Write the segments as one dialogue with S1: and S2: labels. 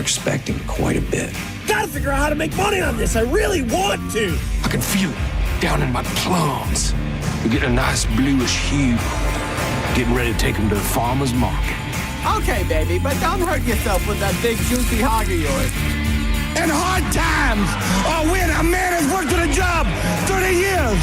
S1: expecting quite a bit.
S2: Gotta figure out how to make money on this. I really want to.
S1: I can feel it down in my plums. We're getting a nice bluish hue. Getting ready to take them to the farmer's market.
S3: Okay, baby, but don't hurt yourself with that big juicy hog of yours.
S4: In hard times, or when a man has worked at a job 30 years,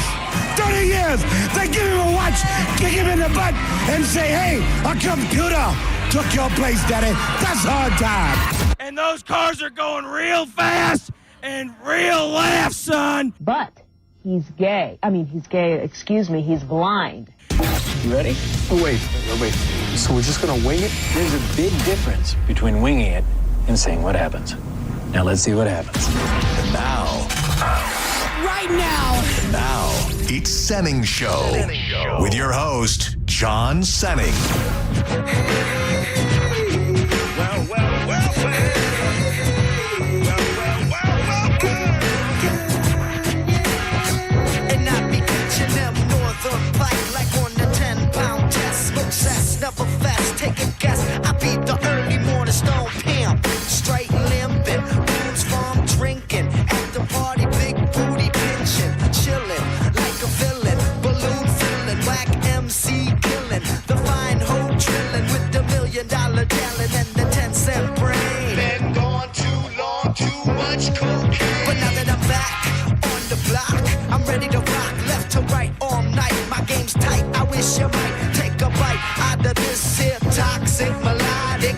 S4: they give him a watch, kick him in the butt, and say, hey, a computer took your place, daddy. That's hard time.
S2: And those cars are going real fast and real left, son.
S5: But he's gay. He's blind.
S1: You ready? Oh, wait. So we're just gonna wing it? There's a big difference between winging it and seeing what happens. Now let's see what happens. And now.
S3: Right now.
S1: And now.
S6: It's Senning Show. With your host, John Senning.
S7: And I be catching them northern bike like on the 10-pound test. Success, never fast, take a guess. I be the early morning stone pimp. Straight limping, booze farm drinking. At the party, big booty pinching. Chilling like a villain. Balloon filling, whack MC killing. The fine hoe drilling with the $1 million talent and the 10-cent brain. Been gone too long, too much cocaine. But now that I'm back on the block, I'm ready to rock left to right all night. My game's tight, I wish you might take a bite out of this here toxic melodic.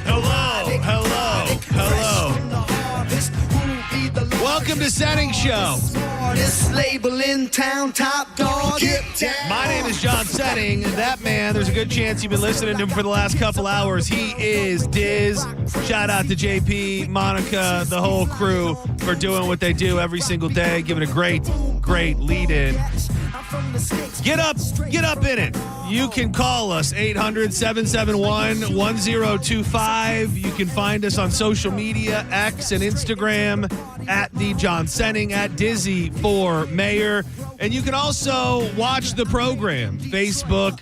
S2: Welcome to Senning Show.
S7: This label in town, top dog.
S2: My name is John Senning. That man, there's a good chance you've been listening to him for the last couple hours. He is Diz. Shout out to JP, Monica, the whole crew for doing what they do every single day, giving a great lead in. Get up in it. You can call us, 800-771-1025. You can find us on social media, X and Instagram, at the John Senning, at Dizzy for Mayor. And you can also watch the program, Facebook,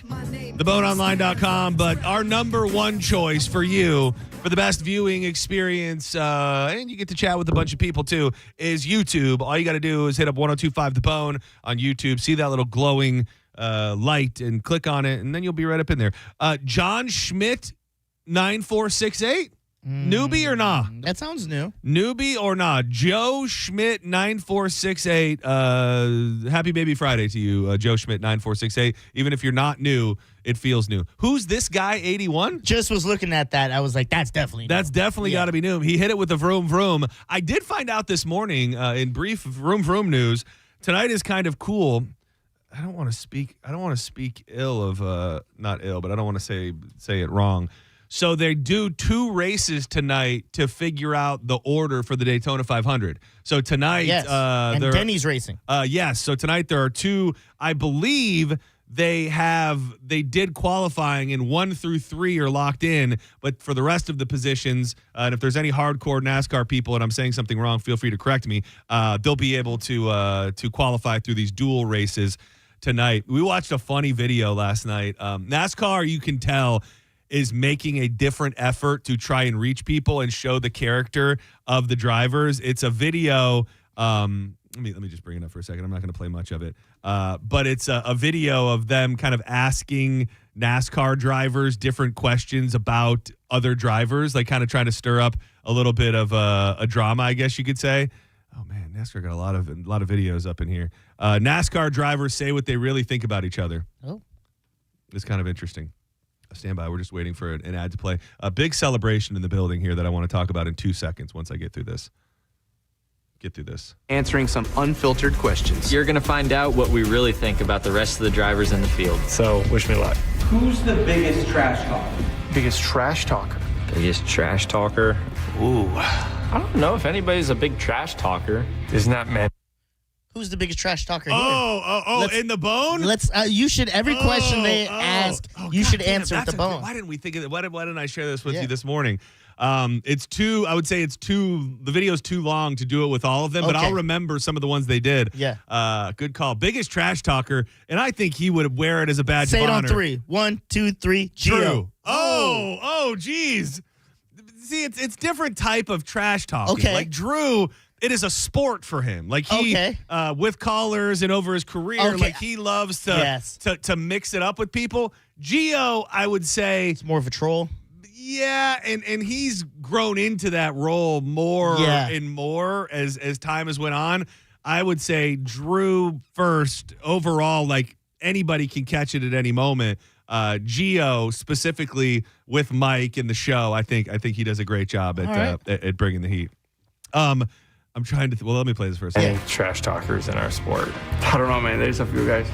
S2: theboneonline.com. But our number one choice for you, for the best viewing experience, and you get to chat with a bunch of people too, is YouTube. All you got to do is hit up 1025 The Bone on YouTube. See that little glowing light and click on it, and then you'll be right up in there. John Schmidt 9468. Newbie or not?
S8: That sounds new.
S2: Newbie or not? Joe Schmidt 9468. Happy Baby Friday to you, Joe Schmidt 9468. Even if you're not new, it feels new. Who's this guy, 81?
S8: Just was looking at that. I was like, that's definitely new.
S2: That's definitely got to be new. He hit it with the vroom vroom. I did find out this morning in brief vroom vroom news. Tonight is kind of cool. I don't want to speak ill of not ill, but I don't want to say it wrong. So they do two races tonight to figure out the order for the Daytona 500. So tonight,
S8: yes, and Denny's racing.
S2: Yes. So tonight there are two. I believe they did qualifying, and 1 through 3 are locked in. But for the rest of the positions, and if there's any hardcore NASCAR people and I'm saying something wrong, feel free to correct me. They'll be able to qualify through these dual races tonight. We watched a funny video last night. NASCAR, you can tell, is making a different effort to try and reach people and show the character of the drivers. It's a video. Let me just bring it up for a second. I'm not going to play much of it. But it's a video of them kind of asking NASCAR drivers different questions about other drivers, like kind of trying to stir up a little bit of a drama, I guess you could say. Oh man, NASCAR got a lot of videos up in here. NASCAR drivers say what they really think about each other. Oh, it's kind of interesting. Stand by. We're just waiting for an ad to play. A big celebration in the building here that I want to talk about in 2 seconds once I get through this.
S9: Answering some unfiltered questions.
S10: You're going to find out what we really think about the rest of the drivers in the field.
S9: So, wish me luck.
S11: Who's the biggest trash talker?
S9: Biggest trash talker? Biggest trash talker? Ooh. I don't know if anybody's a big trash talker.
S8: Isn't that man? Who's the biggest trash talker here?
S2: In the bone?
S8: You should, every question they ask, you should answer with the bone.
S2: Why didn't we think of it? Why didn't I share this with you this morning? The video's too long to do it with all of them, but I'll remember some of the ones they did.
S8: Yeah.
S2: Good call. Biggest trash talker, and I think he would wear it as a badge of honor.
S8: Say it on 3. 1, 2, 3, Gio.
S2: True. Oh, geez. See, it's different type of trash talking.
S8: Okay.
S2: Like Drew, it is a sport for him. Like he, with callers and over his career, like he loves to mix it up with people. Gio, I would say,
S8: it's more of a troll.
S2: Yeah, and he's grown into that role more and more as time has went on. I would say Drew first overall. Like anybody can catch it at any moment. Gio specifically with Mike in the show, I think he does a great job at bringing the heat. I'm trying to. Well, let me play this first.
S9: Any trash talkers in our sport? I don't know, man. There's a few guys.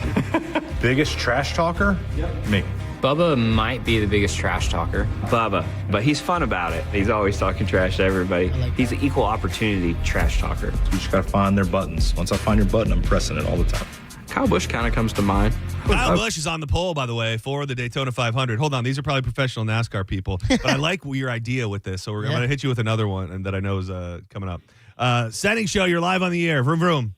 S6: Biggest trash talker?
S9: Yep.
S6: Me.
S10: Bubba might be the biggest trash talker.
S12: Bubba, but he's fun about it. He's always talking trash to everybody. He's an equal opportunity trash talker.
S6: You just gotta find their buttons. Once I find your button, I'm pressing it all the time.
S12: Kyle Busch kind of comes to mind.
S2: Kyle Busch is on the pole, by the way, for the Daytona 500. Hold on, these are probably professional NASCAR people, but I like your idea with this, so I'm going to hit you with another one and that I know is coming up. Senning Show, you're live on the air. Vroom, vroom.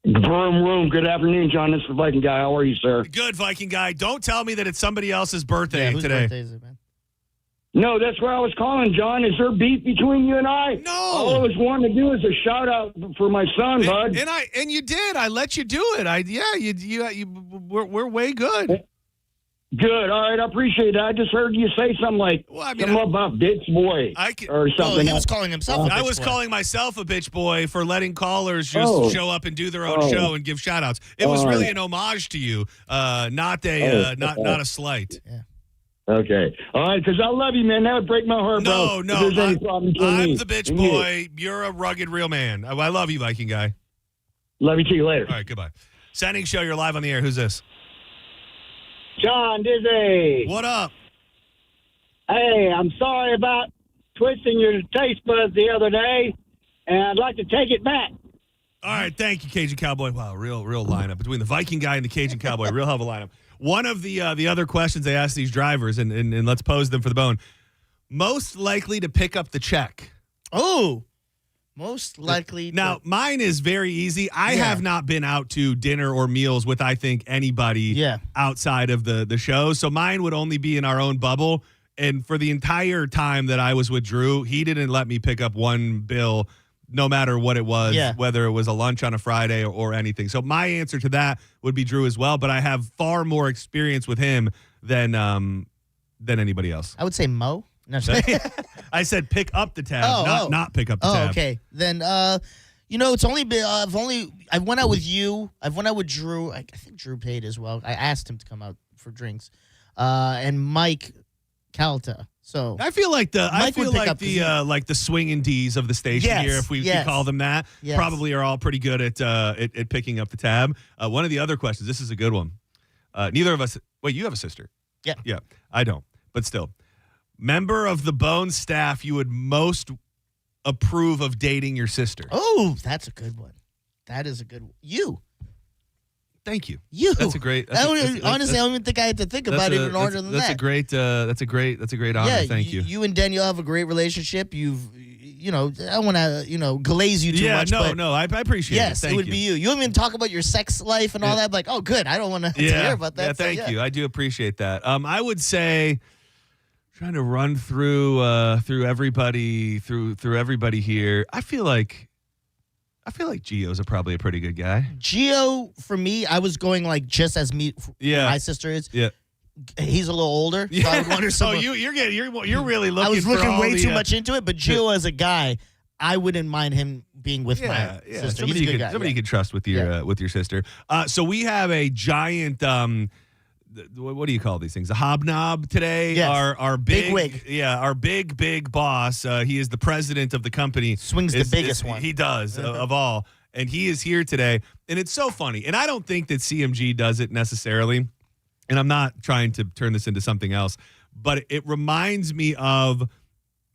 S13: Vroom, vroom. Good afternoon, John. This is the Viking guy. How are you, sir?
S2: Good, Viking guy. Don't tell me that it's somebody else's birthday
S8: whose
S2: today.
S8: birthday is it, man?
S13: No, that's where I was calling, John. Is there beef between you and I?
S2: No.
S13: All I was wanting to do is a shout out for my son, bud.
S2: And you did. I let you do it. We're way good.
S13: Good. All right. I appreciate that. I just heard you say something like something about bitch boy or something.
S8: He was calling himself a bitch
S2: I was
S8: boy.
S2: calling myself a bitch boy for letting callers just show up and do their own show and give shout outs. It was really an homage to you, not a slight.
S8: Yeah.
S13: Okay. All right. Because I love you, man. That would break my heart, bro.
S2: No. I'm the bitch boy. You're a rugged, real man. I love you, Viking guy.
S13: Love you too. Later.
S2: All right. Goodbye. Senning Show, you're live on the air. Who's this?
S14: John Dizzy.
S2: What up?
S14: Hey, I'm sorry about twisting your taste buds the other day, and I'd like to take it back.
S2: All right, thank you, Cajun Cowboy. Wow, real lineup between the Viking guy and the Cajun Cowboy. Real hell of a lineup. One of the other questions they asked these drivers, and let's pose them for the bone. Most likely to pick up the check.
S8: Oh, most likely.
S2: Now, mine is very easy. I have not been out to dinner or meals with, I think, anybody outside of the show. So mine would only be in our own bubble. And for the entire time that I was with Drew, he didn't let me pick up one bill, no matter what it was, whether it was a lunch on a Friday or anything. So my answer to that would be Drew as well. But I have far more experience with him than anybody else.
S8: I would say Mo. No,
S2: I said pick up the tab, not pick up the tab.
S8: Okay. Then, it's only been, I went out with you. I've went out with Drew. I think Drew paid as well. I asked him to come out for drinks. And Mike Calta. So
S2: I feel like the swinging D's of the station here, if we can call them that, probably are all pretty good at picking up the tab. One of the other questions, this is a good one. Neither of us, wait, you have a sister? Yeah, I don't, but still. Member of the Bone staff you would most approve of dating your sister?
S8: Oh, that's a good one. That is a good one. You.
S2: Thank you.
S8: That's a great. Honestly, I don't even think I had to think about it in order than that.
S2: That's a great honor. Thank you.
S8: You and Danielle have a great relationship. I don't want to, glaze you too much.
S2: No, I appreciate it.
S8: Yes, it would be you. You don't even talk about your sex life and all that. Like, oh, good. I don't want to hear about that.
S2: Yeah, thank you. I do appreciate that. I would say, trying to run through everybody here. I feel like Gio's probably a pretty good guy.
S8: Gio, for me, I was going like just as my sister is.
S2: Yeah.
S8: He's a little older. So I would wonder someone.
S2: You're really looking.
S8: I was looking way too much into it, but Gio as a guy, I wouldn't mind him being with my sister. He's a good guy.
S2: Somebody you can trust with your sister. So we have a giant. What do you call these things? A hobnob today.
S8: Yes.
S2: Our big wig. Yeah, our big boss. He is the president of the company.
S8: Swings the biggest one.
S2: He does of all, and he is here today. And it's so funny. And I don't think that CMG does it necessarily. And I'm not trying to turn this into something else, but it reminds me of.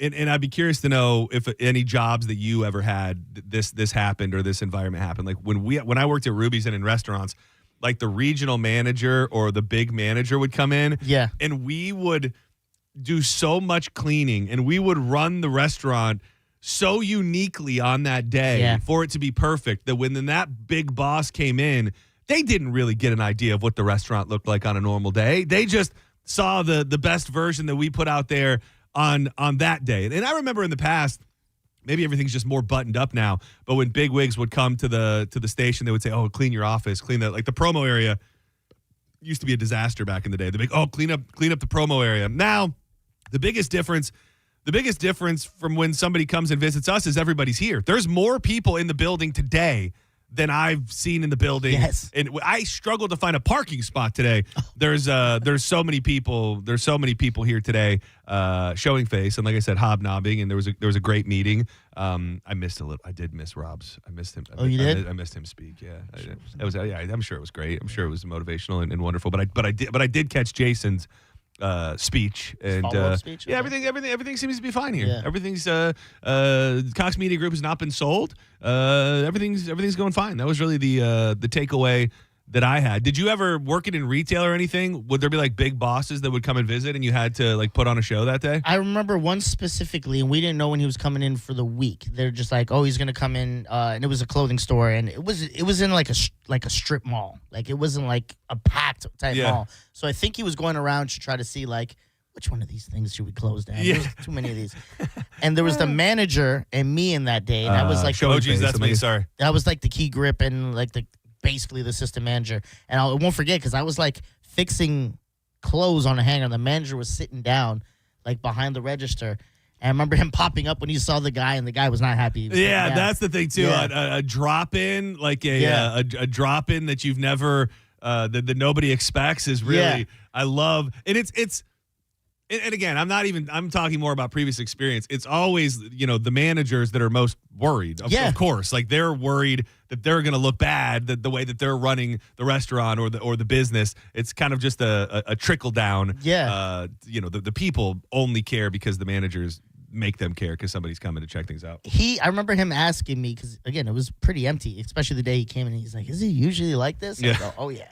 S2: And I'd be curious to know if any jobs that you ever had this happened or this environment happened. Like when I worked at Ruby's and in restaurants. Like the regional manager or the big manager would come in.
S8: Yeah.
S2: And we would do so much cleaning and we would run the restaurant so uniquely on that day for it to be perfect that when that big boss came in, they didn't really get an idea of what the restaurant looked like on a normal day. They just saw the best version that we put out there on that day. And I remember in the past, maybe everything's just more buttoned up now, but when big wigs would come to the station, they would say, "Oh, clean your office, clean that." Like the promo area used to be a disaster back in the day. They'd be like, "Oh, clean up the promo area." Now, the biggest difference from when somebody comes and visits us is everybody's here. There's more people in the building today than I've seen in the building.
S8: Yes.
S2: And I struggled to find a parking spot today. There's so many people. There's so many people here today showing face. And like I said, hobnobbing. And there was a great meeting. I did miss Rob's. I missed him.
S8: You did?
S2: I missed him speak. Yeah. I'm sure it was great. I'm sure it was motivational and wonderful. But I did catch Jason's speech and
S8: speech?
S2: Yeah,
S8: Okay.
S2: everything seems to be fine here.
S8: Yeah.
S2: Everything's Cox Media Group has not been sold. Everything's going fine. That was really the takeaway that I had. Did you ever work it in retail or anything? Would there be like big bosses that would come and visit and you had to like put on a show that day?
S8: I remember one specifically, and we didn't know when he was coming in for the week. They're just like, "Oh, he's gonna come in," and it was a clothing store, and it was in like a strip mall. Like it wasn't like a packed type mall. So I think he was going around to try to see like which one of these things should we close down.
S2: Yeah.
S8: There's too many of these. And there was the manager and me in that day, and I was like,
S2: that's me. Sorry,
S8: I was like the key grip and like basically the assistant manager. And I won't forget because I was like fixing clothes on a hanger. And the manager was sitting down like behind the register. And I remember him popping up when he saw the guy, and the guy was not happy.
S2: Yeah, that's the thing too. Yeah. A drop in, like a drop in that you've never that nobody expects is really I love. And it's and again, I'm talking more about previous experience. It's always, the managers that are most worried, of course. Like they're worried that they're going to look bad, that the way that they're running the restaurant or the business. It's kind of just a trickle down.
S8: Yeah.
S2: The people only care because the managers make them care because somebody's coming to check things out.
S8: I remember him asking me, because again, it was pretty empty, especially the day he came in. He's like, "Is it usually like this?" I go, "Oh yeah."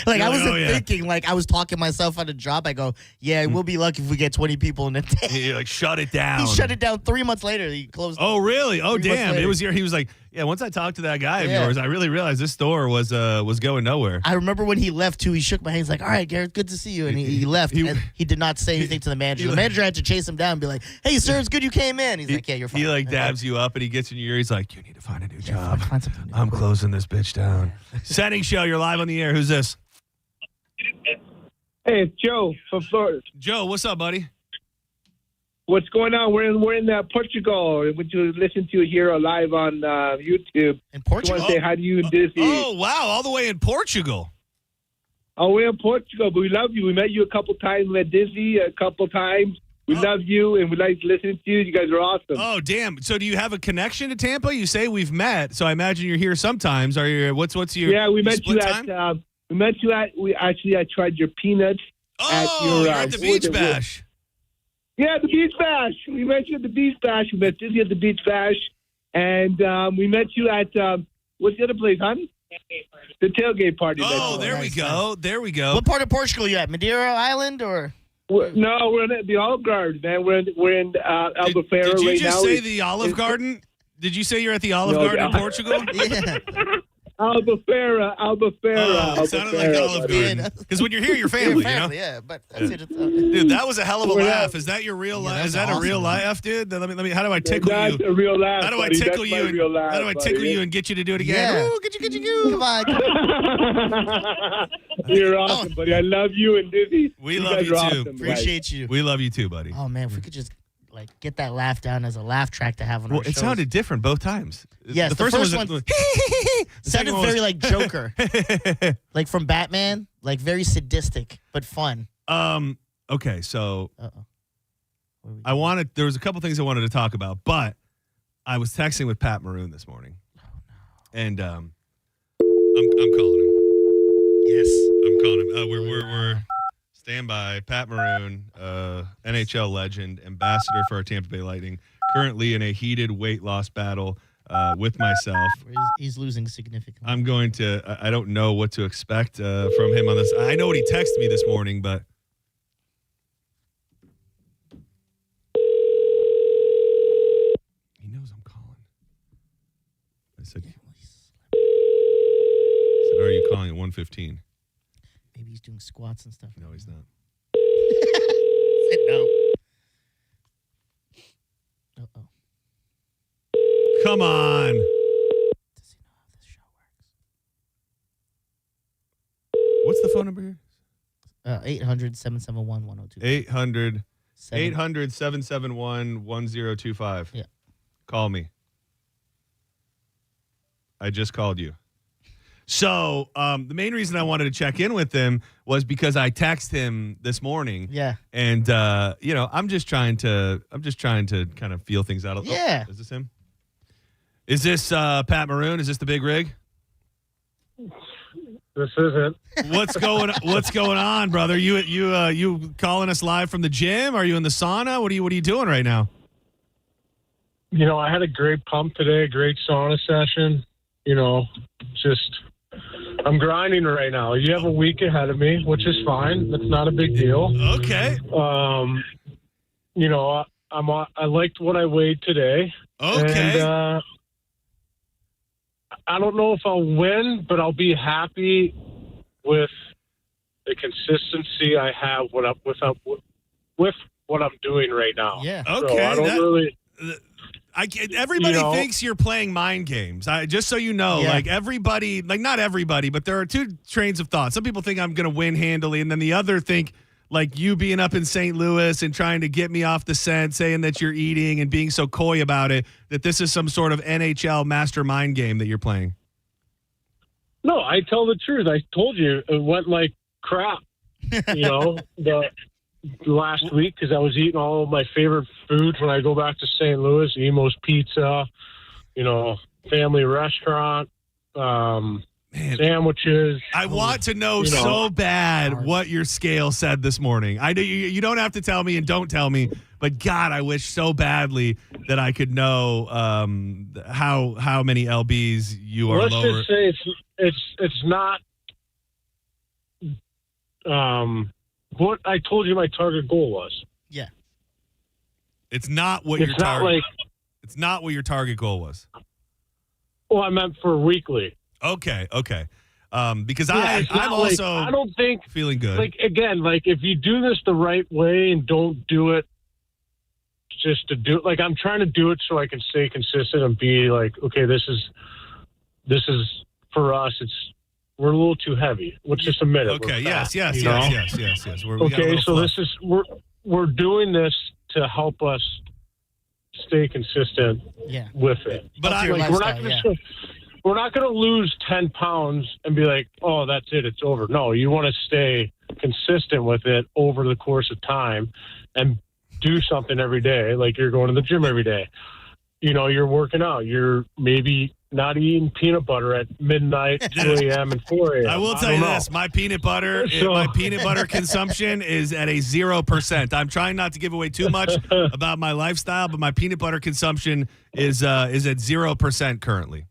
S8: Like I wasn't thinking, like I was talking myself on a job. I go, "Yeah, we'll be lucky if we get 20 people in a day."
S2: You're like, shut it down.
S8: He shut it down 3 months later. He closed.
S2: Oh really? Oh damn! It was here. He was like, "Yeah." Once I talked to that guy of yours, I really realized this store was going nowhere.
S8: I remember when he left too. He shook my hand. He's like, "All right, Garrett, good to see you." And he left. And he did not say anything to the manager. The manager had to chase him down and be like, "Hey, sir, it's good you came in." He's like, "Yeah, you're fine."
S2: He like dabs you up and he gets in your ear. He's like, "You need to find a new job. I'm closing this bitch down." Senning Show, you're live on the air. Who's this?
S15: Hey, it's Joe from Florida.
S2: Joe, what's up, buddy?
S15: What's going on? We're in Portugal. Which you listen to here live on YouTube.
S8: In Portugal?
S15: I want to say hi to you and Disney.
S2: Oh, wow. All the way in Portugal.
S15: Oh, we're in Portugal, but we love you. We met you a couple times. We met Disney a couple times. We love you, and we like listening to you. You guys are awesome.
S2: Oh, damn. So do you have a connection to Tampa? You say we've met, so I imagine you're here sometimes. Are you? What's your
S15: Yeah, we met you
S2: time?
S15: I tried your peanuts at your...
S2: you're at the Beach Bash.
S15: Yeah, the Beach Bash. We met you at the Beach Bash. We met Disney at the Beach Bash. And we met you at, what's the other place, hon? The tailgate party.
S2: Oh, there we go. There we go.
S8: What part of Portugal you at? Madeira Island or?
S15: No, we're in the Olive Garden, man. We're in Albufeira right now.
S2: Did you just say the Olive Garden? Did you say you're at the Olive Garden in Portugal?
S8: Yeah.
S15: Albufeira.
S2: Oh, it sounded like Olive Garden. Because when you're here, you're family,
S8: Yeah, but that's it.
S2: Dude, that was a hell of a laugh. Is that your real laugh? Is that a real laugh, dude? Let me. How do I tickle you?
S15: That's a real laugh.
S2: How do I
S15: buddy.
S2: tickle
S15: That's
S2: you?
S15: my real laugh,
S2: How do I tickle you and get you to do it again?
S8: Yeah.
S2: Ooh, get you.
S8: Come on.
S15: You're awesome, buddy. I love you and Disney.
S2: We love you too.
S15: Awesome,
S8: Appreciate you.
S2: We love you too, buddy.
S8: Oh man, if we could just get that laugh down as a laugh track to have on our shows.
S2: It sounded different both times.
S8: Yes, the first one sounded very like Joker, like from Batman, like very sadistic but fun.
S2: Okay, so there was a couple things I wanted to talk about, but I was texting with Pat Maroon this morning, and I'm calling him.
S8: Yes,
S2: I'm calling him. We're stand by. Pat Maroon, NHL legend, ambassador for our Tampa Bay Lightning, currently in a heated weight loss battle with myself.
S8: He's losing significantly.
S2: I'm going to. I don't know what to expect from him on this. I know what he texted me this morning, but. He knows I'm calling. I said, "Are you calling at 1:15?"
S8: Maybe he's doing squats and stuff.
S2: No, he's not.
S8: Said no.
S2: come on. What's the phone number here?
S8: 800-771-1025.
S2: 800-771-1025.
S8: Yeah.
S2: Call me. I just called you. So the main reason I wanted to check in with him was because I texted him this morning.
S8: Yeah.
S2: And I'm just trying to kind of feel things out.
S8: Yeah.
S2: Oh, is this him? Is this Pat Maroon? Is this the big rig?
S16: This isn't.
S2: What's going on, brother? You calling us live from the gym? Are you in the sauna? What are you doing right now?
S16: I had a great pump today, great sauna session. I'm grinding right now. You have a week ahead of me, which is fine. That's not a big deal.
S2: Okay.
S16: I liked what I weighed today.
S2: Okay.
S16: And, I don't know if I'll win, but I'll be happy with the consistency I have with what I'm doing right now.
S8: Yeah.
S2: Okay.
S16: So I don't really.
S2: Everybody thinks you're playing mind games. Just so you know, like everybody, like not everybody, but there are two trains of thought. Some people think I'm going to win handily, and then the other think like you being up in St. Louis and trying to get me off the scent, saying that you're eating and being so coy about it, that this is some sort of NHL mastermind game that you're playing.
S16: No, I tell the truth. I told you it went like crap, the last week because I was eating all of my favorite foods when I go back to St. Louis, Emo's Pizza, family restaurant, sandwiches.
S2: I want to know so bad what your scale said this morning. I know you don't have to tell me and don't tell me, but God, I wish so badly that I could know how many lbs you are
S16: Let's
S2: lower.
S16: Just say it's not what I told you my target goal was.
S8: Yeah.
S2: It's not what your target. It's not what your target goal was.
S16: Well, I meant for weekly.
S2: Okay. Because I'm also
S16: I don't think
S2: feeling good.
S16: If you do this the right way and don't do it just to do it, I'm trying to do it so I can stay consistent and be like, okay, this is for us. We're a little too heavy. Let's just admit it.
S2: Okay. Yes. We're
S16: we're doing this to help us stay consistent.
S8: Yeah.
S16: With it.
S2: But
S16: we're not going to lose 10 pounds and be like, oh, that's it. It's over. No, you want to stay consistent with it over the course of time and do something every day. Like you're going to the gym every day. You're working out. You're maybe not eating peanut butter at midnight, 2 a.m. and 4 a.m.
S2: I will tell you this. My peanut butter consumption is at a 0%. I'm trying not to give away too much about my lifestyle, but my peanut butter consumption is at 0% currently.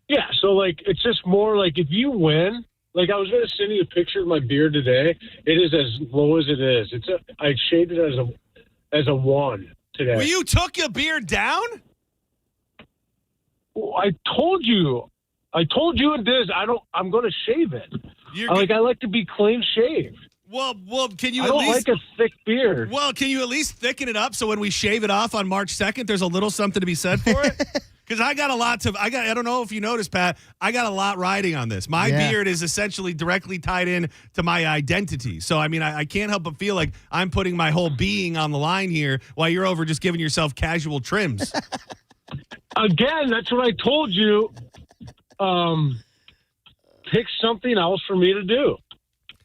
S16: Yeah, so it's just more like if you win, I was going to send you a picture of my beard today. It is as low as it is. I shaded it as a 1 today.
S2: Well, you took your beard down?
S16: Well, I told you and Diz, I'm going to shave it. I like to be clean shaved.
S2: Well, can you
S16: I don't like a thick beard.
S2: Well, can you at least thicken it up so when we shave it off on March 2nd, there's a little something to be said for it? Because I don't know if you noticed, Pat, I got a lot riding on this. My beard is essentially directly tied in to my identity. So, I can't help but feel like I'm putting my whole being on the line here while you're over just giving yourself casual trims.
S16: Again, that's what I told you. Pick something else for me to do.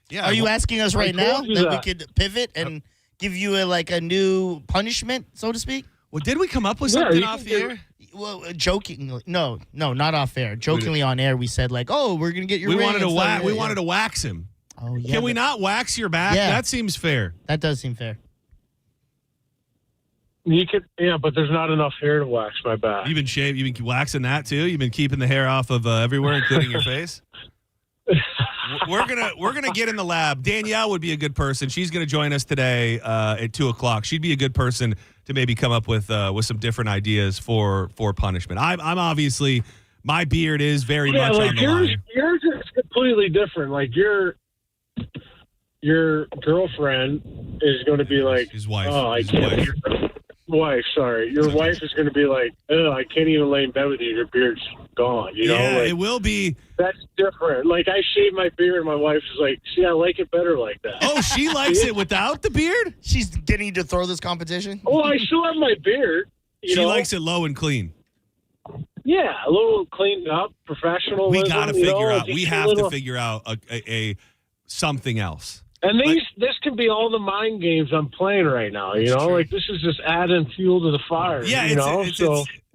S8: Yeah. Are you asking us right now that we could pivot and give you a new punishment, so to speak?
S2: Well, did we come up with something off the air?
S8: Well, jokingly, no, not off air. Jokingly on air, we said we're gonna get your.
S2: We wanted to wax him.
S8: Oh yeah.
S2: Can we not wax your back?
S8: Yeah.
S2: That seems fair.
S8: That does seem fair.
S16: You could, but there's not enough hair to wax my back.
S2: You've been waxing that too. You've been keeping the hair off of everywhere, including your face. We're gonna get in the lab. Danielle would be a good person. She's gonna join us today at 2:00. She'd be a good person to maybe come up with some different ideas for punishment. I'm obviously, my beard is very much on the line.
S16: Yours is completely different. Your girlfriend is going to be like,
S2: his wife.
S16: Oh, I can't. wife, sorry. Your wife is going to be like, oh, I can't even lay in bed with you. Your beard's gone. You know? Like,
S2: it will be.
S16: That's different. Like, I shave my beard, and my wife is like, see, I like it better like that.
S2: Oh, she likes it without the beard?
S8: She's getting you to throw this competition?
S16: Oh, I still have my beard.
S2: She likes it low and clean.
S16: Yeah, a little cleaned up, professional.
S2: We got to figure out. We have to figure out a something else.
S16: And this could be all the mind games I'm playing right now. You know, like this is just adding fuel to the fire.
S2: Yeah,
S16: it's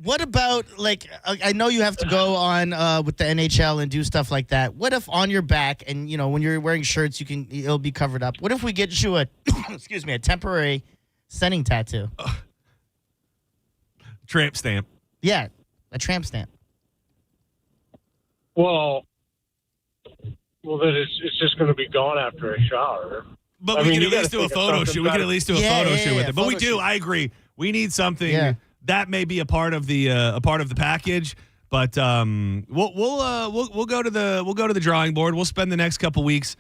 S8: what about, like, I know you have to go on with the NHL and do stuff like that. What if on your back and, you know, when you're wearing shirts, it'll be covered up. What if we get you a temporary Senning tattoo?
S2: Tramp stamp.
S8: Yeah, a tramp stamp.
S16: Well, then it's just going to be gone after a shower.
S2: But we can at least do a photo shoot. We can at least do a photo shoot with it. But we do. I agree. We need something that may be a part of the package. But we'll go to the drawing board. We'll spend the next couple weeks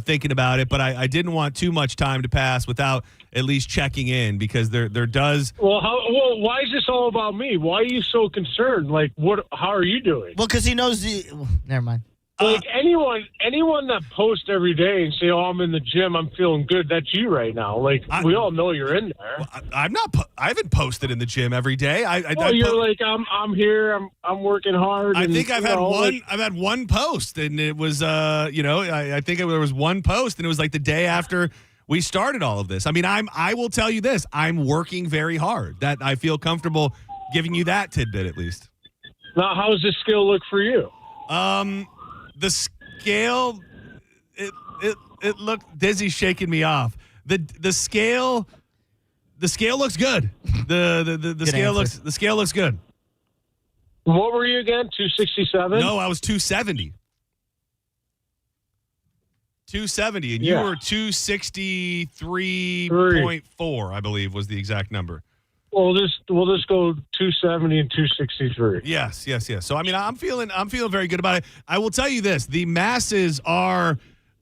S2: thinking about it. But I didn't want too much time to pass without at least checking in, because there does.
S16: Well, why is this all about me? Why are you so concerned? Like, how are you doing?
S8: Well, because he knows never mind.
S16: Like anyone that posts every day and say, "Oh, I'm in the gym, I'm feeling good," that's you right now. Like we all know you're in there.
S2: Well, I'm not. I haven't posted in the gym every day.
S16: You're like, I'm here. I'm working hard.
S2: I think I've had one. I've had one post, and it was I think there was one post, and it was like the day after we started all of this. I mean, I will tell you this: I'm working very hard. That I feel comfortable giving you that tidbit at least.
S16: Now, how does this skill look for you?
S2: The scale, it looked. Dizzy's shaking me off. The scale looks good. The scale looks good.
S16: What were you again? 267?
S2: No, I was 270. 270, and you were 263.4, I believe, was the exact number.
S16: We'll just go 270 and 263.
S2: Yes. So I mean, I'm feeling very good about it. I will tell you this: the masses are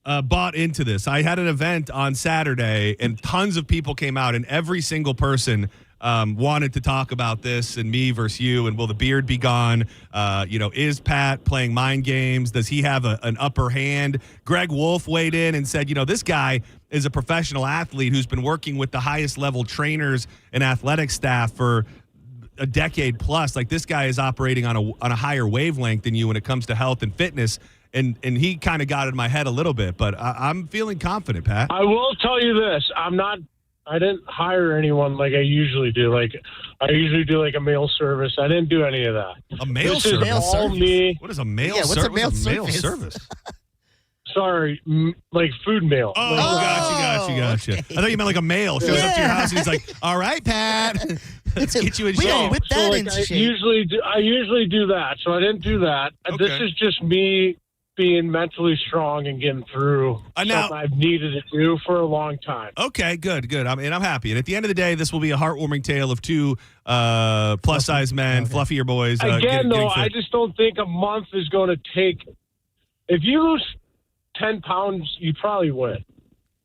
S2: bought into this. I had an event on Saturday, and tons of people came out, and every single person wanted to talk about this and me versus you, and will the beard be gone? Is Pat playing mind games? Does he have an upper hand? Greg Wolf weighed in and said, this guy is a professional athlete who's been working with the highest level trainers and athletic staff for a decade plus. Like, this guy is operating on a higher wavelength than you when it comes to health and fitness. And he kind of got in my head a little bit, but I'm feeling confident, Pat.
S16: I will tell you this: I didn't hire anyone like I usually do. Like, I usually do like a mail service. I didn't do any of that.
S2: A mail service?
S16: This is all me.
S2: What is a mail service?
S8: What's a mail service?
S16: Sorry, like food mail.
S2: Oh, gotcha. Okay. I thought you meant like a mail shows up to your house and he's like, "All right, Pat, let's get you in shape."
S16: I usually do that, so I didn't do that.
S2: Okay.
S16: This is just me being mentally strong and getting through something I've needed to do for a long time.
S2: Okay, good. I'm happy. And at the end of the day, this will be a heartwarming tale of two plus-size men, fluffier boys.
S16: Again, though, I just don't think a month is going to take. If you lose 10 pounds, you probably win.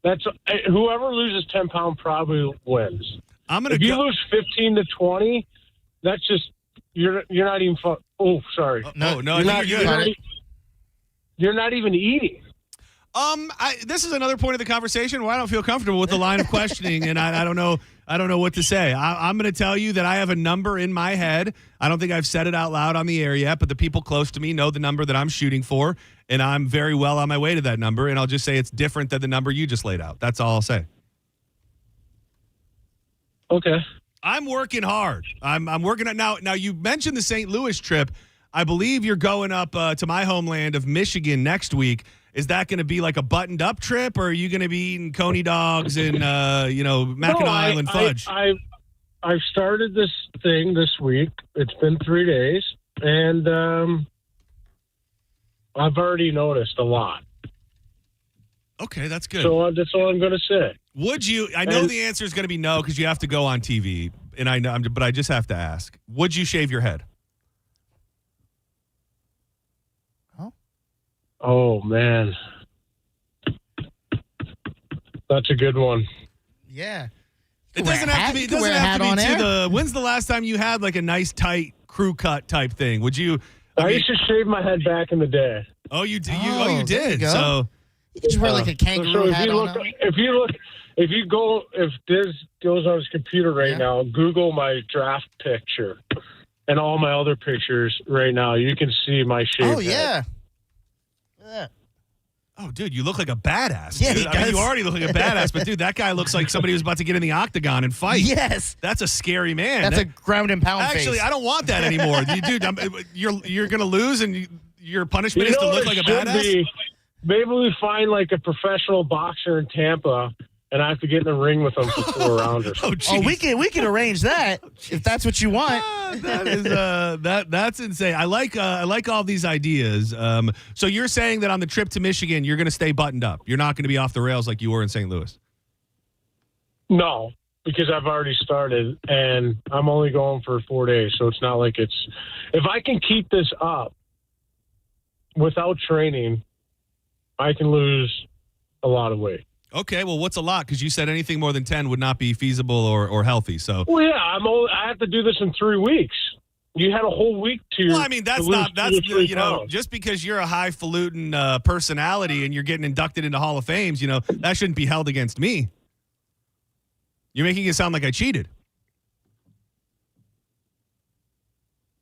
S16: That's whoever loses 10 pounds probably wins. If you lose 15 to 20, that's just you're not even. Oh, sorry.
S2: No,
S16: You're not even eating.
S2: This is another point of the conversation where I don't feel comfortable with the line of questioning, and I don't know what to say. I'm going to tell you that I have a number in my head. I don't think I've said it out loud on the air yet, but the people close to me know the number that I'm shooting for, and I'm very well on my way to that number. And I'll just say it's different than the number you just laid out. That's all I'll say.
S16: Okay.
S2: I'm working hard. I'm working now. Now, you mentioned the St. Louis trip. I believe you're going up to my homeland of Michigan next week. Is that going to be like a buttoned-up trip, or are you going to be eating coney dogs and Mackinac Island fudge?
S16: I've started this thing this week. It's been 3 days, and I've already noticed a lot.
S2: Okay, that's good.
S16: So that's all I'm going to say.
S2: Would you? I know the answer is going to be no, because you have to go on TV, and I know, but I just have to ask: would you shave your head?
S16: Oh, man. That's a good one.
S8: Yeah.
S2: It doesn't have to be. It doesn't have to be to the. When's the last time you had like a nice tight crew cut type thing? Would you?
S16: I used to shave my head back in the day.
S2: Oh, you did. You did.
S8: You
S2: so
S8: you could just wear like a kangaroo hat on.
S16: If Diz goes on his computer right now, Google my draft picture and all my other pictures right now, you can see my shaved
S8: Oh yeah.
S16: head.
S2: Oh, dude, you look like a badass.
S8: Yeah,
S2: dude.
S8: he
S2: I mean,
S8: does.
S2: you already look like a badass, but dude, that guy looks like somebody who's about to get in the octagon and fight.
S8: Yes.
S2: That's a scary man.
S8: That's a ground and pound
S2: Actually,
S8: face.
S2: I don't want that anymore. You're going to lose, and your punishment is to look like a badass?
S16: Maybe we find like a professional boxer in Tampa, and I have to get in the ring with him for 4 rounds or something.
S8: Oh, we can arrange that if that's what you want.
S2: That is that's insane. I like all these ideas. So you're saying that on the trip to Michigan, you're going to stay buttoned up. You're not going to be off the rails like you were in St. Louis.
S16: No, because I've already started, and I'm only going for 4 days, so it's not like it's. If I can keep this up without training, I can lose a lot of weight.
S2: Okay, well, what's a lot? Because you said anything more than 10 would not be feasible or healthy. So,
S16: well, yeah, I have to do this in 3 weeks. You had a whole week to.
S2: Well, I mean, that's just because you're a highfalutin personality and you're getting inducted into Hall of Fames, that shouldn't be held against me. You're making it sound like I cheated.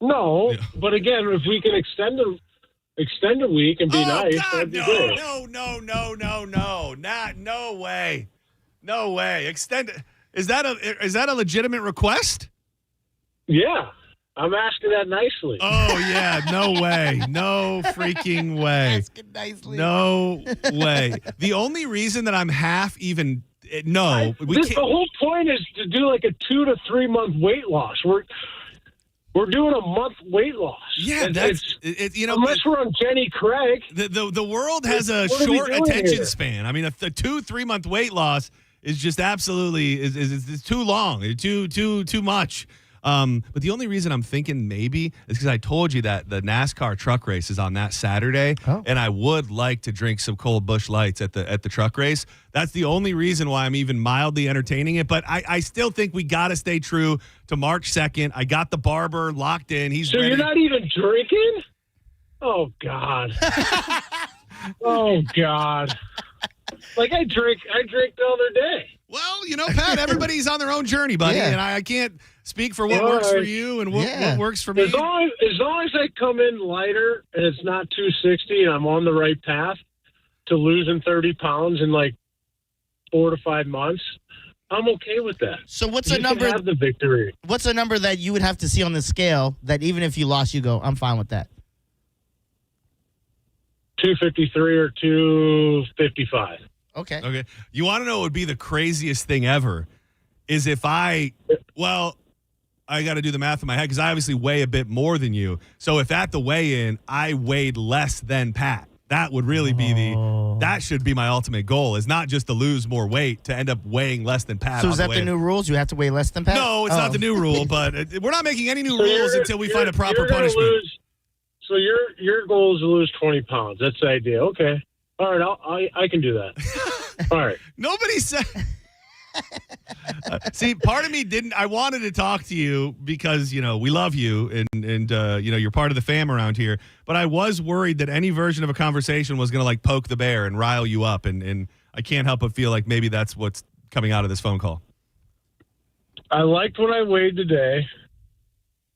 S16: No, but again, if we can extend a week and be nice, that'd be good.
S2: No way. No way. Extend. Is that a legitimate request?
S16: Yeah. I'm asking that nicely.
S2: Oh, yeah. No way. No freaking way.
S8: Asking nicely.
S2: No way. The only reason that I'm half even no.
S16: The whole point is to do like a 2 to 3 month weight loss. We're doing a month weight loss.
S2: Yeah,
S16: unless we're on Jenny Craig.
S2: The world has a short attention span. I mean, a 2-3 month weight loss is just absolutely is too long, too much. But the only reason I'm thinking maybe is because I told you that the NASCAR truck race is on that Saturday, and I would like to drink some cold Busch Lights at the truck race. That's the only reason why I'm even mildly entertaining it. But I still think we got to stay true to March 2nd. I got the barber locked in. He's
S16: so
S2: ready.
S16: You're not even drinking? Oh God! Oh God! Like I drink the other day.
S2: Well, Pat, everybody's on their own journey, buddy, and I can't speak for what works for you and what works for me.
S16: As long as I come in lighter and it's not 260 and I'm on the right path to losing 30 pounds in like 4 to 5 months, I'm okay with that.
S8: So what's a number?
S16: Have the victory.
S8: What's a number that you would have to see on the scale that even if you lost, you go, I'm fine with that?
S16: 253 or 255.
S8: Okay.
S2: You want to know what would be the craziest thing ever is if I got to do the math in my head because I obviously weigh a bit more than you. So if at the weigh-in I weighed less than Pat, that would really be that should be my ultimate goal is not just to lose more weight, to end up weighing less than Pat.
S8: So is that the new rules? You have to weigh less than Pat?
S2: No, it's not the new rule, but we're not making any new rules until we find a proper punishment.
S16: So your goal is to lose 20 pounds. That's the idea. Okay. All right, I can do that. All right.
S2: Nobody said. See, part of me didn't. I wanted to talk to you because we love you and you're part of the fam around here. But I was worried that any version of a conversation was going to like poke the bear and rile you up, and I can't help but feel like maybe that's what's coming out of this phone call.
S16: I liked what I weighed today.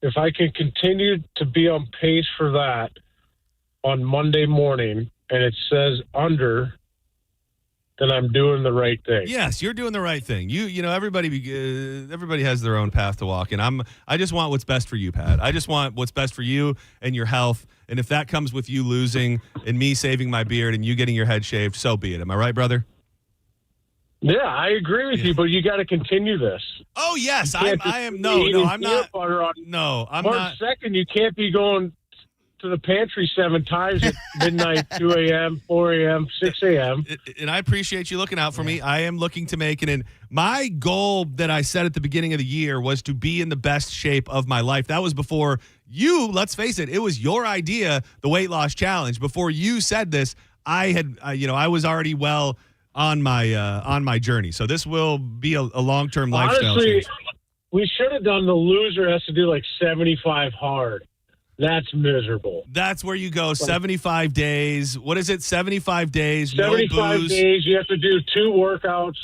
S16: If I can continue to be on pace for that on Monday morning, and it says under, then I'm doing the right thing.
S2: Yes, you're doing the right thing. Everybody has their own path to walk, and I just want what's best for you, Pat. I just want what's best for you and your health. And if that comes with you losing and me saving my beard and you getting your head shaved, so be it. Am I right, brother?
S16: Yeah, I agree with you, but you got to continue this.
S2: Oh yes, I'm not. No, I'm
S16: March 2nd, you can't be going to the pantry 7 times at midnight, 2 a.m., 4 a.m., 6 a.m.
S2: And I appreciate you looking out for me. I am looking to make it in. My goal that I set at the beginning of the year was to be in the best shape of my life. That was before you, let's face it, it was your idea, the weight loss challenge. Before you said this, I was already well on my journey. So this will be a long-term lifestyle
S16: Honestly,
S2: change.
S16: we should have done the loser has to do like 75 hard. That's miserable.
S2: That's where you go. 75 days. What is it? 75 days.
S16: 75
S2: no booze.
S16: days. You have to do 2 workouts.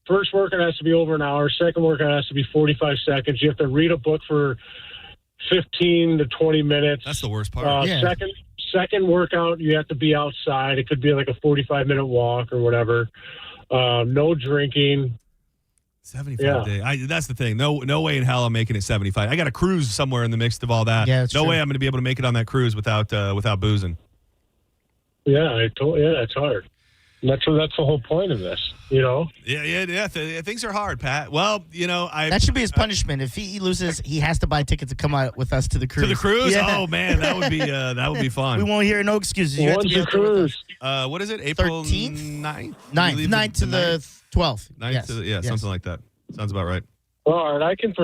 S16: First workout has to be over an hour. Second workout has to be 45 seconds. You have to read a book for 15 to 20 minutes.
S2: That's the worst part.
S16: Second workout, you have to be outside. It could be like a 45-minute walk or whatever. No drinking.
S2: 75 days. That's the thing. No way in hell I'm making it 75. I got to cruise somewhere in the midst of all that.
S8: Yeah,
S2: no way I'm going to be able to make it on that cruise without boozing.
S16: Yeah, it's hard. And that's the whole point of this, you know?
S2: Yeah. Things are hard, Pat. Well, you know,
S8: that should be his punishment. If he loses, he has to buy tickets to come out with us to the cruise.
S2: To the cruise?
S8: Yeah.
S2: Oh man, that would be fun.
S8: We won't hear no excuses. You have to be
S16: When's the cruise?
S2: What is it? April
S8: 13th?
S2: 9th?
S8: 9th to the 12th.
S2: 9th
S8: Yes.
S2: to
S8: Yes.
S2: something like that. Sounds about right.
S16: All right, I can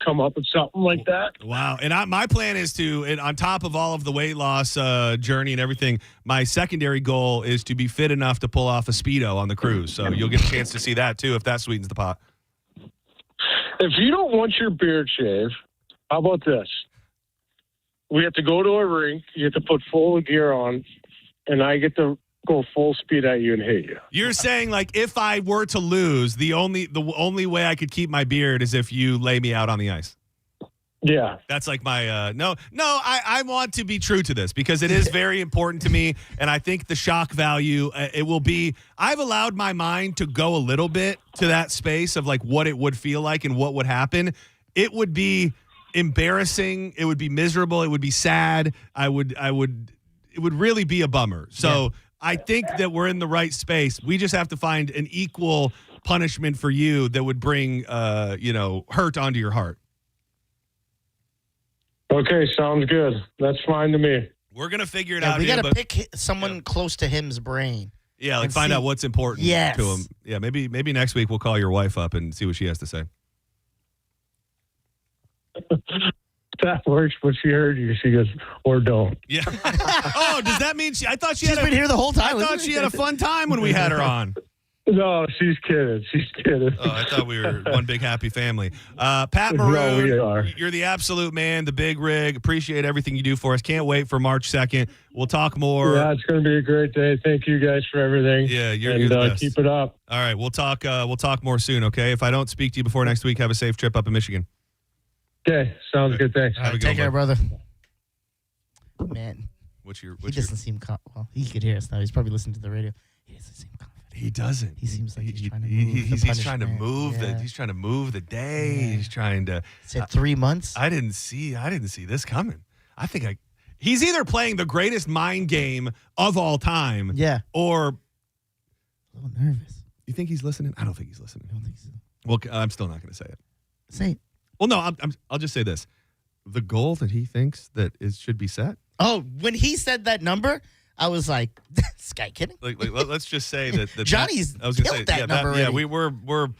S16: come up with something like that.
S2: Wow. And my plan is to, on top of all of the weight loss journey and everything, my secondary goal is to be fit enough to pull off a Speedo on the cruise. So you'll get a chance to see that, too, if that sweetens the pot.
S16: If you don't want your beard shaved, how about this? We have to go to a rink. You have to put full gear on, and I get to go full speed at you and hit you.
S2: You're saying, like, if I were to lose, the only way I could keep my beard is if you lay me out on the ice.
S16: Yeah.
S2: That's like my I want to be true to this because it is very important to me, and I think the shock value it will be. I've allowed my mind to go a little bit to that space of like what it would feel like and what would happen. It would be embarrassing, it would be miserable, it would be sad. It would really be a bummer. So I think that we're in the right space. We just have to find an equal punishment for you that would bring hurt onto your heart.
S16: Okay, sounds good. That's fine to me.
S2: We're going to figure it out.
S8: We got to pick someone close to him's brain.
S2: Yeah, like find out what's important
S8: Yes.
S2: to him. Yeah, maybe next week we'll call your wife up and see what she has to say.
S16: That works, but she heard you. She goes, or don't.
S2: Yeah. Oh, does that mean I thought she's
S8: been here the whole time.
S2: I thought she had a fun time when we had her on.
S16: No, she's kidding. She's kidding.
S2: Oh, I thought we were one big happy family. Pat Maroon,
S16: No, we are.
S2: You're the absolute man, the big rig. Appreciate everything you do for us. Can't wait for March 2nd. We'll talk more.
S16: Yeah, it's going to be a great day. Thank you guys for everything.
S2: Yeah, you're the best.
S16: Keep it up.
S2: All right, we'll talk more soon, okay? If I don't speak to you before next week, have a safe trip up in Michigan.
S16: Okay, sounds good. Thanks.
S2: Have a good
S8: Take care,
S2: one.
S8: brother. Man,
S2: he
S8: doesn't seem well. He could hear us now. He's probably listening to the radio. He doesn't seem confident.
S2: He doesn't.
S8: He seems like he's trying to move.
S2: He's trying to move he's trying to move the day.
S8: Yeah.
S2: He's trying to.
S8: Said 3 months.
S2: I didn't see this coming. I think he's either playing the greatest mind game of all time.
S8: Yeah.
S2: Or
S8: a little nervous.
S2: You think he's listening? I don't think he's listening.
S8: I don't think so.
S2: Well, I'm still not going to say it.
S8: Say it.
S2: Well, no, I'll just say this. The goal that he thinks that should be set.
S8: Oh, when he said that number, I was like, "This guy kidding?"
S2: Like let's just say that
S8: Johnny's
S2: I was gonna
S8: killed
S2: say,
S8: that number.
S2: Yeah,
S8: already.
S2: we're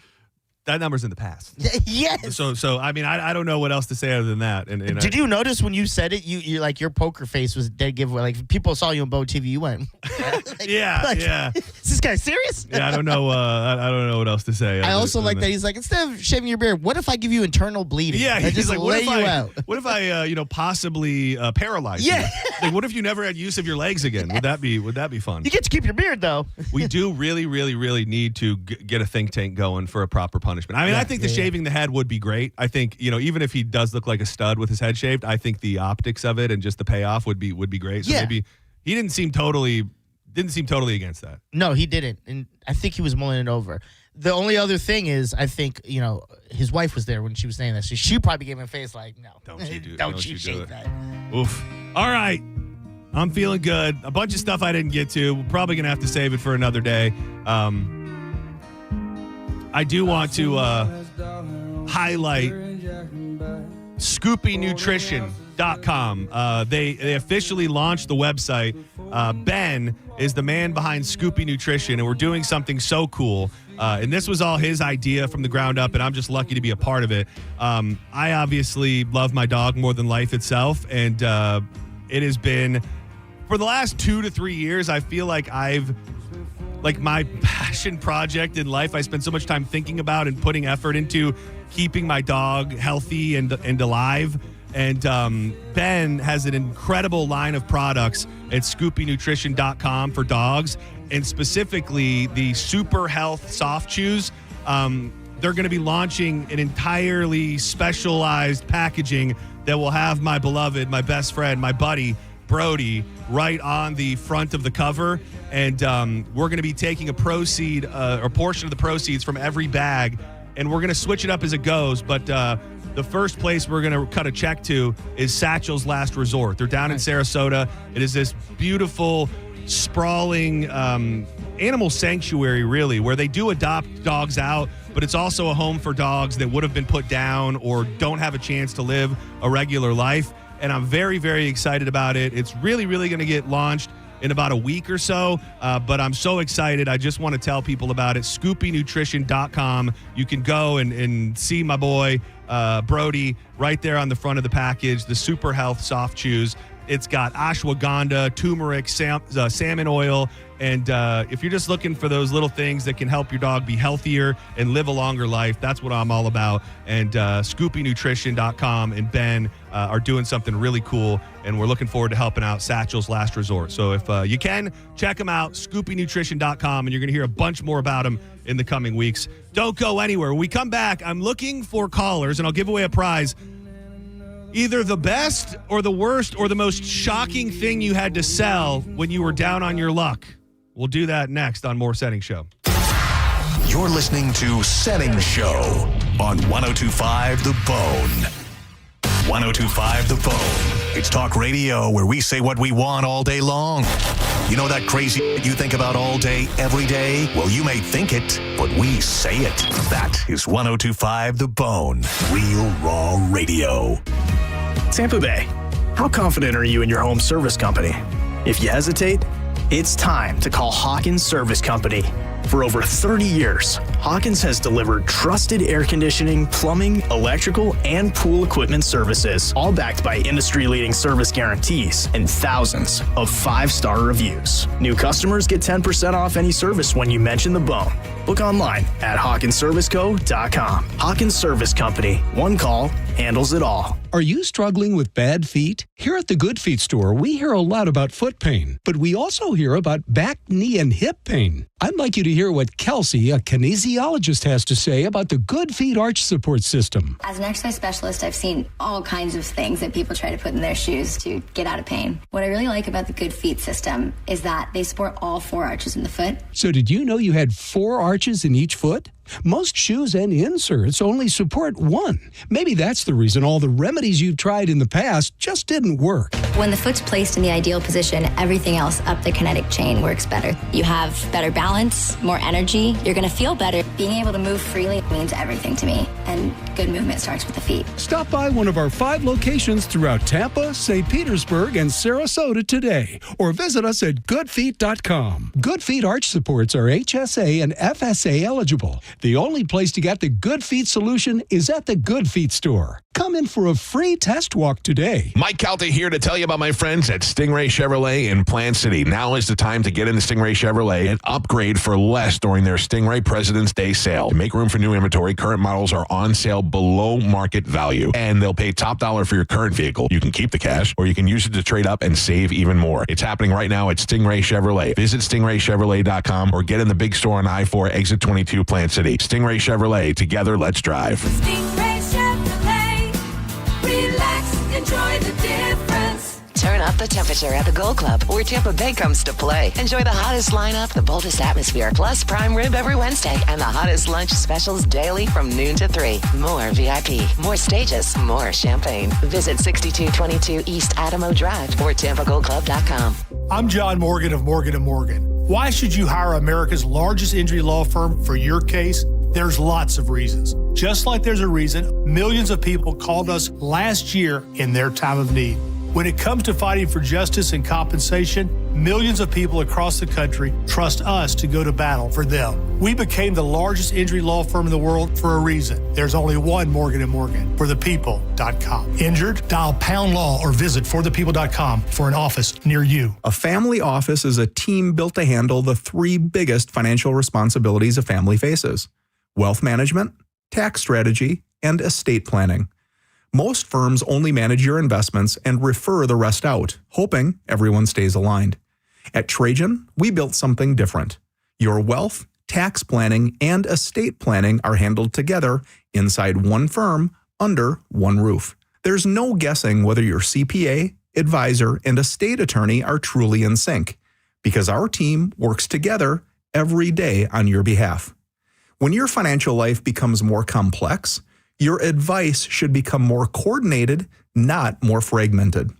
S2: that number's in the past.
S8: Yes.
S2: So I mean, I don't know what else to say other than that. And
S8: Did you notice when you said it, you like your poker face was dead giveaway. Like people saw you on Bo TV, you went,
S2: yeah.
S8: Is this guy serious?
S2: Yeah, I don't know. I don't know what else to say.
S8: I also like that he's like, instead of shaving your beard, what if I give you internal bleeding?
S2: Yeah,
S8: I
S2: he's like,
S8: lay you out.
S2: What if I possibly paralyze you? Like, what if you never had use of your legs again? Would that be fun?
S8: You get to keep your beard though.
S2: We do really, really, really need to get a think tank going for a proper punishment. I mean, I think the shaving the head would be great. I think, even if he does look like a stud with his head shaved, I think the optics of it and just the payoff would be great. So maybe he didn't seem totally against that.
S8: No, he didn't. And I think he was mulling it over. The only other thing is, I think, his wife was there when she was saying that. So she probably gave him a face like, no. Don't you shave that.
S2: Oof. All right. I'm feeling good. A bunch of stuff I didn't get to. We're probably going to have to save it for another day. I do want to highlight ScoopyNutrition.com. They officially launched the website. Ben is the man behind Scoopy Nutrition, and we're doing something so cool. And this was all his idea from the ground up, and I'm just lucky to be a part of it. I obviously love my dog more than life itself, and it has been, for the last 2 to 3 years, I feel like I've like my passion project in life. I spend so much time thinking about and putting effort into keeping my dog healthy and alive. And Ben has an incredible line of products at ScoopyNutrition.com for dogs, and specifically the Super Health Soft Chews. They're going to be launching an entirely specialized packaging that will have my beloved, my best friend, my buddy, Brody, right on the front of the cover. And we're going to be taking a portion of the proceeds from every bag, and we're going to switch it up as it goes. But the first place we're going to cut a check to is Satchel's Last Resort. They're down in Sarasota. It is this beautiful, sprawling animal sanctuary, really, where they do adopt dogs out, but it's also a home for dogs that would have been put down or don't have a chance to live a regular life. And I'm very, very excited about it. It's really, really going to get launched in about a week or so, but I'm so excited. I just want to tell people about it. ScoopyNutrition.com. You can go and see my boy Brody right there on the front of the package, the Super Health Soft Chews. It's got ashwagandha, turmeric, salmon oil, and if you're just looking for those little things that can help your dog be healthier and live a longer life, that's what I'm all about. And ScoopyNutrition.com and Ben are doing something really cool, and we're looking forward to helping out Satchel's Last Resort. So if you can, check them out, ScoopyNutrition.com, and you're going to hear a bunch more about them in the coming weeks. Don't go anywhere. When we come back, I'm looking for callers, and I'll give away a prize. Either the best or the worst or the most shocking thing you had to sell when you were down on your luck. We'll do that next on More Senning Show.
S6: You're listening to Senning Show on 102.5 The Bone. 102.5 The Bone. It's talk radio where we say what we want all day long. You know that crazy you think about all day, every day? Well, you may think it, but we say it. That is 102.5 The Bone. Real raw radio.
S17: Tampa Bay, how confident are you in your home service company? If you hesitate, it's time to call Hawkins Service Company. For over 30 years, Hawkins has delivered trusted air conditioning, plumbing, electrical, and pool equipment services, all backed by industry-leading service guarantees and thousands of 5-star reviews. New customers get 10% off any service when you mention the Bone. Book online at HawkinsServiceCo.com. Hawkins Service Company. One call handles it all.
S18: Are you struggling with bad feet? Here at the Good Feet store, we hear a lot about foot pain, but we also hear about back, knee, and hip pain. I'd like you to hear what Kelsey, a kinesiologist, has to say about the Good Feet Arch Support System.
S19: As an exercise specialist, I've seen all kinds of things that people try to put in their shoes to get out of pain. What I really like about the Good Feet system is that they support all 4 arches in the foot.
S18: So did you know you had 4 arches in each foot? Most shoes and inserts only support 1. Maybe that's the reason all the remedies you've tried in the past just didn't work.
S19: When the foot's placed in the ideal position, everything else up the kinetic chain works better. You have better balance, more energy. You're going to feel better. Being able to move freely means everything to me. And good movement starts with the feet.
S18: Stop by one of our 5 locations throughout Tampa, St. Petersburg, and Sarasota today, or visit us at goodfeet.com. Good Feet Arch Supports are HSA and FSA eligible. The only place to get the Good Feet solution is at the Good Feet store. Come in for a free test walk today.
S20: Mike Calta here to tell you about my friends at Stingray Chevrolet in Plant City. Now is the time to get into Stingray Chevrolet and upgrade for less during their Stingray President's Day sale. To make room for new inventory, current models are on sale below market value, and they'll pay top dollar for your current vehicle. You can keep the cash, or you can use it to trade up and save even more. It's happening right now at Stingray Chevrolet. Visit StingrayChevrolet.com or get in the big store on I-4 Exit 22 Plant City. Stingray Chevrolet. Together, let's drive.
S21: Stingray Chevrolet. Relax, enjoy the difference.
S22: Turn up the temperature at the Gold Club, where Tampa Bay comes to play. Enjoy the hottest lineup, the boldest atmosphere, plus prime rib every Wednesday, and the hottest lunch specials daily from noon to 3. More VIP, more stages, more champagne. Visit 6222 East Adamo Drive or TampaGoldClub.com.
S23: I'm John Morgan of Morgan & Morgan. Why should you hire America's largest injury law firm for your case? There's lots of reasons. Just like there's a reason millions of people called us last year in their time of need. When it comes to fighting for justice and compensation, millions of people across the country trust us to go to battle for them. We became the largest injury law firm in the world for a reason. There's only one Morgan & Morgan, forthepeople.com. Injured? Dial pound law or visit forthepeople.com for an office near you.
S3: A family office is a team built to handle the three biggest financial responsibilities a family faces: wealth management, tax strategy, and estate planning. Most firms only manage your investments and refer the rest out, hoping everyone stays aligned. At Trajan, we built something different. Your wealth, tax planning, and estate planning are handled together inside one firm under one roof. There's no guessing whether your CPA, advisor, and estate attorney are truly in sync, because our team works together every day on your behalf. When your financial life becomes more complex, your advice should become more coordinated, not more fragmented.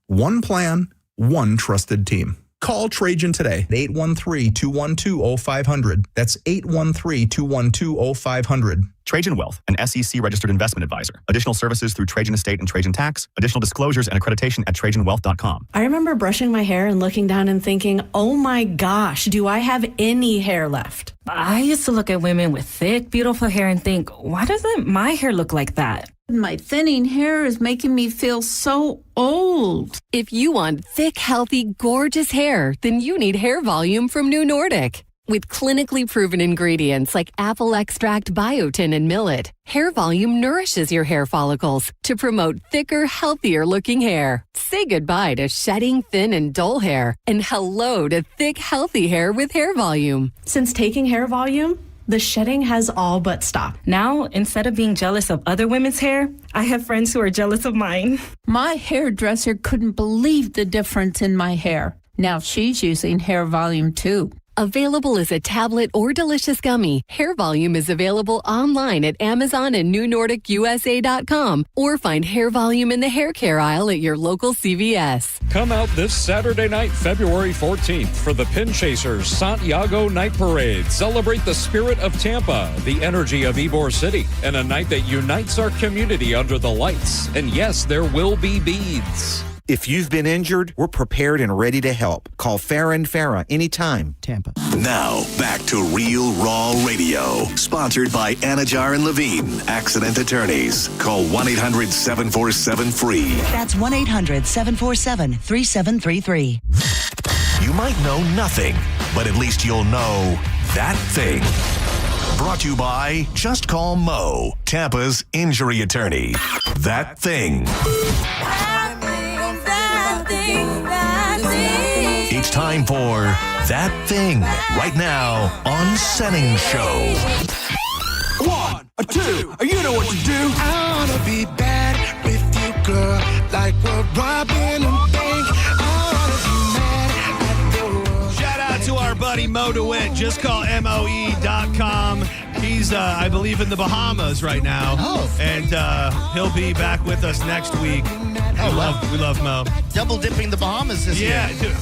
S3: One plan, one trusted team. Call Trajan today at 813-212-0500. That's 813-212-0500.
S4: Trajan Wealth, an SEC registered investment advisor. Additional services through Trajan Estate and Trajan Tax. Additional disclosures and accreditation at TrajanWealth.com.
S5: I remember brushing my hair and looking down and thinking, oh my gosh, do I have any hair left?
S24: I used to look at women with thick, beautiful hair and think, why doesn't my hair look like that?
S25: My thinning hair is making me feel so old.
S26: If you want thick, healthy, gorgeous hair, then you need Hair Volume from New Nordic. With clinically proven ingredients like apple extract, biotin, and millet, Hair Volume nourishes your hair follicles to promote thicker, healthier looking hair. Say goodbye to shedding, thin, and dull hair, and hello to thick, healthy hair with Hair Volume.
S5: Since taking Hair Volume, the shedding has all but stopped.
S24: Now, instead of being jealous of other women's hair, I have friends who are jealous of mine.
S25: My hairdresser couldn't believe the difference in my hair. Now she's using Hair Volume too.
S26: Available as a tablet or delicious gummy, Hair Volume is available online at Amazon and NewNordicUSA.com, or find Hair Volume in the hair care aisle at your local CVS.
S27: Come out this Saturday night, February 14th, for the Pin Chasers Santiago Night Parade. Celebrate the spirit of Tampa, the energy of Ybor City, and a night that unites our community under the lights. And yes, there will be beads.
S28: If you've been injured, we're prepared and ready to help. Call Farah and Farah anytime.
S8: Tampa.
S6: Now, back to Real Raw Radio. Sponsored by Anajar and Levine, Accident Attorneys. Call 1-800-747-FREE.
S29: That's 1-800-747-3733.
S6: You might know nothing, but at least you'll know that thing. Brought to you by Just Call Mo, Tampa's injury attorney. That thing. It's time for That Thing, right now on Senning Show.
S7: 1 or 2, you know what to do. I wanna be bad with you, girl, like we're robbing a bank.
S2: Shout out to our buddy Mo DeWitt. Just call MOE.com. He's, I believe, in the Bahamas right now.
S8: Oh.
S2: And he'll be back with us next week. We love Mo.
S8: Double dipping the Bahamas this year.
S2: Yeah, dude.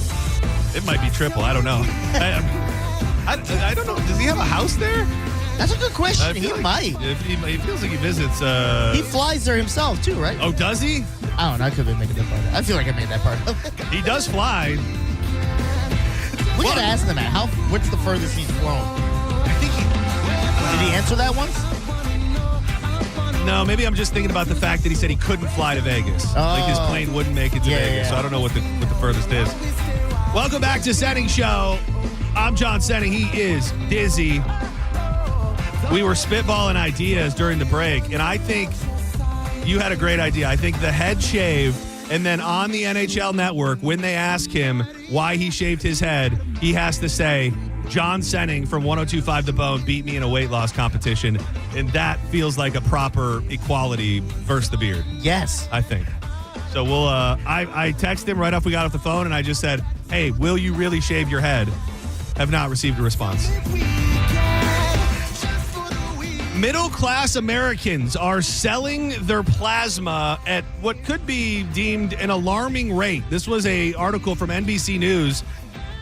S2: It might be triple. I don't know. I don't know. Does he have a house there?
S8: That's a good question. He might.
S2: He feels like he visits.
S8: He flies there himself, too, right?
S2: Oh, does he?
S8: I don't know. I could be making that part up. I feel like I made that part up.
S2: He does fly.
S8: We gotta ask him that. What's the furthest he's flown?
S2: I think
S8: did he answer that once?
S2: No, maybe I'm just thinking about the fact that he said he couldn't fly to Vegas. Like his plane wouldn't make it to Vegas. So I don't know what the furthest is. Welcome back to Senning Show. I'm John Senning. He is Dizzy. We were spitballing ideas during the break, and I think you had a great idea. I think the head shave, and then on the NHL Network, when they ask him why he shaved his head, he has to say, John Senning from 102.5 The Bone beat me in a weight loss competition, and that feels like a proper equality versus the beard.
S8: Yes.
S2: I think. So we'll, I texted him right off we got off the phone, and I just said, hey, will you really shave your head? Have not received a response. Middle-class Americans are selling their plasma at what could be deemed an alarming rate. This was an article from NBC News.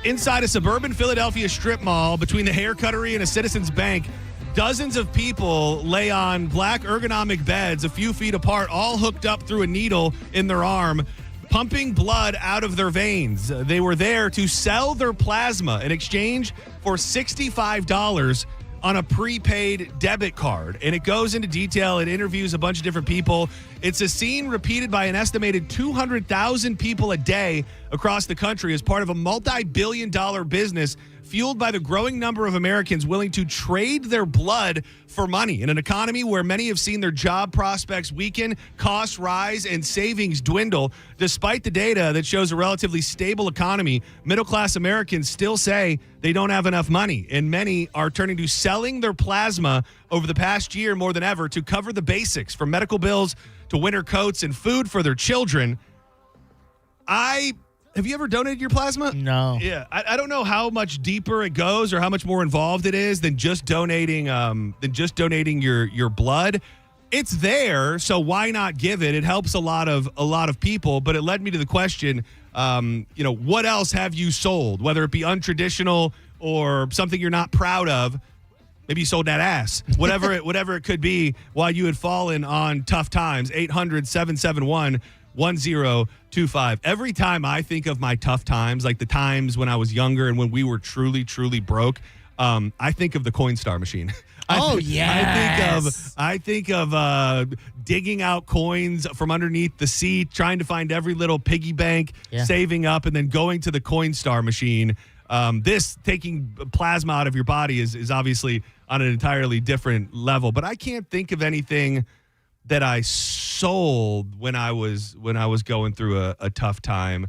S2: Inside a suburban Philadelphia strip mall between the hair cuttery and a Citizens Bank, dozens of people lay on black ergonomic beds a few feet apart, all hooked up through a needle in their arm. pumping blood out of their veins. They were there to sell their plasma in exchange for $65 on a prepaid debit card. And it goes into detail. It interviews a bunch of different people. It's a scene repeated by an estimated 200,000 people a day across the country as part of a multi-billion-dollar business fueled by the growing number of Americans willing to trade their blood for money. In an economy where many have seen their job prospects weaken, costs rise, and savings dwindle, despite the data that shows a relatively stable economy, middle-class Americans still say they don't have enough money, and many are turning to selling their plasma over the past year more than ever to cover the basics, from medical bills to winter coats and food for their children. Have you ever donated your plasma?
S8: No.
S2: Yeah, I don't know how much deeper it goes or how much more involved it is than just donating your blood. It's there, so why not give it? It helps a lot of people. But it led me to the question, what else have you sold? Whether it be untraditional or something you're not proud of. Maybe you sold that ass. Whatever it could be while you had fallen on tough times. 800-771-1025. Every time I think of my tough times, like the times when I was younger and when we were truly, truly broke, I think of the Coinstar machine.
S8: Yes.
S2: I think of digging out coins from underneath the seat, trying to find every little piggy bank, saving up, and then going to the Coinstar machine. This taking plasma out of your body is obviously on an entirely different level, but I can't think of anything that I sold when I was going through a tough time.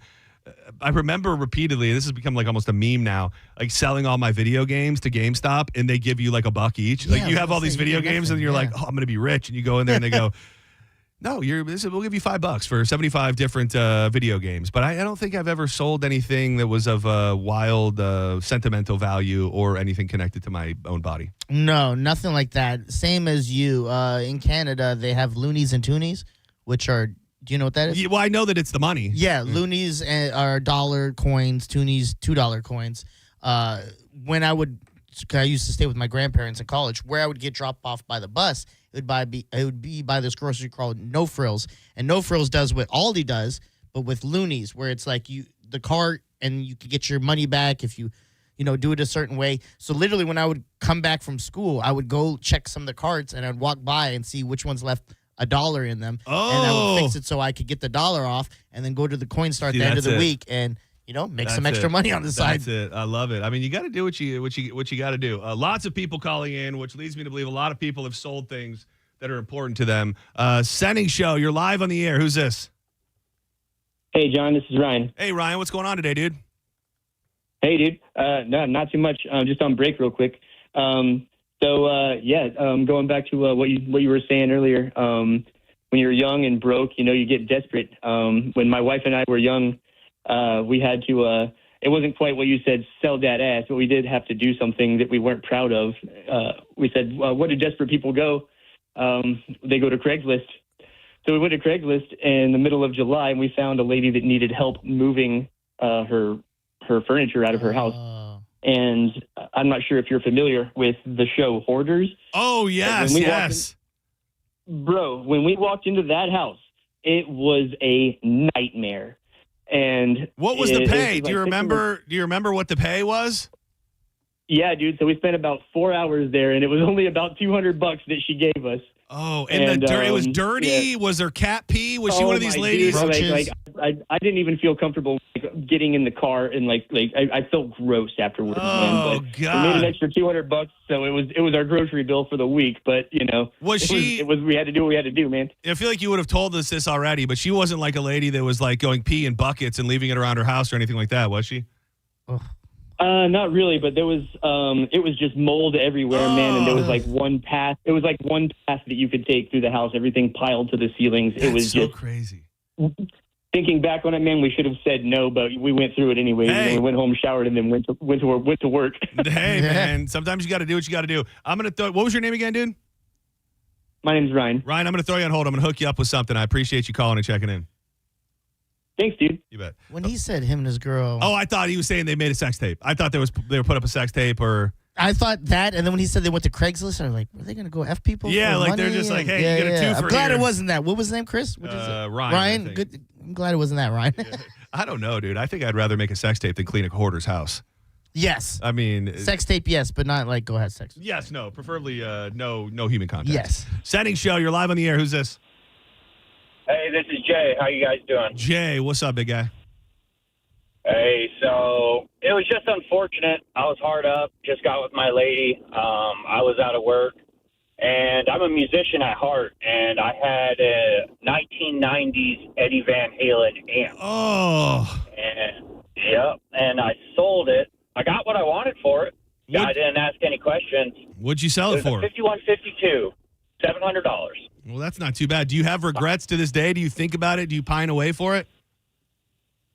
S2: I remember repeatedly, this has become like almost a meme now, like selling all my video games to GameStop, and they give you like $1 each.
S8: Yeah,
S2: like you have all these video games, and you're like, oh, I'm going to be rich. And you go in there and they go, no, we'll give you $5 for 75 different video games. But I don't think I've ever sold anything that was of wild sentimental value or anything connected to my own body.
S8: No, nothing like that. Same as you. In Canada, they have loonies and toonies, which are, do you know what that is?
S2: Yeah, well, I know that it's the money.
S8: Yeah, loonies are $1 coins, toonies $2 coins. When I used to stay with my grandparents in college, where I would get dropped off by the bus, it would be by this grocery called No Frills, and No Frills does what Aldi does, but with loonies, where it's like the cart, and you could get your money back if you do it a certain way. So literally, when I would come back from school, I would go check some of the carts, and I'd walk by and see which ones left $1 in them, and I would fix it so I could get the $1 off, and then go to the Coinstar at the end of the week and make some extra money on the side.
S2: That's it. I love it. I mean, you got to do what you got to do. Lots of people calling in, which leads me to believe a lot of people have sold things that are important to them. Senning Show, you're live on the air. Who's this?
S1: Hey, John, this is Ryan.
S2: Hey, Ryan, what's going on today, dude?
S1: Hey, dude. No, not too much. Just on break real quick. Going back to what you were saying earlier, when you're young and broke, you get desperate. When my wife and I were young, we had to, it wasn't quite what you said, sell that ass, but we did have to do something that we weren't proud of. We said, where do desperate people go? They go to Craigslist. So we went to Craigslist in the middle of July, and we found a lady that needed help moving her furniture out of her house. And I'm not sure if you're familiar with the show Hoarders.
S2: Oh, yes.
S1: Bro, when we walked into that house, it was a nightmare. And
S2: what was the pay? Do you remember what the pay was?
S1: Yeah, dude. So we spent about 4 hours there, and it was only about $200 that she gave us.
S2: Oh, and it was dirty. Yeah. Was there cat pee? Was she one of these ladies?
S1: Dude, I didn't even feel comfortable getting in the car, and I felt gross afterwards.
S2: Oh,
S1: man. But
S2: God!
S1: We made an extra $200, so it was our grocery bill for the week. But we had to do what we had to do, man.
S2: I feel like you would have told us this already, but she wasn't like a lady that was like going pee in buckets and leaving it around her house or anything like that, was she?
S1: Oh. Not really, but there was it was just mold everywhere, man, and there was like one path. It was like one path that you could take through the house. Everything piled to the ceilings.
S2: That's
S1: it was
S2: so
S1: just
S2: crazy.
S1: Thinking back on it, man, we should have said no, but we went through it anyway.
S2: Hey.
S1: We went home, showered, and then went to work.
S2: Hey, man, sometimes you got to do what you got to do. I'm gonna throw. What was your name again, dude?
S1: My name's Ryan.
S2: Ryan, I'm gonna throw you on hold. I'm gonna hook you up with something. I appreciate you calling and checking in.
S1: Thanks, dude.
S2: You bet.
S8: When he said him and his girl.
S2: Oh, I thought he was saying they made a sex tape. I thought they were put up a sex tape or.
S8: I thought that, and then when he said they went to Craigslist, I was like, were they going to go F people?
S2: Yeah,
S8: for
S2: like
S8: money?
S2: they're just like, hey, you get a two for
S8: I'm glad
S2: here.
S8: it wasn't that. What was his name, Chris? What is it?
S2: Ryan.
S8: Good. I'm glad it wasn't that, Ryan.
S2: I don't know, dude. I think I'd rather make a sex tape than clean a hoarder's house.
S8: Yes.
S2: I mean,
S8: Sex tape, yes, but not like go have sex.
S2: Yes, no. Preferably no human contact.
S8: Yes.
S2: Senning Show, you're live on the air. Who's this?
S9: Hey, this is Jay. How you guys doing?
S2: Jay, what's up, big guy?
S9: Hey, so it was just unfortunate. I was hard up, just got with my lady. I was out of work, and I'm a musician at heart, and I had a 1990s Eddie Van Halen amp.
S2: Oh.
S9: And I sold it. I got what I wanted for it. I didn't ask any questions.
S2: What'd you sell it for?
S9: 5152, $700.
S2: Well, that's not too bad. Do you have regrets to this day? Do you think about it? Do you pine away for it?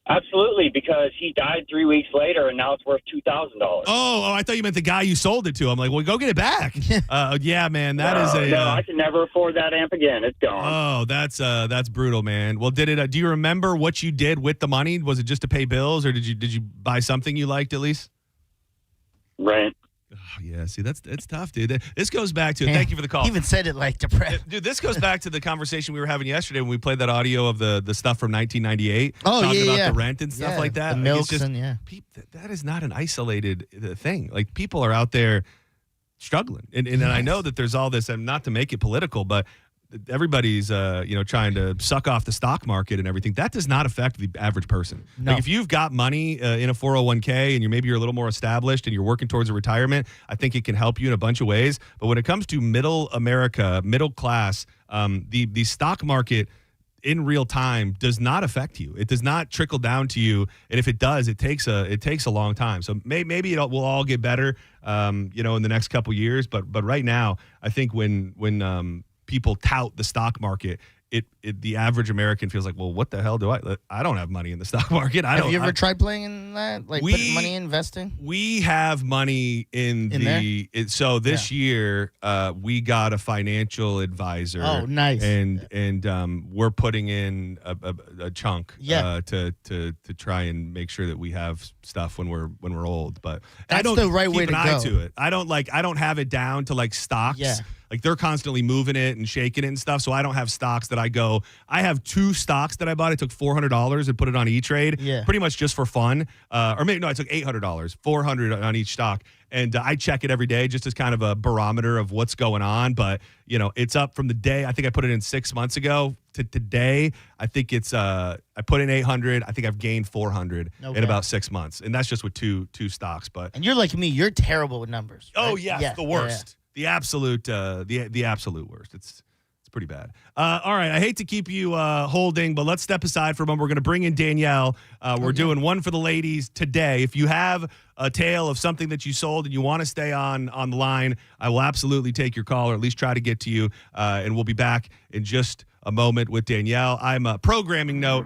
S9: Absolutely, because he died 3 weeks later, and now it's worth $2,000.
S2: Oh, I thought you meant the guy you sold it to. I'm like, well, go get it back. Yeah, man, that is a.
S9: No, I can never afford that amp again. It's gone.
S2: Oh, that's brutal, man. Well, did it? Do you remember what you did with the money? Was it just to pay bills, or did you buy something you liked at least?
S9: Rent.
S2: Oh, yeah, see, it's tough, dude. This goes back to, thank you for the call.
S8: He even said it like depressed.
S2: Dude, this goes back to the conversation we were having yesterday when we played that audio of the stuff from 1998.
S8: Oh,
S2: talking about
S8: yeah.
S2: the rent and stuff like that.
S8: The
S2: Like,
S8: milks
S2: it's just,
S8: and
S2: that is not an isolated thing. Like, people are out there struggling. And I know that there's all this, and not to make it political, but everybody's trying to suck off the stock market and everything. That does not affect the average person.
S8: No.
S2: Like, if you've got money in a 401k and you're a little more established and you're working towards a retirement, I think it can help you in a bunch of ways. But when it comes to middle America, middle class, the stock market in real time does not affect you. It does not trickle down to you, and if it does, it takes a long time. So maybe we'll all get better, in the next couple years. But right now, I think when people tout the stock market, the average American feels like, well, what the hell do I don't have money in the stock market.
S8: Have you ever tried playing in that? Like putting money in investing?
S2: We have money in so this year we got a financial advisor.
S8: Oh, nice.
S2: And we're putting in a chunk to try and make sure that we have stuff when we're old. But
S8: that's
S2: I don't
S8: the right
S2: keep
S8: way
S2: an
S8: to
S2: eye
S8: go.
S2: to it. I don't have it down to like stocks.
S8: Yeah.
S2: Like, they're constantly moving it and shaking it and stuff. So I don't have stocks that I have 2 stocks that I bought. I took $400 and put it on E-Trade, pretty much just for fun. Or maybe, no, I took $800, $400 on each stock. And I check it every day just as kind of a barometer of what's going on. But, it's up from the day, I think I put it in 6 months ago to today. I think it's, I put in 800. I think I've gained 400 in about 6 months. And that's just with two stocks. But
S8: And you're like me. You're terrible with numbers. Right?
S2: Oh, yeah, the worst. The absolute, the absolute worst. It's pretty bad. All right, I hate to keep you holding, but let's step aside for a moment. We're going to bring in Danielle. We're doing one for the ladies today. If you have a tale of something that you sold and you want to stay on the line, I will absolutely take your call, or at least try to get to you. And we'll be back in just a moment with Danielle. I'm a programming note.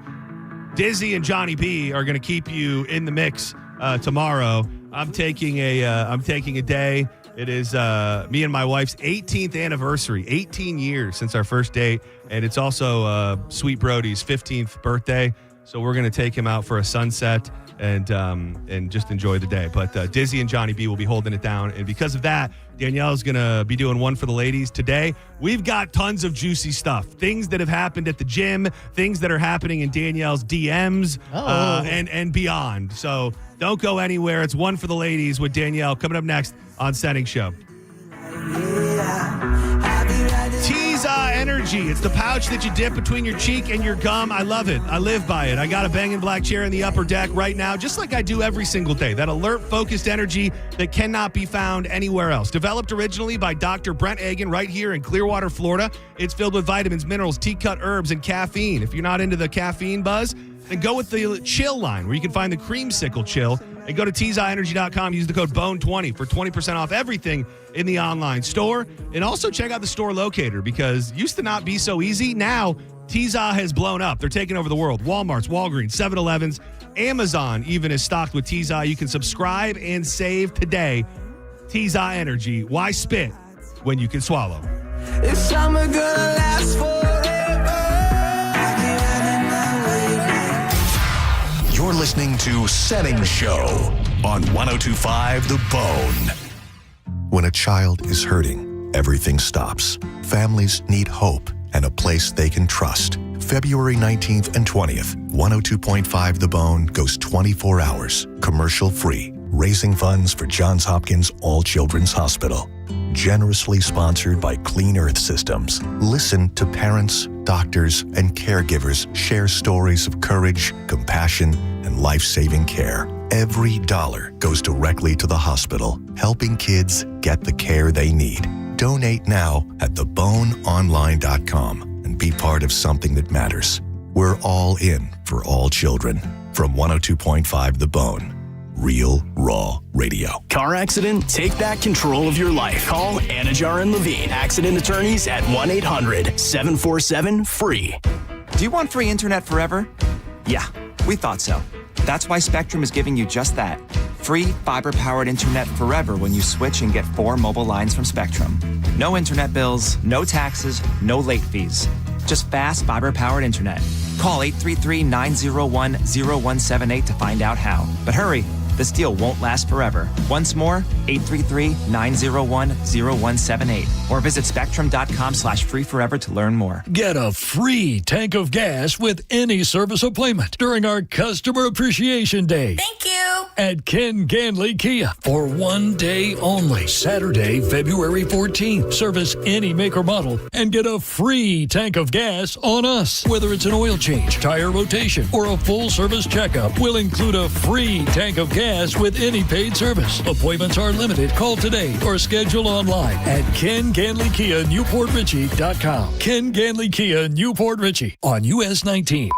S2: Dizzy and Johnny B are going to keep you in the mix tomorrow. I'm taking a day. It is me and my wife's 18th anniversary, 18 years since our first date, and it's also Sweet Brody's 15th birthday. So we're going to take him out for a sunset and just enjoy the day. But Dizzy and Johnny B will be holding it down, and because of that, Danielle's going to be doing one for the ladies today. We've got tons of juicy stuff, things that have happened at the gym, things that are happening in Danielle's DMs, and beyond. So don't go anywhere. It's one for the ladies with Danielle coming up next on Senning Show. Tease Energy. It's the pouch that you dip between your cheek and your gum. I love it. I live by it. I got a banging black chair in the upper deck right now, just like I do every single day. That alert, focused energy that cannot be found anywhere else. Developed originally by Dr. Brent Agan right here in Clearwater, Florida. It's filled with vitamins, minerals, tea-cut herbs, and caffeine. If you're not into the caffeine buzz, then go with the chill line, where you can find the creamsicle chill. And go to teaseyenergy.com. Use the code BONE20 for 20% off everything in the online store. And also check out the store locator, because it used to not be so easy. Now, Tease has blown up. They're taking over the world. Walmart's, Walgreens, 7-Elevens, Amazon even is stocked with Tease. You can subscribe and save today. Tease Energy. Why spit when you can swallow?
S21: Is summer gonna last forever?
S6: You're listening to Senning Show on 102.5 The Bone. When a child is hurting, everything stops. Families need hope and a place they can trust. February 19th and 20th, 102.5 The Bone goes 24 hours, commercial-free, raising funds for Johns Hopkins All Children's Hospital. Generously sponsored by Clean Earth Systems. Listen to parents, doctors, and caregivers share stories of courage, compassion, and life-saving care. Every dollar goes directly to the hospital, helping kids get the care they need. Donate now at theboneonline.com and be part of something that matters. We're all in for all children. From 102.5 The Bone. Real, raw radio.
S10: Car accident? Take back control of your life. Call Anajar and Levine, accident attorneys at 1-800-747-FREE.
S11: Do you want free internet forever? Yeah, we thought so. That's why Spectrum is giving you just that. Free fiber-powered internet forever when you switch and get 4 mobile lines from Spectrum. No internet bills, no taxes, no late fees. Just fast fiber-powered internet. Call 833-901-0178 to find out how. But hurry, this deal won't last forever. Once more, 833-901-0178. Or visit spectrum.com/free forever to learn more.
S12: Get a free tank of gas with any service appointment during our Customer Appreciation Day.
S13: Thank you.
S12: At Ken Ganley Kia for 1 day only. Saturday, February 14th. Service any make or model and get a free tank of gas on us. Whether it's an oil change, tire rotation, or a full service checkup, we'll include a free tank of gas with any paid service. Appointments are limited. Call today or schedule online at KenGanleyKia.NewportRichie.com. Ken Ganley Kia, Newport Richie on US 19.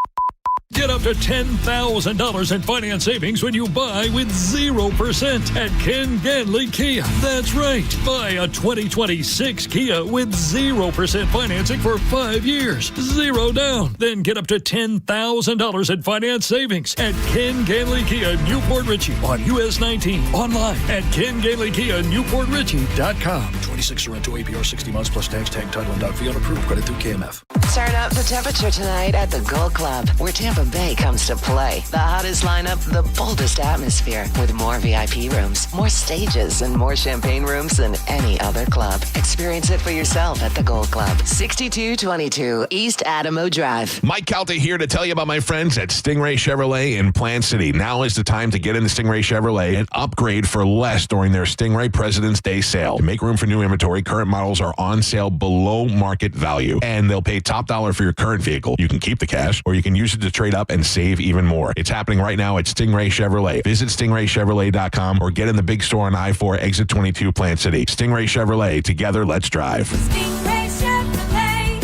S12: Get up to $10,000 in finance savings when you buy with 0% at Ken Ganley Kia. That's right. Buy a 2026 Kia with 0% financing for 5 years. 0 down. Then get up to $10,000 in finance savings at Ken Ganley Kia, Newport Richie on US 19. Online at KenGanleyKia.NewportRichie.com. 26 Sorrento APR 60 months plus tax, tag, title, and dog fee on approved. Credit through KMF.
S22: Turn up the temperature tonight at the Gold Club, where Tampa Bay comes to play. The hottest lineup, the boldest atmosphere, with more VIP rooms, more stages, and more champagne rooms than any other club. Experience it for yourself at the Gold Club, 6222 East Adamo Drive.
S20: Mike Calta here to tell you about my friends at Stingray Chevrolet in Plant City. Now is the time to get into Stingray Chevrolet and upgrade for less during their Stingray President's Day sale. To make room for new inventory, current models are on sale below market value, and they'll pay top dollar for your current vehicle. You can keep the cash, or you can use it to trade up and save even more. It's happening right now at Stingray Chevrolet. Visit stingraychevrolet.com or get in the big store on I-4 exit 22 Plant City. Stingray Chevrolet. Together, let's drive.
S13: Stingray Chevrolet.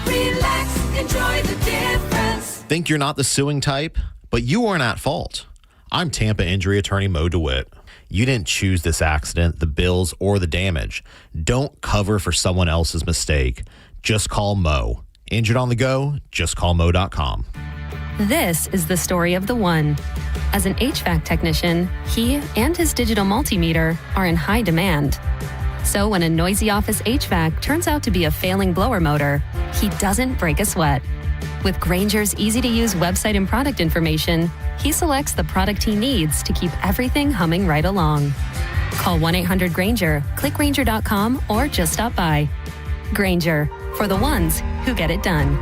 S13: Relax, enjoy the difference.
S14: Think you're not the suing type, but you aren't at fault. I'm Tampa injury attorney Mo DeWitt. You didn't choose this accident, the bills, or the damage. Don't cover for someone else's mistake. Just call Mo. Injured on the go? Just call Mo.com.
S15: This is the story of the one. As an HVAC technician, he and his digital multimeter are in high demand. So when a noisy office HVAC turns out to be a failing blower motor, he doesn't break a sweat. With Grainger's easy-to-use website and product information, he selects the product he needs to keep everything humming right along. Call 1-800-GRAINGER, click Grainger.com, or just stop by. Grainger, for the ones who get it done.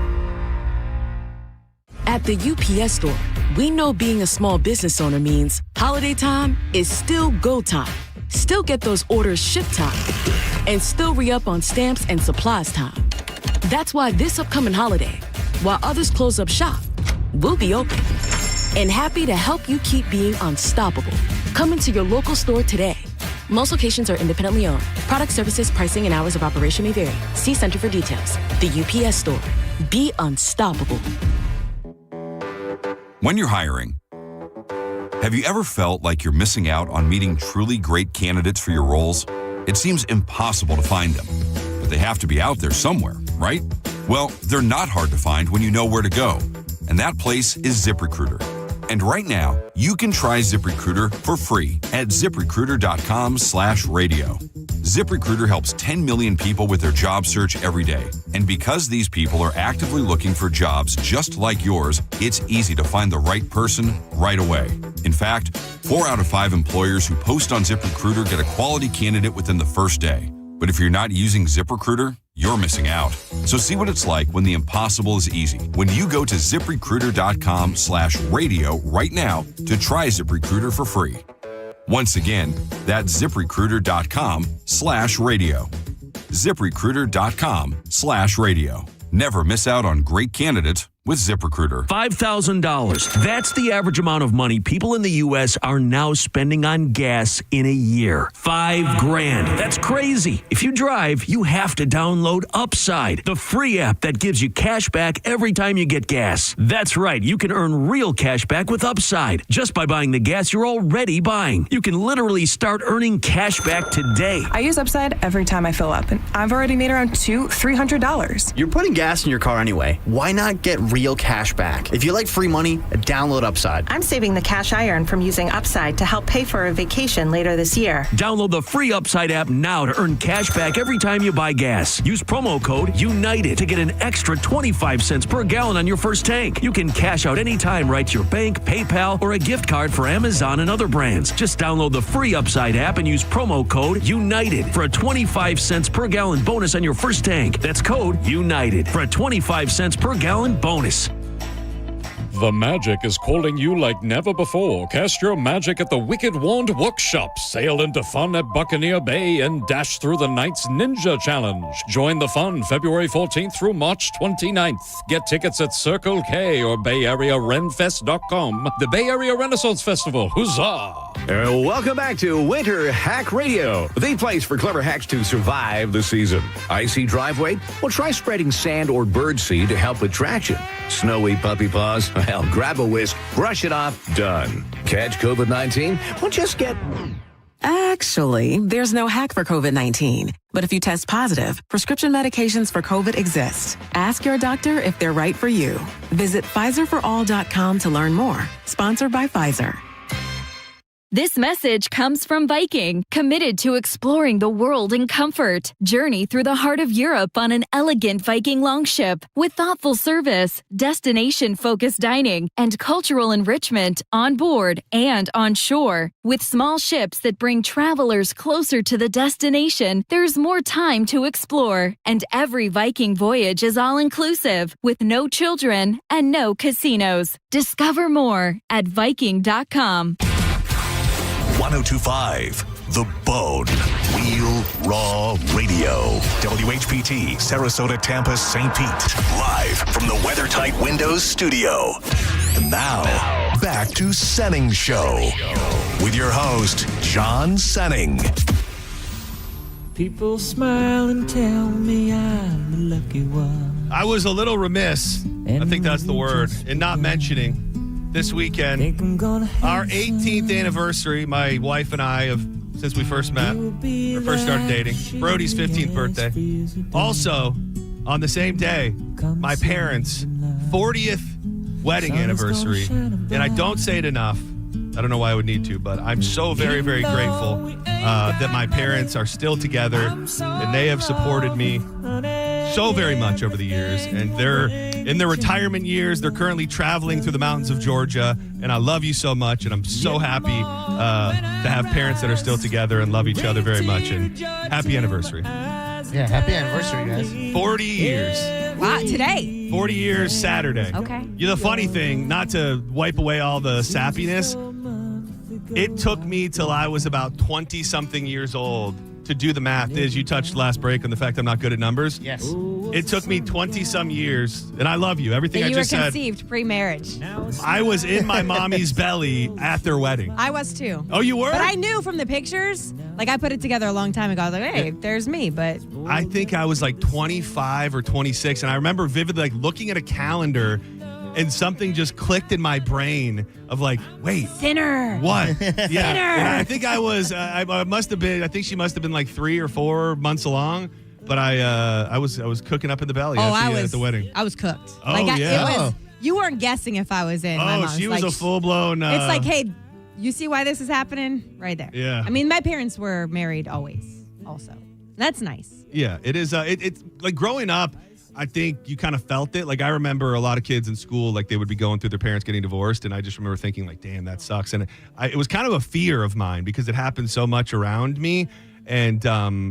S16: At the UPS Store, we know being a small business owner means holiday time is still go time. Still get those orders shipped time. And still re-up on stamps and supplies time. That's why this upcoming holiday, while others close up shop, we'll be open. And happy to help you keep being unstoppable. Come into your local store today. Most locations are independently owned. Product services, pricing, and hours of operation may vary. See Center for details. The UPS Store. Be unstoppable.
S17: When you're hiring, have you ever felt like you're missing out on meeting truly great candidates for your roles? It seems impossible to find them, but they have to be out there somewhere, right? Well, they're not hard to find when you know where to go, and that place is ZipRecruiter. And right now, you can try ZipRecruiter for free at ZipRecruiter.com/radio. ZipRecruiter helps 10 million people with their job search every day. And because these people are actively looking for jobs just like yours, it's easy to find the right person right away. In fact, 4 out of 5 employers who post on ZipRecruiter get a quality candidate within the first day. But if you're not using ZipRecruiter, you're missing out. So see what it's like when the impossible is easy. When you go to ZipRecruiter.com/radio right now to try ZipRecruiter for free. Once again, that's ZipRecruiter.com/radio. ZipRecruiter.com/radio. Never miss out on great candidates with ZipRecruiter.
S3: $5,000. That's the average amount of money people in the U.S. are now spending on gas in a year. $5,000. That's crazy. If you drive, you have to download Upside, the free app that gives you cash back every time you get gas. That's right. You can earn real cash back with Upside just by buying the gas you're already buying. You can literally start earning cash back today.
S4: I use Upside every time I fill up, and I've already made around $200-$300.
S5: You're putting gas in your car anyway. Why not get real cash back? If you like free money, download Upside.
S4: I'm saving the cash I earn from using Upside to help pay for a vacation later this year.
S3: Download the free Upside app now to earn cash back every time you buy gas. Use promo code UNITED to get an extra 25 cents per gallon on your first tank. You can cash out anytime right to your bank, PayPal, or a gift card for Amazon and other brands. Just download the free Upside app and use promo code UNITED for a 25 cents per gallon bonus on your first tank. That's code UNITED for a 25 cents per gallon bonus.
S27: The magic is calling you like never before. Cast your magic at the Wicked Wand Workshop. Sail into fun at Buccaneer Bay and dash through the night's Ninja Challenge. Join the fun February 14th through March 29th. Get tickets at Circle K or BayAreaRenFest.com. The Bay Area Renaissance Festival. Huzzah!
S18: Welcome back to Winter Hack Radio, the place for clever hacks to survive the season. Icy driveway? Well, try spreading sand or birdseed to help with traction. Snowy puppy paws? Well, grab a whisk, brush it off, done. Catch COVID-19? Well, just get...
S19: Actually, there's no hack for COVID-19. But if you test positive, prescription medications for COVID exist. Ask your doctor if they're right for you. Visit PfizerForAll.com to learn more. Sponsored by Pfizer.
S23: This message comes from Viking, committed to exploring the world in comfort. Journey through the heart of Europe on an elegant Viking longship with thoughtful service, destination-focused dining, and cultural enrichment on board and on shore. With small ships that bring travelers closer to the destination, there's more time to explore. And every Viking voyage is all-inclusive, with no children and no casinos. Discover more at Viking.com.
S6: 1025 The Bone. Real Raw Radio. WHPT, Sarasota, Tampa, St. Pete. Live from the WeatherTight Windows studio. And now, back to Senning Show. With your host, John Senning.
S24: People smile and tell me I'm the lucky one.
S2: I was a little remiss, I think that's the word, in not mentioning this weekend, our 18th anniversary, my wife and I, since we first met, or first started dating, Brody's 15th birthday. Also, on the same day, my parents' 40th wedding anniversary. And I don't say it enough. I don't know why I would need to, but I'm so very, very grateful that my parents are still together, and they have supported me so very much over the years. And they're in their retirement years. They're currently traveling through the mountains of Georgia, and I love you so much, and I'm so happy to have parents that are still together and love each other very much, and happy anniversary.
S8: Yeah, happy anniversary, guys.
S2: 40 years.
S25: Wow, today.
S2: 40 years Saturday.
S25: Okay.
S2: The funny thing, not to wipe away all the sappiness, it took me till I was about 20-something years old to do the math. Is you touched last break on the fact I'm not good at numbers.
S8: Yes.
S2: It took me 20-some years, and I love you. Everything I just said.
S25: You were conceived pre-marriage.
S2: I was in my mommy's belly at their wedding.
S25: I was too.
S2: Oh, you were?
S25: But I knew from the pictures. Like, I put it together a long time ago. I was like, hey, there's me, but...
S2: I think I was like 25 or 26, and I remember vividly looking at a calendar, and something just clicked in my brain of like, wait.
S25: Sinner.
S2: What? Yeah.
S25: Sinner.
S2: And I think I was, I must have been, I think she must have been like 3 or 4 months along, but I was cooking up in the belly at the wedding.
S25: I was cooked.
S2: Oh, yeah.
S25: You weren't guessing if I was in. My mom.
S2: She was a full-blown...
S25: it's like, hey, you see why this is happening? Right there.
S2: Yeah.
S25: I mean, my parents were married always, also. That's nice.
S2: Yeah, it is. It's like growing up, I think you kind of felt it. Like, I remember a lot of kids in school, like, they would be going through their parents getting divorced, and I just remember thinking, like, damn, that sucks. And it was kind of a fear of mine because it happened so much around me. And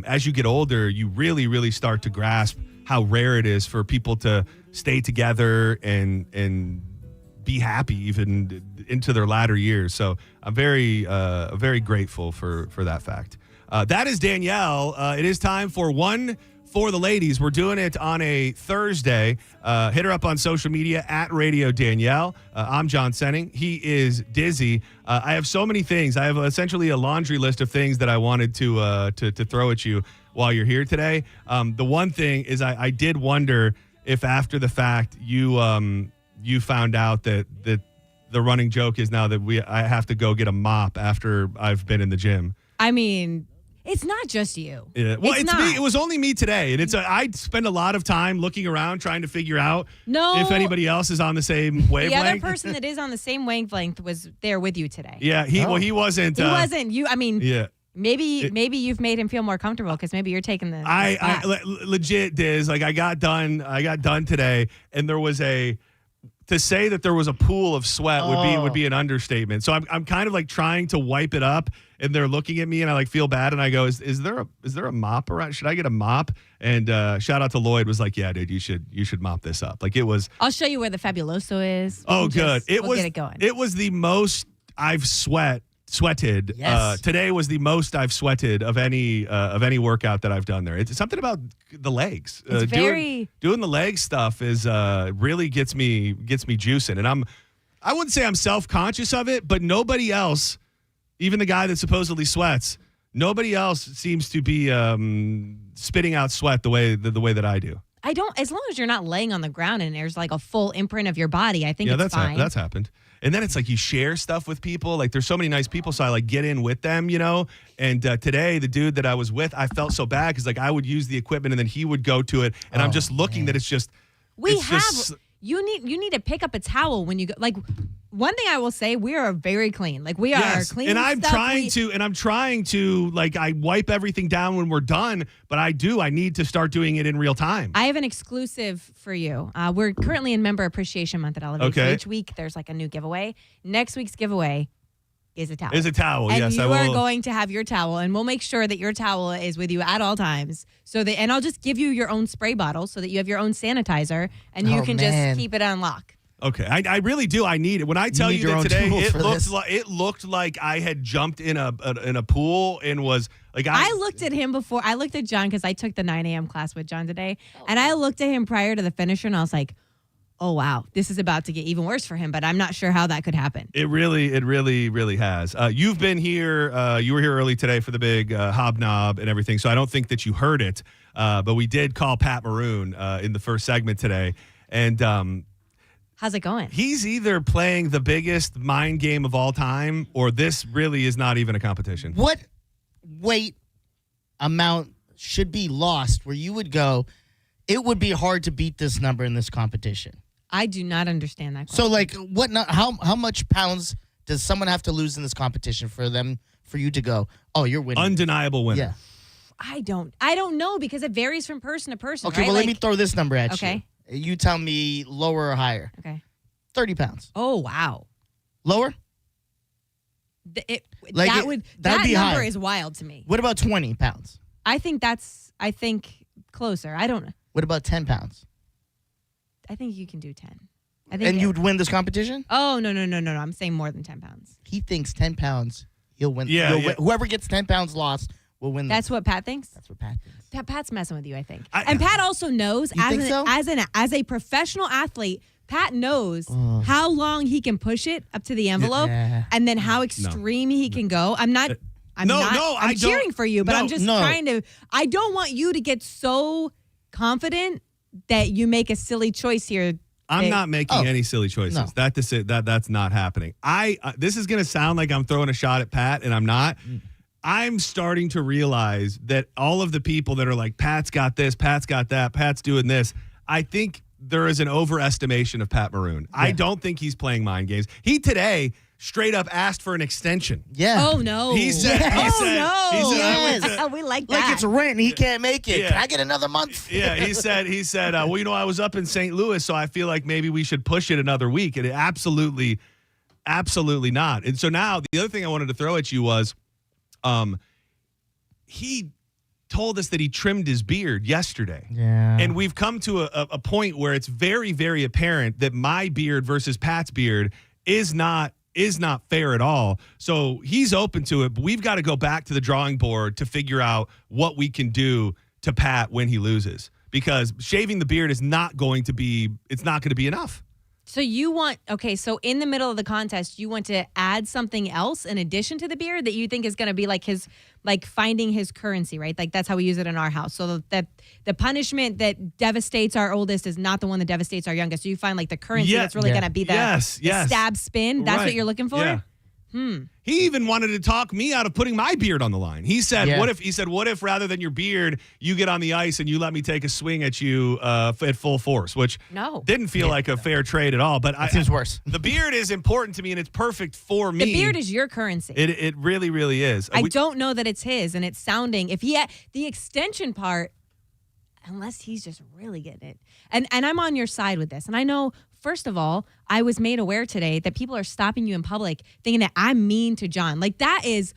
S2: as you get older, you really, really start to grasp how rare it is for people to stay together and be happy even into their latter years. So I'm very grateful for that fact. That is Danielle. It is time for one for the ladies. We're doing it on a Thursday. Hit her up on social media at Radio Danielle. I'm John Senning. He is Dizzy. I have so many things. I have essentially a laundry list of things that I wanted to throw at you while you're here today. The one thing is I did wonder if after the fact you found out that the running joke is now that I have to go get a mop after I've been in the gym.
S25: I mean, it's not just you.
S2: Yeah. Well, it's me. It was only me today. And I spend a lot of time looking around trying to figure out if anybody else is on the same wavelength.
S25: The other person that is on the same wavelength was there with you today.
S2: Yeah, he wasn't.
S25: He wasn't. You. I mean,
S2: yeah.
S25: Maybe you've made him feel more comfortable because maybe you're taking the.
S2: I legit, Diz. Like I got done today, and there was to say that there was a pool of sweat would be an understatement. So I'm kind of like trying to wipe it up, and they're looking at me, and I like feel bad, and I go, is there a mop around? Should I get a mop? And shout out to Lloyd was like, yeah, dude, you should mop this up. Like it was.
S25: I'll show you where the Fabuloso is.
S2: Oh, good.
S25: We'll get it going.
S2: It was the most I've sweated.
S8: Yes.
S2: Today was the most I've sweated of any workout that I've done there. It's something about the legs.
S25: It's
S2: doing the leg stuff is really gets me juicing, and I wouldn't say I'm self-conscious of it, but nobody else, even the guy that supposedly sweats, nobody else seems to be spitting out sweat the way that I do.
S25: I don't. As long as you're not laying on the ground and there's like a full imprint of your body, I think it's fine.
S2: That's happened. And then it's like you share stuff with people. Like there's so many nice people, so I like get in with them, you know. And today, the dude that I was with, I felt so bad because like I would use the equipment and then he would go to it, and I'm just looking that it's just.
S25: You need to pick up a towel when you go. Like one thing I will say, we are very clean. Like we are clean.
S2: And I'm trying to like I wipe everything down when we're done, but I need to start doing it in real time.
S25: I have an exclusive for you. We're currently in Member Appreciation Month at Elevate.
S2: Okay.
S25: So each week there's like a new giveaway. Next week's giveaway is a towel.
S2: And
S25: yes,
S2: I will.
S25: You are going to have your towel, and we'll make sure that your towel is with you at all times. And I'll just give you your own spray bottle so that you have your own sanitizer, and you can just keep it on lock.
S2: Okay, I really do. I need it. When I tell you that today, it looked like I had jumped in a pool and was like
S25: I looked at him before. I looked at John because I took the 9 a.m. class with John today, and I looked at him prior to the finisher, and I was like, oh, wow, this is about to get even worse for him, but I'm not sure how that could happen.
S2: It really has. You've been here. You were here early today for the big hobnob and everything, so I don't think that you heard it, but we did call Pat Maroon in the first segment today. And
S25: how's it going?
S2: He's either playing the biggest mind game of all time, or this really is not even a competition.
S8: What weight amount should be lost where you would go, it would be hard to beat this number in this competition?
S25: I do not understand that question.
S8: So, like, how much pounds does someone have to lose in this competition for you to go, oh, you're winning?
S2: Undeniable winner.
S8: Yeah.
S25: I don't know because it varies from person to person.
S8: Okay,
S25: right?
S8: well, let me throw this number at you.
S25: Okay.
S8: You tell me lower or higher.
S25: Okay.
S8: 30 pounds.
S25: Oh, wow.
S8: Lower?
S25: That
S8: be
S25: number
S8: higher.
S25: is wild to me.
S8: What about 20 pounds?
S25: I think closer. I don't know.
S8: What about 10 pounds?
S25: I think you can do 10.
S8: And you would win this competition?
S25: Oh, no. I'm saying more than 10 pounds.
S8: He thinks 10 pounds, he'll win.
S2: Yeah.
S8: Whoever gets 10 pounds lost will win.
S25: That's what Pat thinks?
S8: That's what Pat thinks.
S25: Pat's messing with you, I think. And Pat also knows, as a professional athlete, Pat knows how long he can push it up to the envelope and then how extreme he can go. I'm cheering for you, but I'm just trying to. I don't want you to get so confident that you make a silly choice here.
S2: I'm not making any silly choices. No. That's not happening. This is going to sound like I'm throwing a shot at Pat, and I'm not. I'm starting to realize that all of the people that are like, Pat's got this, Pat's got that, Pat's doing this, I think there is an overestimation of Pat Maroon. Yeah. I don't think he's playing mind games. He today straight up asked for an extension.
S8: Yeah.
S25: Oh, no.
S2: He said,
S25: we like that.
S8: Like it's rent and he can't make it. Yeah. Can I get another month?
S2: Yeah, he said, well, I was up in St. Louis, so I feel like maybe we should push it another week. And it absolutely not. And so now the other thing I wanted to throw at you was he told us that he trimmed his beard yesterday.
S8: Yeah.
S2: And we've come to a point where it's very, very apparent that my beard versus Pat's beard is not fair at all. So he's open to it, but we've got to go back to the drawing board to figure out what we can do to Pat when he loses, because shaving the beard is not going to be enough.
S25: So so in the middle of the contest, you want to add something else in addition to the beard that you think is going to be like finding his currency, right? Like that's how we use it in our house. So that the punishment that devastates our oldest is not the one that devastates our youngest. So you find like the currency that's really going to be the stab spin. That's what you're looking for?
S2: Yeah. He even wanted to talk me out of putting my beard on the line. He said, "What if rather than your beard, you get on the ice and you let me take a swing at you at full force?" Which didn't feel like a fair trade at all. But
S8: it seems worse.
S2: The beard is important to me, and it's perfect for me.
S25: The beard is your currency.
S2: It really, really is.
S25: I don't know that it's his, and it's sounding. If he had the extension part, unless he's just really getting it, and I'm on your side with this, and I know. First of all, I was made aware today that people are stopping you in public thinking that I'm mean to John. Like that is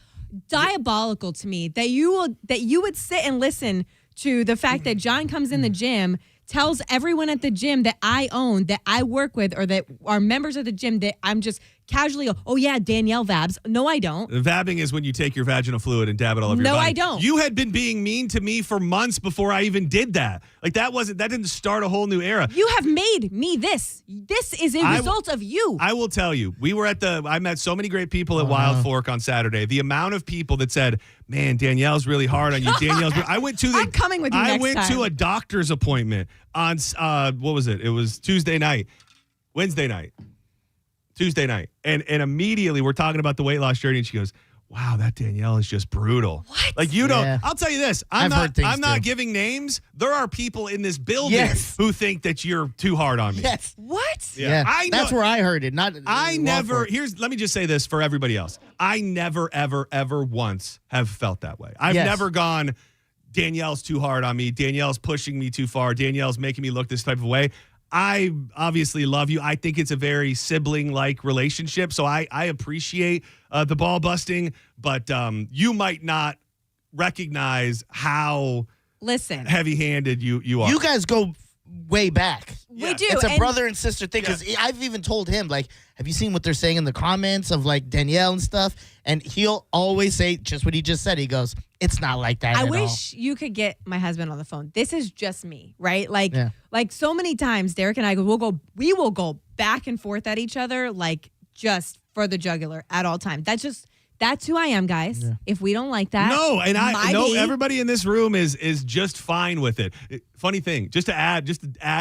S25: diabolical to me that you would sit and listen to the fact that John comes in the gym, tells everyone at the gym that I own, that I work with, or that are members of the gym that I'm just casually, oh yeah, Danielle vabs. No, I don't.
S2: Vabbing is when you take your vaginal fluid and dab it all over your body.
S25: No, I don't.
S2: You had been being mean to me for months before I even did that. Like that didn't start a whole new era.
S25: You have made me this. This is a result of you.
S2: I will tell you, I met so many great people at Wild Fork on Saturday. The amount of people that said, "Man, Danielle's really hard on you." I'm
S25: coming with you next time.
S2: I went to a doctor's appointment on, what was it? It was Tuesday night. And immediately we're talking about the weight loss journey, and she goes, "Wow, that Danielle is just brutal."
S25: What?
S2: Like you don't. I'll tell you this. I'm not giving names. There are people in this building who think that you're too hard on me.
S8: Yes.
S25: What?
S8: Yeah. That's where I heard it.
S2: Let me just say this for everybody else. I never, ever, ever once have felt that way. I've never gone, Danielle's too hard on me. Danielle's pushing me too far. Danielle's making me look this type of way. I obviously love you. I think it's a very sibling-like relationship, so I appreciate the ball busting, but you might not recognize how heavy-handed you are.
S8: You guys go way back.
S25: We do.
S8: It's a brother and sister thing, because I've even told him, like, have you seen what they're saying in the comments of, like, Danielle and stuff? And he'll always say just what he just said. He goes, "It's not like that
S25: I
S8: at
S25: wish you could get my husband on the phone. This is just me, right? Like so many times, Derek and I we will go back and forth at each other, like just for the jugular at all times. That's who I am, guys. Yeah. If we don't like that,
S2: everybody in this room is just fine with it. Funny thing, just to add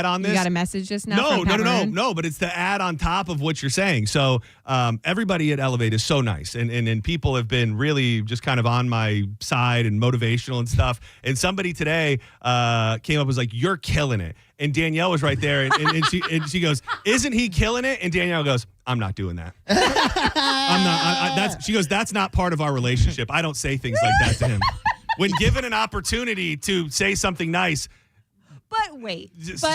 S2: on this.
S25: You got a message just now?
S2: No, but it's to add on top of what you're saying. So everybody at Elevate is so nice, and people have been really just kind of on my side and motivational and stuff. And somebody today came up and was like, "You're killing it." And Danielle was right there, and she goes, "Isn't he killing it?" And Danielle goes, "I'm not doing that. I'm not." She goes, "That's not part of our relationship. I don't say things like that to him." When given an opportunity to say something nice.
S25: But wait.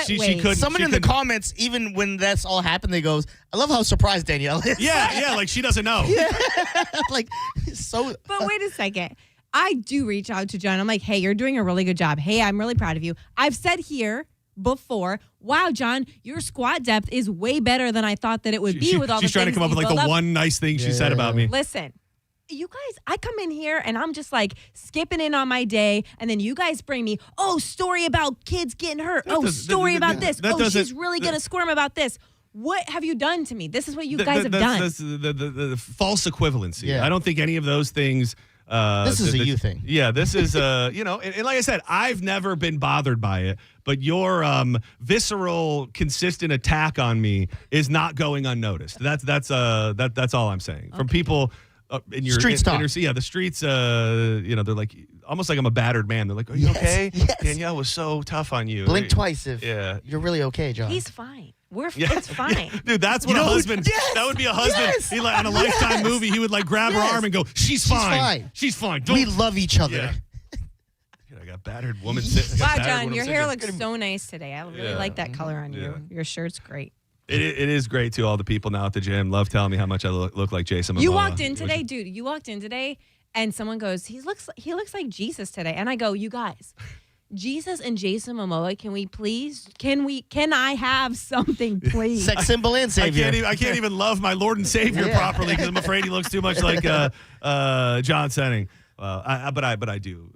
S2: She couldn't.
S8: Someone in the comments, even when that's all happened, they goes, "I love how surprised Danielle is."
S2: Yeah, like she doesn't know.
S8: Yeah. Like, so.
S25: But wait a second. I do reach out to John. I'm like, "Hey, you're doing a really good job. Hey, I'm really proud of you." I've said here before, "Wow, John, your squat depth is way better than I thought that it would be with all the things
S2: she's trying to come up with like the one nice thing she said about me.
S25: Listen, you guys, I come in here and I'm just like skipping in on my day, and then you guys bring me, story about kids getting hurt. Story about this. She's really going to squirm about this. What have you done to me? This is what you guys have done.
S2: The false equivalency. Yeah. I don't think any of those things.
S8: This is a you thing.
S2: Yeah, this is, and like I said, I've never been bothered by it, but your visceral, consistent attack on me is not going unnoticed. That's all I'm saying. From people in your
S8: streets talk.
S2: The streets, they're like, almost like I'm a battered man. They're like, "Are you okay?
S8: Yes.
S2: Danielle was so tough on you."
S8: Blink twice if you're really okay, John.
S25: He's fine. It's fine.
S2: Dude, that's what a husband, that would be a husband.
S8: Yes.
S2: He on a Lifetime movie, he would like grab her arm and go, She's fine. She's fine.
S8: We love each other.
S2: Yeah. I got battered woman sitting.
S25: Wow, John, your hair looks so nice today. I really like that color on you. Your shirt's great.
S2: It is great too. All the people now at the gym love telling me how much I look like Jason Momoa.
S25: You walked in today, dude. You walked in today, and someone goes, he looks like Jesus today. And I go, you guys, Jesus and Jason Momoa, can I have something, please?
S8: Sex symbol and savior.
S2: I can't even love my Lord and Savior properly because I'm afraid he looks too much like John Senning. But I do.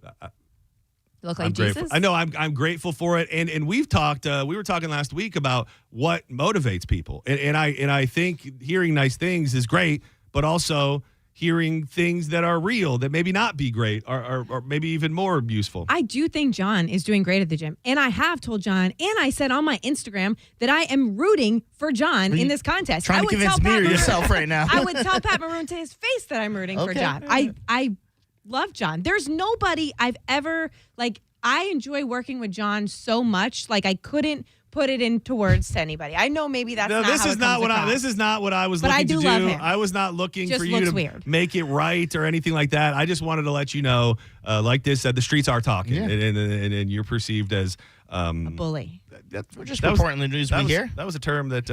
S25: You look like Jesus?
S2: I know. I'm grateful for it. And we've talked. We were talking last week about what motivates people. And I think hearing nice things is great, but also hearing things that are real that maybe not be great or maybe even more useful.
S25: I do think John is doing great at the gym. And I have told John, and I said on my Instagram that I am rooting for John in this contest.
S8: Trying to convince me or yourself right now.
S25: I would tell Pat Maroon to his face that I'm rooting for John. I love John. There's nobody I've ever, I enjoy working with John so much. I couldn't put it into words to anybody. I know maybe that's not
S2: this
S25: how
S2: is
S25: it
S2: not
S25: comes
S2: what
S25: across.
S2: this is not what I was
S25: But
S2: looking
S25: I do
S2: to do.
S25: love him.
S2: I was not looking
S25: Just
S2: for you
S25: looks
S2: to
S25: weird.
S2: make it right or anything like that. I just wanted to let you know, like this said, the streets are talking, and you're perceived as
S25: a bully.
S8: We're just reporting the news we hear.
S2: That was a term that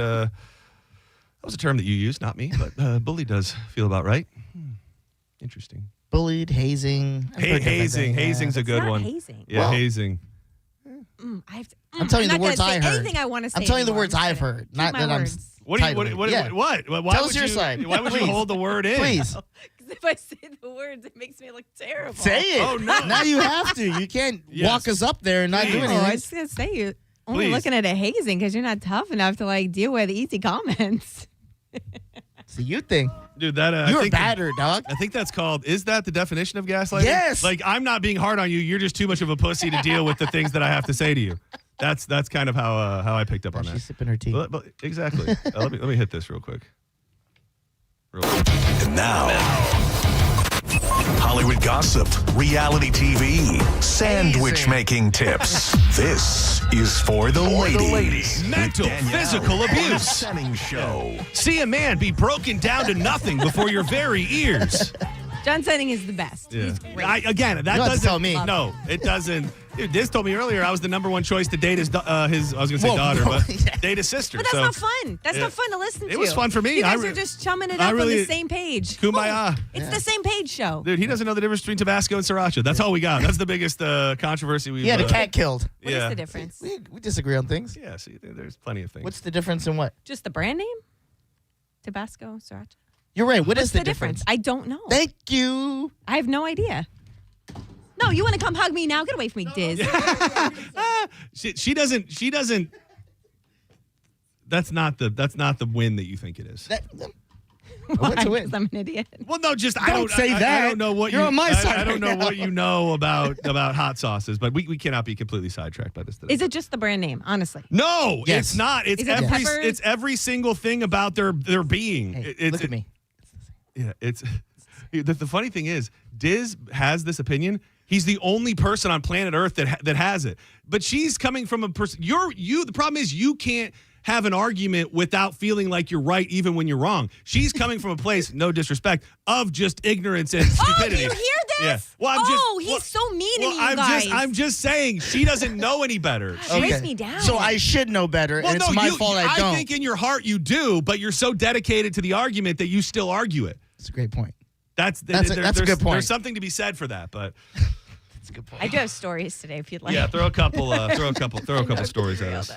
S2: you used, not me, but bully does feel about right. Interesting.
S8: Bullied, hazing.
S2: Hazing's a good
S25: not
S2: one.
S25: hazing.
S2: Yeah, hazing.
S8: I'm telling you the words I heard.
S25: Anything I want to say.
S8: I'm telling you the
S25: anymore.
S8: words I've heard. Not that I'm.
S2: What? Why
S8: Tell us your side.
S2: Why would you hold the word in?
S8: Please.
S25: Because if I say the words, it makes me look terrible.
S8: Say it.
S2: Oh, no.
S8: Now you have to. You can't walk us up there and not do anything.
S25: I was just going to say you only looking at a hazing because you're not tough enough to deal with easy comments.
S8: It's a you thing.
S2: Dude, that
S8: you're a battered, dog.
S2: I think that's called. Is that the definition of gaslighting?
S8: Yes.
S2: I'm not being hard on you. You're just too much of a pussy to deal with the things that I have to say to you. That's kind of how I picked up on that.
S8: She's sipping her tea.
S2: But exactly. Let me hit this real quick.
S6: And now, Hollywood gossip, reality TV, sandwich making tips. This is for the ladies.
S2: Mental, physical abuse.
S6: Senning Show.
S2: See a man be broken down to nothing before your very ears.
S25: John Senning is the best.
S2: Yeah.
S25: He's great.
S2: That
S8: don't have to
S2: doesn't
S8: tell me.
S2: No, it doesn't. Dude, Diz told me earlier I was the number one choice to date his I was going to say daughter, but date his sister.
S25: But that's not fun. That's not fun to listen to.
S2: It was fun for me.
S25: You guys are just chumming it up on the same page.
S2: Kumbaya.
S25: It's the same page show.
S2: Dude, he doesn't know the difference between Tabasco and Sriracha. That's all we got. That's the biggest controversy we've
S8: He had a cat killed.
S25: What is the difference?
S8: We disagree on things.
S2: Yeah, see, there's plenty of things.
S8: What's the difference in what?
S25: Just the brand name? Tabasco, Sriracha?
S8: You're right.
S25: What's
S8: the difference?
S25: I don't know.
S8: Thank you.
S25: I have no idea. No, you want to come hug me now? Get away from me, Diz.
S2: She doesn't. That's not the win that you think it is.
S8: What's a win?
S25: I'm an idiot.
S2: Well, no, just
S8: Don't
S2: I don't
S8: say
S2: I
S8: that.
S2: don't know what
S8: You're on my side
S2: I don't know
S8: right now.
S2: what you know about hot sauces, but we cannot be completely sidetracked by this today.
S25: Is it just the brand name, honestly?
S2: No,
S8: Yes.
S2: it's not. It's
S25: Is it the
S2: every
S25: peppers?
S2: it's every single thing about their being.
S8: Hey, look at me.
S2: Yeah, it's the funny thing is, Diz has this opinion. He's the only person on planet Earth that has it. But she's coming from a person. The problem is you can't have an argument without feeling like you're right, even when you're wrong. She's coming from a place, no disrespect, of just ignorance and stupidity.
S25: Oh, do you hear this?
S2: Yeah. Well,
S25: he's so mean to me, you guys.
S2: I'm just saying she doesn't know any better.
S25: She breaks me down.
S8: So I should know better, and it's my fault I don't.
S2: I think in your heart you do, but you're so dedicated to the argument that you still argue it.
S8: That's a great point.
S2: That's a good point. There's something to be said for that, but
S8: that's a good point.
S25: I do have stories today if you'd like.
S2: Yeah, throw a couple stories at us.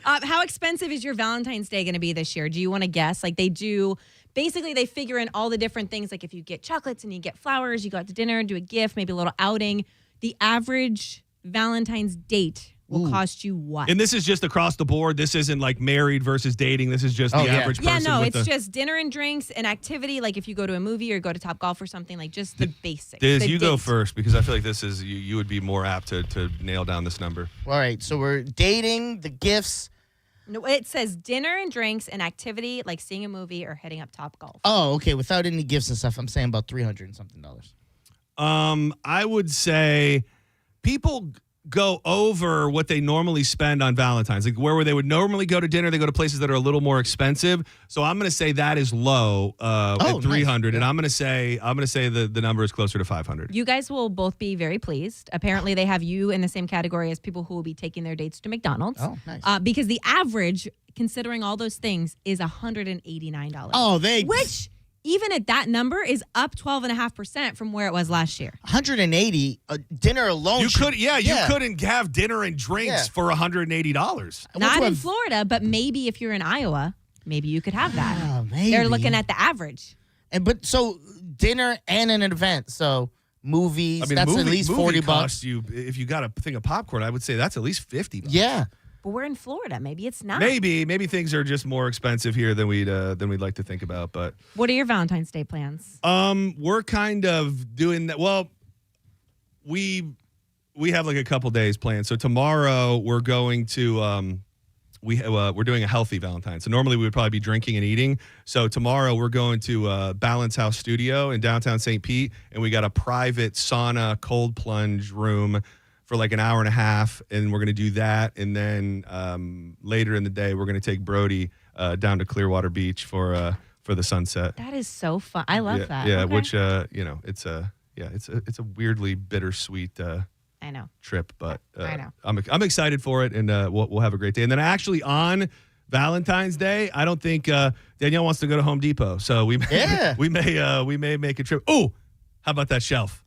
S25: How expensive is your Valentine's Day going to be this year? Do you want to guess? They do. Basically, they figure in all the different things. Like if you get chocolates and you get flowers, you go out to dinner, do a gift, maybe a little outing. The average Valentine's date will cost you what?
S2: And this is just across the board. This isn't like married versus dating. This is just the average person.
S25: Yeah, no, it's just dinner and drinks and activity. Like if you go to a movie or go to Top Golf or something, like just the basics.
S2: Diz, you go first because I feel like this is you would be more apt to nail down this number.
S8: All right, so we're dating, the gifts.
S25: No, it says dinner and drinks and activity, like seeing a movie or hitting up Top Golf.
S8: Oh, okay. Without any gifts and stuff, I'm saying about $300 and something.
S2: I would say people go over what they normally spend on Valentine's. Like where they would normally go to dinner, they go to places that are a little more expensive. So I'm going to say that is low at $300, nice. And I'm going to say the number is closer to $500.
S25: You guys will both be very pleased. Apparently, they have you in the same category as people who will be taking their dates to McDonald's.
S8: Oh, nice.
S25: Because the average, considering all those things, is $189.
S8: Oh,
S25: which even at that number, is up 12.5% from where it was last year.
S8: 180 dinner alone.
S2: You couldn't have dinner and drinks for $180.
S25: Not in Florida, but maybe if you're in Iowa, maybe you could have that.
S8: Maybe.
S25: They're looking at the average.
S8: But so dinner and an event. So movies, that's at least $40.
S2: Costs you, if you got a thing of popcorn, I would say that's at least $50.
S8: Yeah.
S25: But we're in Florida. Maybe it's not.
S2: Maybe things are just more expensive here than we'd like to think about. But
S25: what are your Valentine's Day plans?
S2: We're kind of doing that. Well, we have like a couple days planned. So tomorrow we're going to we're doing a healthy Valentine. So normally we would probably be drinking and eating. So tomorrow we're going to Balance House Studio in downtown St. Pete, and we got a private sauna cold plunge room for like an hour and a half, and we're going to do that. And then later in the day, we're going to take Brody down to Clearwater Beach for the sunset.
S25: That is so fun. I love that.
S2: Yeah,
S25: okay.
S2: which it's a weirdly bittersweet
S25: I know
S2: trip, but
S25: I know.
S2: I'm excited for it, and we'll have a great day. And then actually on Valentine's Day, I don't think Danielle wants to go to Home Depot, so we may make a trip. Oh, how about that shelf?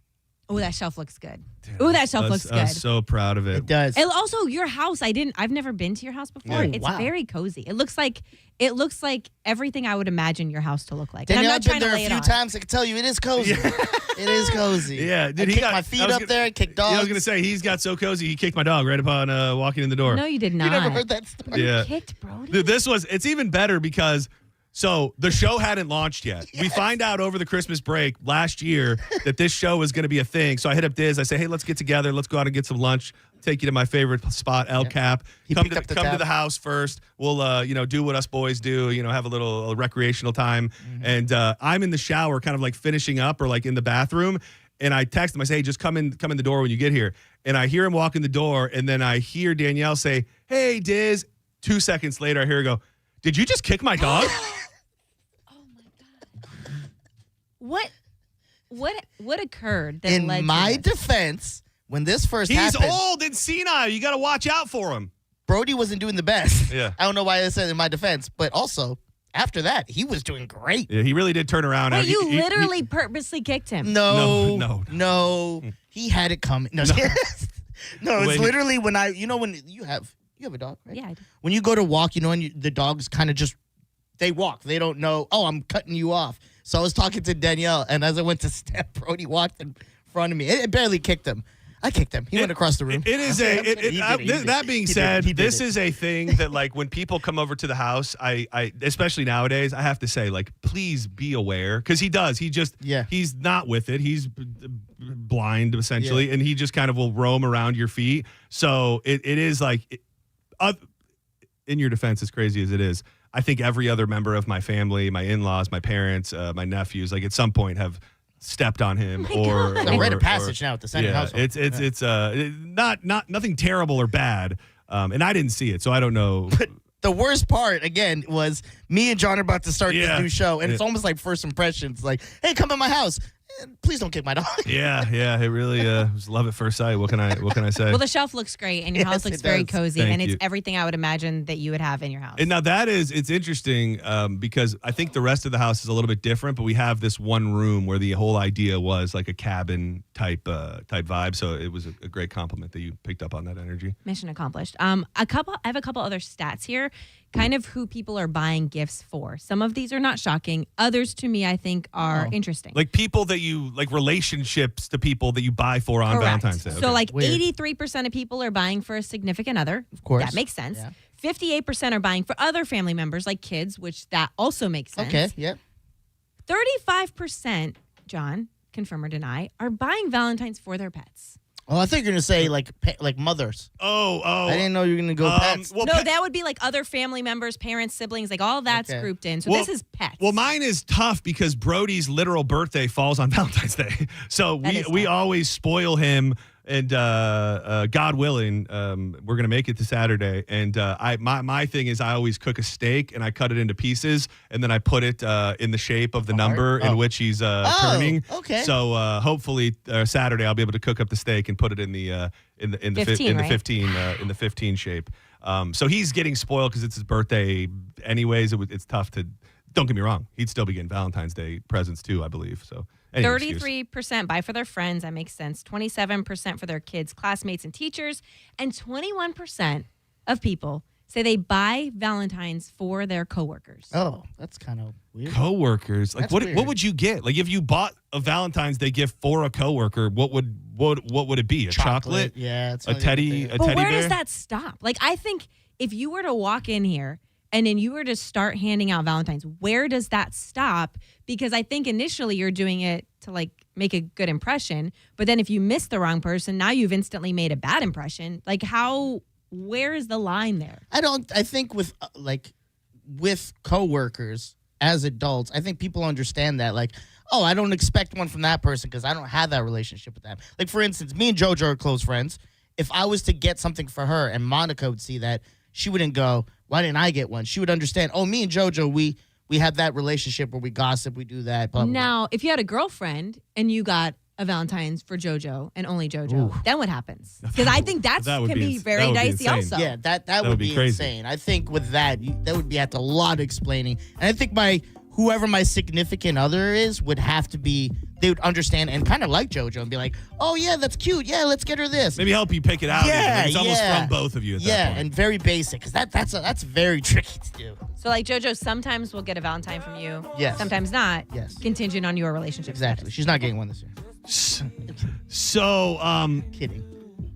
S25: Oh, that shelf looks good. Ooh, that shelf looks good.
S2: I'm so proud of it.
S8: It does.
S25: And also, your house. I've never been to your house before.
S2: Yeah.
S25: It's
S8: Wow.
S25: very cozy. It looks like everything I would imagine your house to look like.
S8: Danielle,
S25: And I'm
S8: I've
S25: not
S8: been
S25: trying to
S8: there
S25: lay
S8: a
S25: it
S8: few
S25: on.
S8: times. I can tell you, it is cozy. It is cozy.
S2: Yeah, dude,
S8: I kicked my feet up there. Kicked dogs.
S2: I was gonna say he's got so cozy. He kicked my dog right upon walking in the door.
S25: No, you did not.
S8: You never heard that story?
S2: Yeah.
S25: You kicked Brody?
S2: Dude, it's even better because so the show hadn't launched yet. We find out over the Christmas break last year that this show is going to be a thing. So I hit up Diz. I say, hey, let's get together. Let's go out and get some lunch. Take you to my favorite spot, El Cap. Come to the house first. We'll do what us boys do. Have a little recreational time. And I'm in the shower, kind of like finishing up or like in the bathroom. And I text him. I say, hey, just come in the door when you get here. And I hear him walk in the door. And then I hear Danielle say, hey, Diz. 2 seconds later, I hear her go, did you just kick my dog?
S25: What occurred that
S8: In
S25: led
S8: my
S25: to this?
S8: defense, when this first
S2: He's
S8: happened,
S2: old and senile. You got to watch out for him.
S8: Brody wasn't doing the best.
S2: Yeah.
S8: I don't know why I said in my defense, but also after that, he was doing great.
S2: Yeah, he really did turn around.
S25: Wait, you literally purposely kicked him?
S8: No. He had it coming. No, it's
S2: Wait.
S8: literally when when you have a dog, right?
S25: Yeah, I do.
S8: When you go to walk, and the dogs kind of just they walk. They don't know. Oh, I'm cutting you off. So I was talking to Danielle, and as I went to step, Brody walked in front of me. It barely kicked him. I kicked him. He went across the room.
S2: It is that being said, this is a thing that like when people come over to the house, I especially nowadays, I have to say like please be aware because he does. He's not with it. He's blind essentially, and he just kind of will roam around your feet. So it is like in your defense, as crazy as it is, I think every other member of my family, my in-laws, my parents, my nephews, like at some point have stepped on him or
S8: rite of passage now at the Senning household.
S2: It's not nothing terrible or bad, and I didn't see it, so I don't know.
S8: But the worst part again was me and John are about to start this new show, and it's almost like first impressions. Like, hey, come to my house. Please don't kick my dog.
S2: Yeah, it really was love at first sight. What can I say?
S25: Well, the shelf looks great, and your house looks very cozy,
S2: Thank
S25: and it's
S2: you.
S25: everything I would imagine that you would have in your house.
S2: And now it's interesting because I think the rest of the house is a little bit different, but we have this one room where the whole idea was like a cabin type vibe. So it was a great compliment that you picked up on that energy.
S25: Mission accomplished. I have a couple other stats here, kind of who people are buying gifts for. Some of these are not shocking. Others, to me, I think are interesting.
S2: Like people that you like relationships to people that you buy for on
S25: Correct.
S2: Valentine's Day.
S25: So
S2: Okay.
S25: like 83% of people are buying for a significant other.
S8: Of course.
S25: That makes sense.
S8: Yeah.
S25: 58% are buying for other family members like kids, which that also makes sense.
S8: Okay, yep.
S25: 35%, John, confirm or deny, are buying Valentines for their pets.
S8: Oh, I thought you were gonna say like mothers.
S2: Oh.
S8: I didn't know you were gonna go pets.
S25: No, that would be like other family members, parents, siblings, like all that's
S8: Okay.
S25: grouped in. So
S2: Well-
S25: this is pets.
S2: Well, mine is tough because Brody's literal birthday falls on Valentine's Day. So we always spoil him, and God willing, we're gonna make it to Saturday. And my thing is I always cook a steak and I cut it into pieces and then I put it in the shape of the number in which he's turning.
S8: Okay.
S2: So hopefully Saturday I'll be able to cook up the steak and put it in the 15 shape. So he's getting spoiled because it's his birthday anyways. It's tough to Don't get me wrong. He'd still be getting Valentine's Day presents too, I believe. So
S25: 33% buy for their friends. That makes sense. 27% for their kids, classmates, and teachers. And 21% of people say they buy Valentines for their coworkers.
S8: Oh, that's kind of weird.
S2: Coworkers. Like,
S8: That's
S2: what
S8: weird.
S2: would you get? Like, if you bought a Valentine's Day gift for a coworker, what would it be? A chocolate?
S8: Yeah. It's
S2: A teddy bear?
S25: But where does that stop? Like, I think if you were to walk in here and then you were to start handing out Valentines, where does that stop? Because I think initially you're doing it to like make a good impression, but then if you miss the wrong person, now you've instantly made a bad impression. Like, where is the line there?
S8: I think with coworkers as adults, I think people understand that. Like, oh, I don't expect one from that person because I don't have that relationship with them. Like, for instance, me and JoJo are close friends. If I was to get something for her and Monica would see that, she wouldn't go, why didn't I get one? She would understand, oh, me and JoJo, we have that relationship where we gossip, we do that. Blah, blah,
S25: Now, if you had a girlfriend and you got a Valentine's for JoJo and only JoJo, then what happens? Because I think that can be very dicey also.
S8: Yeah, that would be insane. I think with that would be a lot of explaining. And I think whoever my significant other is would have to be, they would understand and kind of like JoJo and be like, oh, yeah, that's cute. Yeah, let's get her this.
S2: Maybe help you pick it out.
S8: Yeah,
S2: It's almost from both of you at that point.
S8: And very basic because that's very tricky to do.
S25: So like JoJo sometimes will get a Valentine from you.
S8: Yes.
S25: Sometimes not.
S8: Yes.
S25: Contingent on your relationship.
S8: Exactly. She's not getting one this year.
S2: So,
S8: kidding.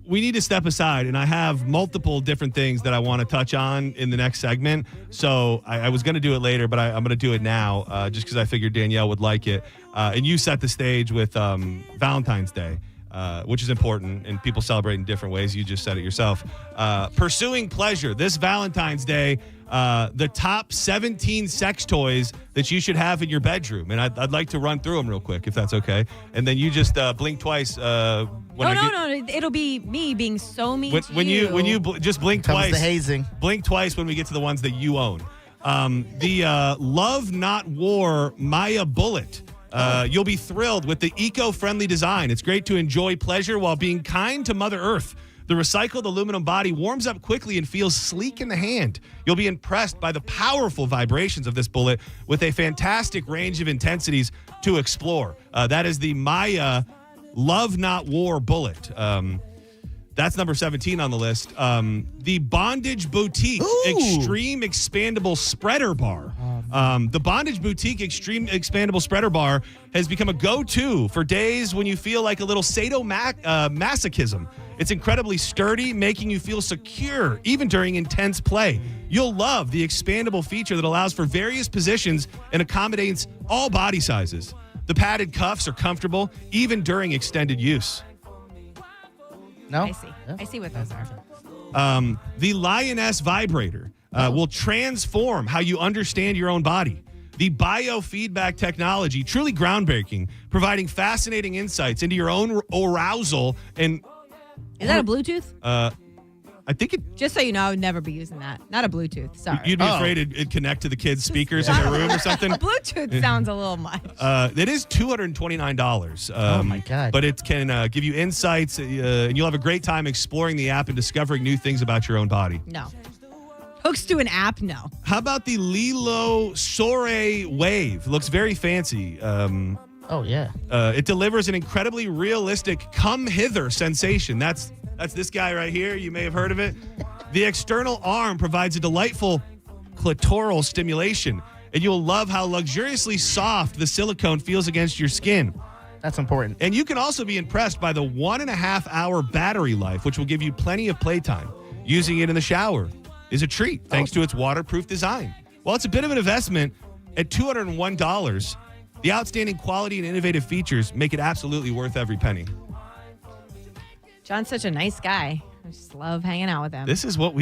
S2: We need to step aside, and I have multiple different things that I want to touch on in the next segment. So I was going to do it later, but I'm going to do it now just because I figured Danielle would like it. And you set the stage with Valentine's Day, which is important, and people celebrate in different ways. You just said it yourself. Pursuing pleasure. This Valentine's Day, the top 17 sex toys that you should have in your bedroom. And I'd like to run through them real quick, if that's okay. And then you just blink twice.
S25: No. It'll be me being so mean to you.
S2: When you just blink twice.
S8: The hazing.
S2: Blink twice when we get to the ones that you own. The Love Not War Maya Bullet. You'll be thrilled with the eco-friendly design. It's great to enjoy pleasure while being kind to Mother Earth. The recycled aluminum body warms up quickly and feels sleek in the hand. You'll be impressed by the powerful vibrations of this bullet with a fantastic range of intensities to explore. That is the Maya Love Not War bullet. That's number 17 on the list. The Bondage Boutique Extreme Expandable Spreader Bar. The Bondage Boutique Extreme Expandable Spreader Bar has become a go-to for days when you feel like a little sadomasochism. It's incredibly sturdy, making you feel secure even during intense play. You'll love the expandable feature that allows for various positions and accommodates all body sizes. The padded cuffs are comfortable even during extended use.
S8: No?
S25: I see. Yeah. I see what those are.
S2: The Lioness Vibrator will transform how you understand your own body. The biofeedback technology, truly groundbreaking, providing fascinating insights into your own arousal and...
S25: Is that a Bluetooth?
S2: I think it...
S25: Just so you know, I would never be using that. Not a Bluetooth. Sorry.
S2: You'd be afraid it'd connect to the kids' speakers in their room or something?
S25: A Bluetooth sounds a little much.
S2: It is $229.
S8: Oh, my God.
S2: But it can give you insights, and you'll have a great time exploring the app and discovering new things about your own body.
S25: No. Hooks to an app? No.
S2: How about the Lilo Soray Wave? Looks very fancy.
S8: Oh, yeah.
S2: It delivers an incredibly realistic come hither sensation. That's this guy right here. You may have heard of it. The external arm provides a delightful clitoral stimulation, and you'll love how luxuriously soft the silicone feels against your skin.
S8: That's important.
S2: And you can also be impressed by the 1.5 hour battery life, which will give you plenty of playtime. Using it in the shower is a treat, thanks to its waterproof design. While it's a bit of an investment, at $201, the outstanding quality and innovative features make it absolutely worth every penny.
S25: John's such a nice guy. I just love hanging out with him.
S2: This is what.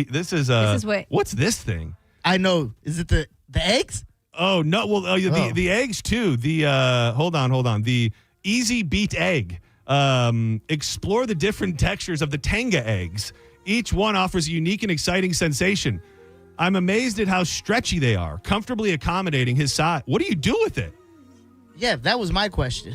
S2: What's this thing?
S8: I know. Is it the eggs?
S2: Oh, no. Well, the eggs, too. The, hold on. The Easy Beat Egg. Explore the different textures of the Tenga eggs. Each one offers a unique and exciting sensation. I'm amazed at how stretchy they are, comfortably accommodating his size. What do you do with it?
S8: Yeah, that was my question.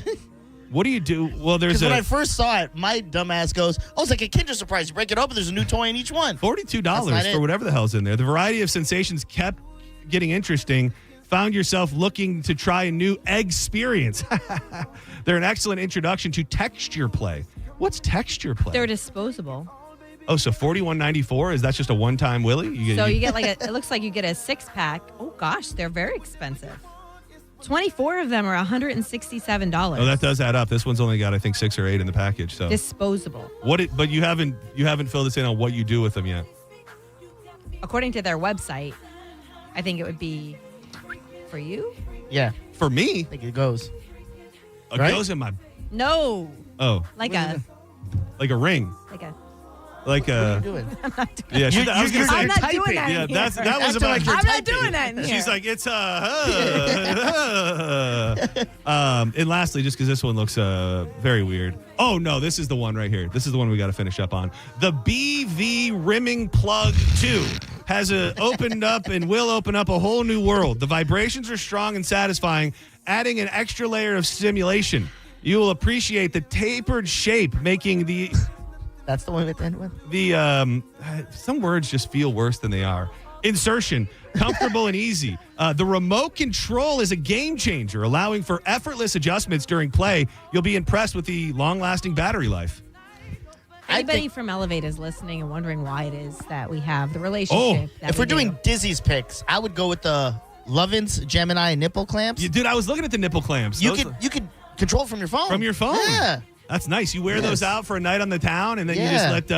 S2: What do you do? Well,
S8: when I first saw it, my dumbass goes, oh, it's like a Kinder Surprise. You break it open, there's a new toy in each one.
S2: $42 for whatever the hell's in there. The variety of sensations kept getting interesting. Found yourself looking to try a new egg experience? They're an excellent introduction to texture play. What's texture play?
S25: They're disposable.
S2: Oh, so $41.94? Is that just a one-time Willy?
S25: You get like it looks like you get a 6-pack. Oh gosh, they're very expensive. 24 of them are $167.
S2: Oh, that does add up. This one's only got, I think, 6 or 8 in the package. So
S25: disposable.
S2: But you haven't filled us in on what you do with them yet.
S25: According to their website, I think it would be for you.
S8: Yeah.
S2: For me?
S8: I think it goes.
S2: It goes in my...
S25: No.
S2: Oh.
S25: Like a
S2: ring.
S8: What are you doing?
S25: I'm not doing
S2: Yeah,
S25: that.
S2: I was going to say...
S25: I'm not doing that.
S2: Yeah, that was
S25: I'm
S2: about...
S25: not doing that in here.
S2: She's like, it's and lastly, just because this one looks very weird. Oh, no, this is the one right here. This is the one we got to finish up on. The BV Rimming Plug 2 has opened up and will open up a whole new world. The vibrations are strong and satisfying, adding an extra layer of stimulation. You will appreciate the tapered shape, making the...
S8: That's the one at the end with?
S2: Some words just feel worse than they are. Insertion, comfortable and easy. The remote control is a game changer, allowing for effortless adjustments during play. You'll be impressed with the long-lasting battery life.
S25: Anybody from Elevate is listening and wondering why it is that we have the relationship.
S8: If we're doing Dizzy's picks, I would go with the Lovin's Gemini nipple clamps.
S2: Dude, I was looking at the nipple clamps.
S8: You could control it from your phone.
S2: From your phone?
S8: Yeah.
S2: That's nice. You wear those out for a night on the town, and then you just let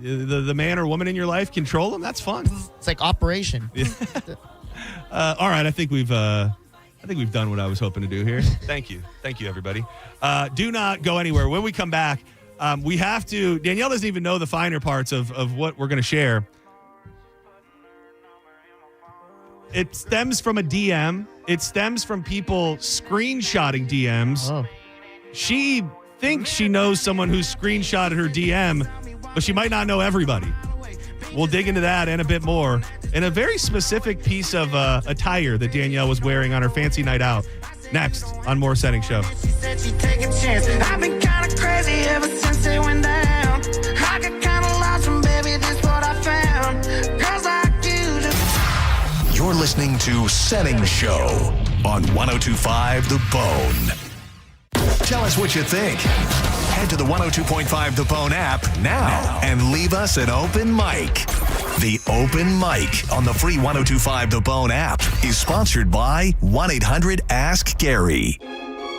S2: the man or woman in your life control them. That's fun.
S8: It's like Operation.
S2: All right, I think we've done what I was hoping to do here. Thank you, everybody. Do not go anywhere. When we come back, we have to. Danielle doesn't even know the finer parts of what we're going to share. It stems from a DM. It stems from people screenshotting DMs.
S8: Oh.
S2: She thinks she knows someone who screenshotted her DM, but she might not know everybody. We'll dig into that and a bit more. And a very specific piece of attire that Danielle was wearing on her fancy night out. Next on More Senning Show.
S1: She said she'd take a chance. I've been kind of crazy ever since it went down. I got kind of lost and baby, this what I found. Cause like you just...
S6: You're listening to Senning Show on 102.5 The Bone. Tell us what you think. Head to the 102.5 The Bone app now and leave us an open mic. The open mic on the free 102.5 The Bone app is sponsored by 1-800-ASK-GARY.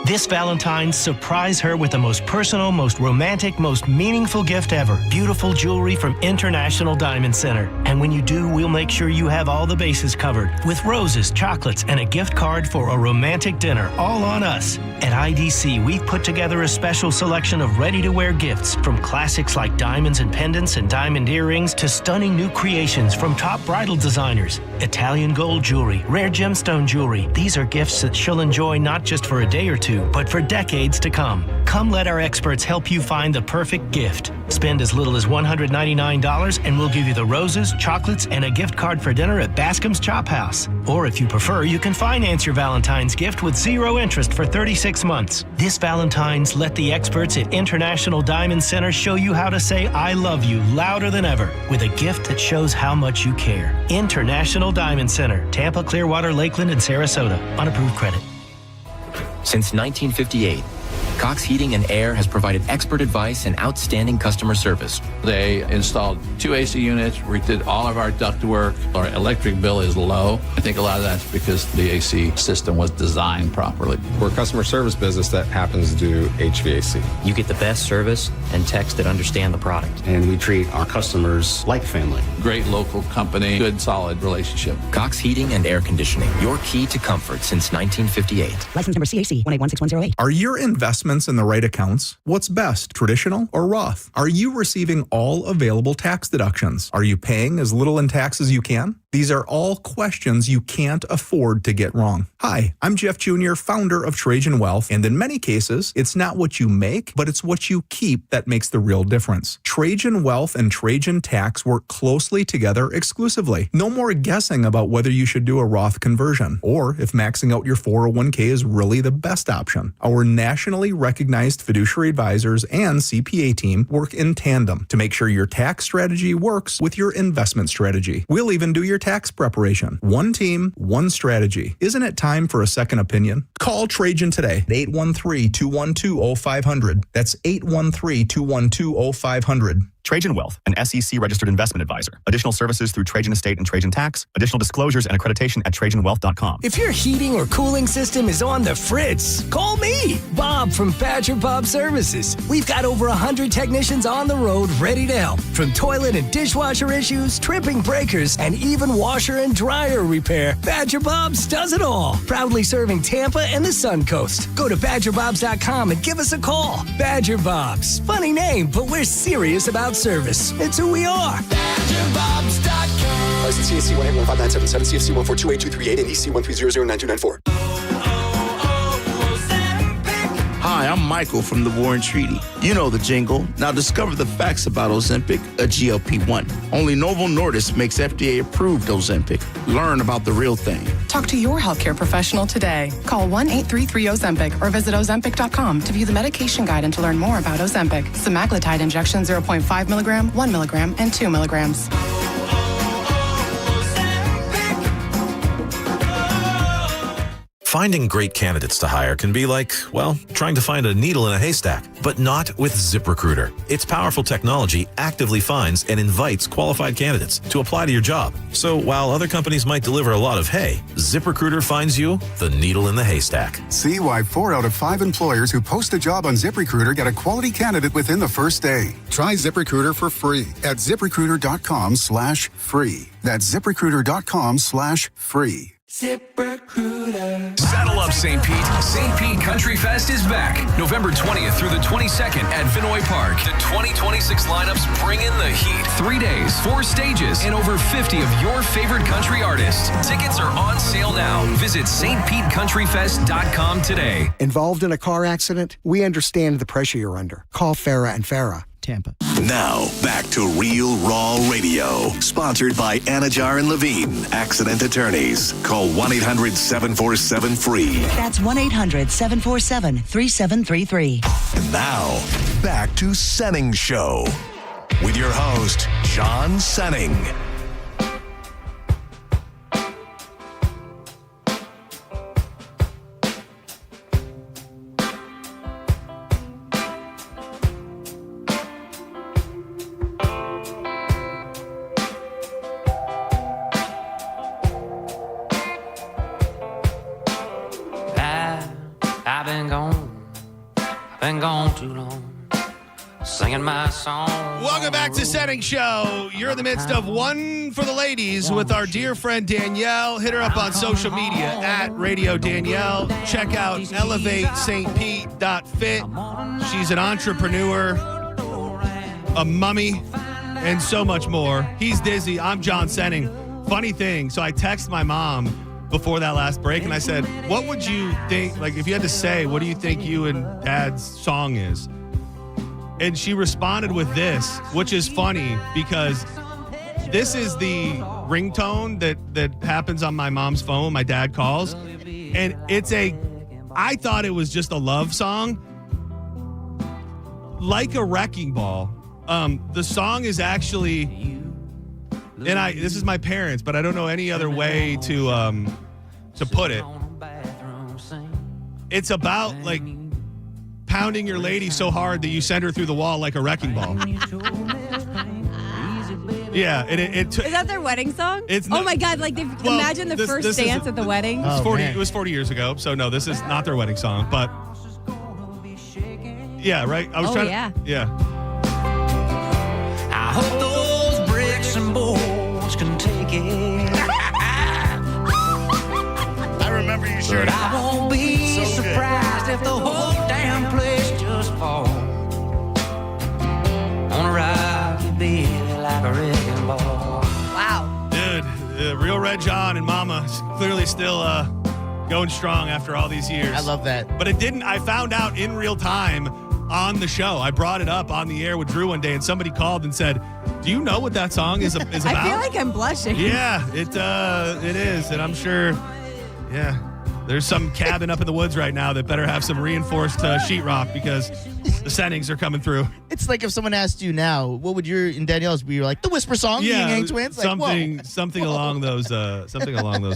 S7: This Valentine, surprise her with the most personal, most romantic, most meaningful gift ever. Beautiful jewelry from International Diamond Center. And when you do, we'll make sure you have all the bases covered with roses, chocolates, and a gift card for a romantic dinner, all on us. At IDC, we've put together a special selection of ready-to-wear gifts, from classics like diamonds and pendants and diamond earrings to stunning new creations from top bridal designers. Italian gold jewelry, rare gemstone jewelry. These are gifts that she'll enjoy not just for a day or two, but for decades to come. Come let our experts help you find the perfect gift. Spend as little as $199 and we'll give you the roses, chocolates, and a gift card for dinner at Bascom's Chop House. Or if you prefer, you can finance your Valentine's gift with 0 interest for 36 months. This Valentine's, let the experts at International Diamond Center show you how to say I love you louder than ever with a gift that shows how much you care. International Diamond Center, Tampa, Clearwater, Lakeland, and Sarasota. Unapproved credit.
S9: Since 1958, Cox Heating and Air has provided expert advice and outstanding customer service.
S10: They installed 2 AC units, redid all of our ductwork. Our electric bill is low. I think a lot of that's because the AC system was designed properly.
S11: We're a customer service business that happens to do HVAC.
S9: You get the best service and techs that understand the product.
S11: And we treat our customers like family.
S10: Great local company, good solid relationship.
S9: Cox Heating and Air Conditioning, your key to comfort since 1958.
S21: License number CAC 1816108.
S26: Are your investments in the right accounts? What's best, traditional or Roth? Are you receiving all available tax deductions? Are you paying as little in tax as you can? These are all questions you can't afford to get wrong. Hi, I'm Jeff Jr., founder of Trajan Wealth, and in many cases, it's not what you make, but it's what you keep that makes the real difference. Trajan Wealth and Trajan Tax work closely together exclusively. No more guessing about whether you should do a Roth conversion, or if maxing out your 401k is really the best option. Our nationally recognized fiduciary advisors and CPA team work in tandem to make sure your tax strategy works with your investment strategy. We'll even do your tax preparation. One team, one strategy. Isn't it time for a second opinion? Call Trajan today at 813-212-0500. That's 813-212-0500.
S12: Trajan Wealth, an SEC-registered investment advisor. Additional services through Trajan Estate and Trajan Tax. Additional disclosures and accreditation at TrajanWealth.com.
S13: If your heating or cooling system is on the fritz, call me, Bob from Badger Bob Services. We've got over 100 technicians on the road ready to help. From toilet and dishwasher issues, tripping breakers, and even washer and dryer repair, Badger Bob's does it all. Proudly serving Tampa and the Sun Coast. Go to BadgerBobs.com and give us a call. Badger Bob's. Funny name, but we're serious about service. It's who we are.
S14: BadgerBobs.com. License CAC 1815977, CFC 1428238, and EC 1300924.
S15: Hi, I'm Michael from the War and Treaty. You know the jingle. Now discover the facts about Ozempic, a GLP-1. Only Novo Nordisk makes FDA-approved Ozempic. Learn about the real thing.
S16: Talk to your healthcare professional today. Call 1-833-OZEMPIC or visit Ozempic.com to view the medication guide and to learn more about Ozempic. Semaglutide injection 0.5 milligram, 1 milligram, and 2 milligrams.
S20: Finding great candidates to hire can be like, well, trying to find a needle in a haystack, but not with ZipRecruiter. Its powerful technology actively finds and invites qualified candidates to apply to your job. So while other companies might deliver a lot of hay, ZipRecruiter finds you the needle in the haystack.
S22: See why 4 out of 5 employers who post a job on ZipRecruiter get a quality candidate within the first day. Try ZipRecruiter for free at ZipRecruiter.com/free. That's ZipRecruiter.com/free.
S28: ZipRecruiter. Saddle up, St. Pete. St. Pete Country Fest is back. November 20th through the 22nd at Vinoy Park. The 2026 lineups bring in the heat. 3 days, 4 stages, and over 50 of your favorite country artists. Tickets are on sale now. Visit stpetecountryfest.com today.
S29: Involved in a car accident? We understand the pressure you're under. Call Farah and Farah. Tampa.
S6: Now, back to Real Raw Radio. Sponsored by Anajar and Levine, Accident Attorneys. Call 1-800-747-FREE.
S21: That's 1-800-747-3733.
S6: And now, back to Senning Show. With your host, John Senning.
S24: Been gone too long, singing my song.
S2: Welcome back to Senning Show. You're in the midst of One for the Ladies with our dear friend Danielle. Hit her up on social media at Radio Danielle. Check out ElevateSt.Pete.fit. She's an entrepreneur, a mummy, and so much more. He's Dizzy. I'm John Senning. Funny thing, so I text my mom before that last break, and I said, what would you think, like, if you had to say, what do you think you and Dad's song is? And she responded with this, which is funny because this is the ringtone that happens on my mom's phone when my dad calls. And I thought it was just a love song. Like a Wrecking Ball. The song is actually... And this is my parents, but I don't know any other way to put it. It's about like pounding your lady so hard that you send her through the wall like a wrecking ball. Yeah, is
S25: that their wedding song?
S2: It's
S25: oh my God! Like imagine the first dance at the wedding.
S2: It was 40 years ago, so no, this is not their wedding song. But yeah, right. I was trying. Yeah.
S24: I hope those bricks and bolts can take it.
S2: I remember you sure.
S24: But I won't be surprised if the whole damn place just falls on a rocky bed like a wrecking ball.
S25: Wow.
S2: Dude, Real Red John and Mama clearly still going strong after all these years.
S8: I love that.
S2: But it didn't. I found out in real time on the show. I brought it up on the air with Drew one day, and somebody called and said, do you know what that song is about?
S25: I feel like I'm blushing.
S2: Yeah, it is, and I'm sure, yeah. There's some cabin up in the woods right now that better have some reinforced sheetrock because the Sennings are coming through.
S8: It's like if someone asked you now, what would your and Danielle's be? You're like the Whisper Song, Yin Yang Twins, like,
S2: something along those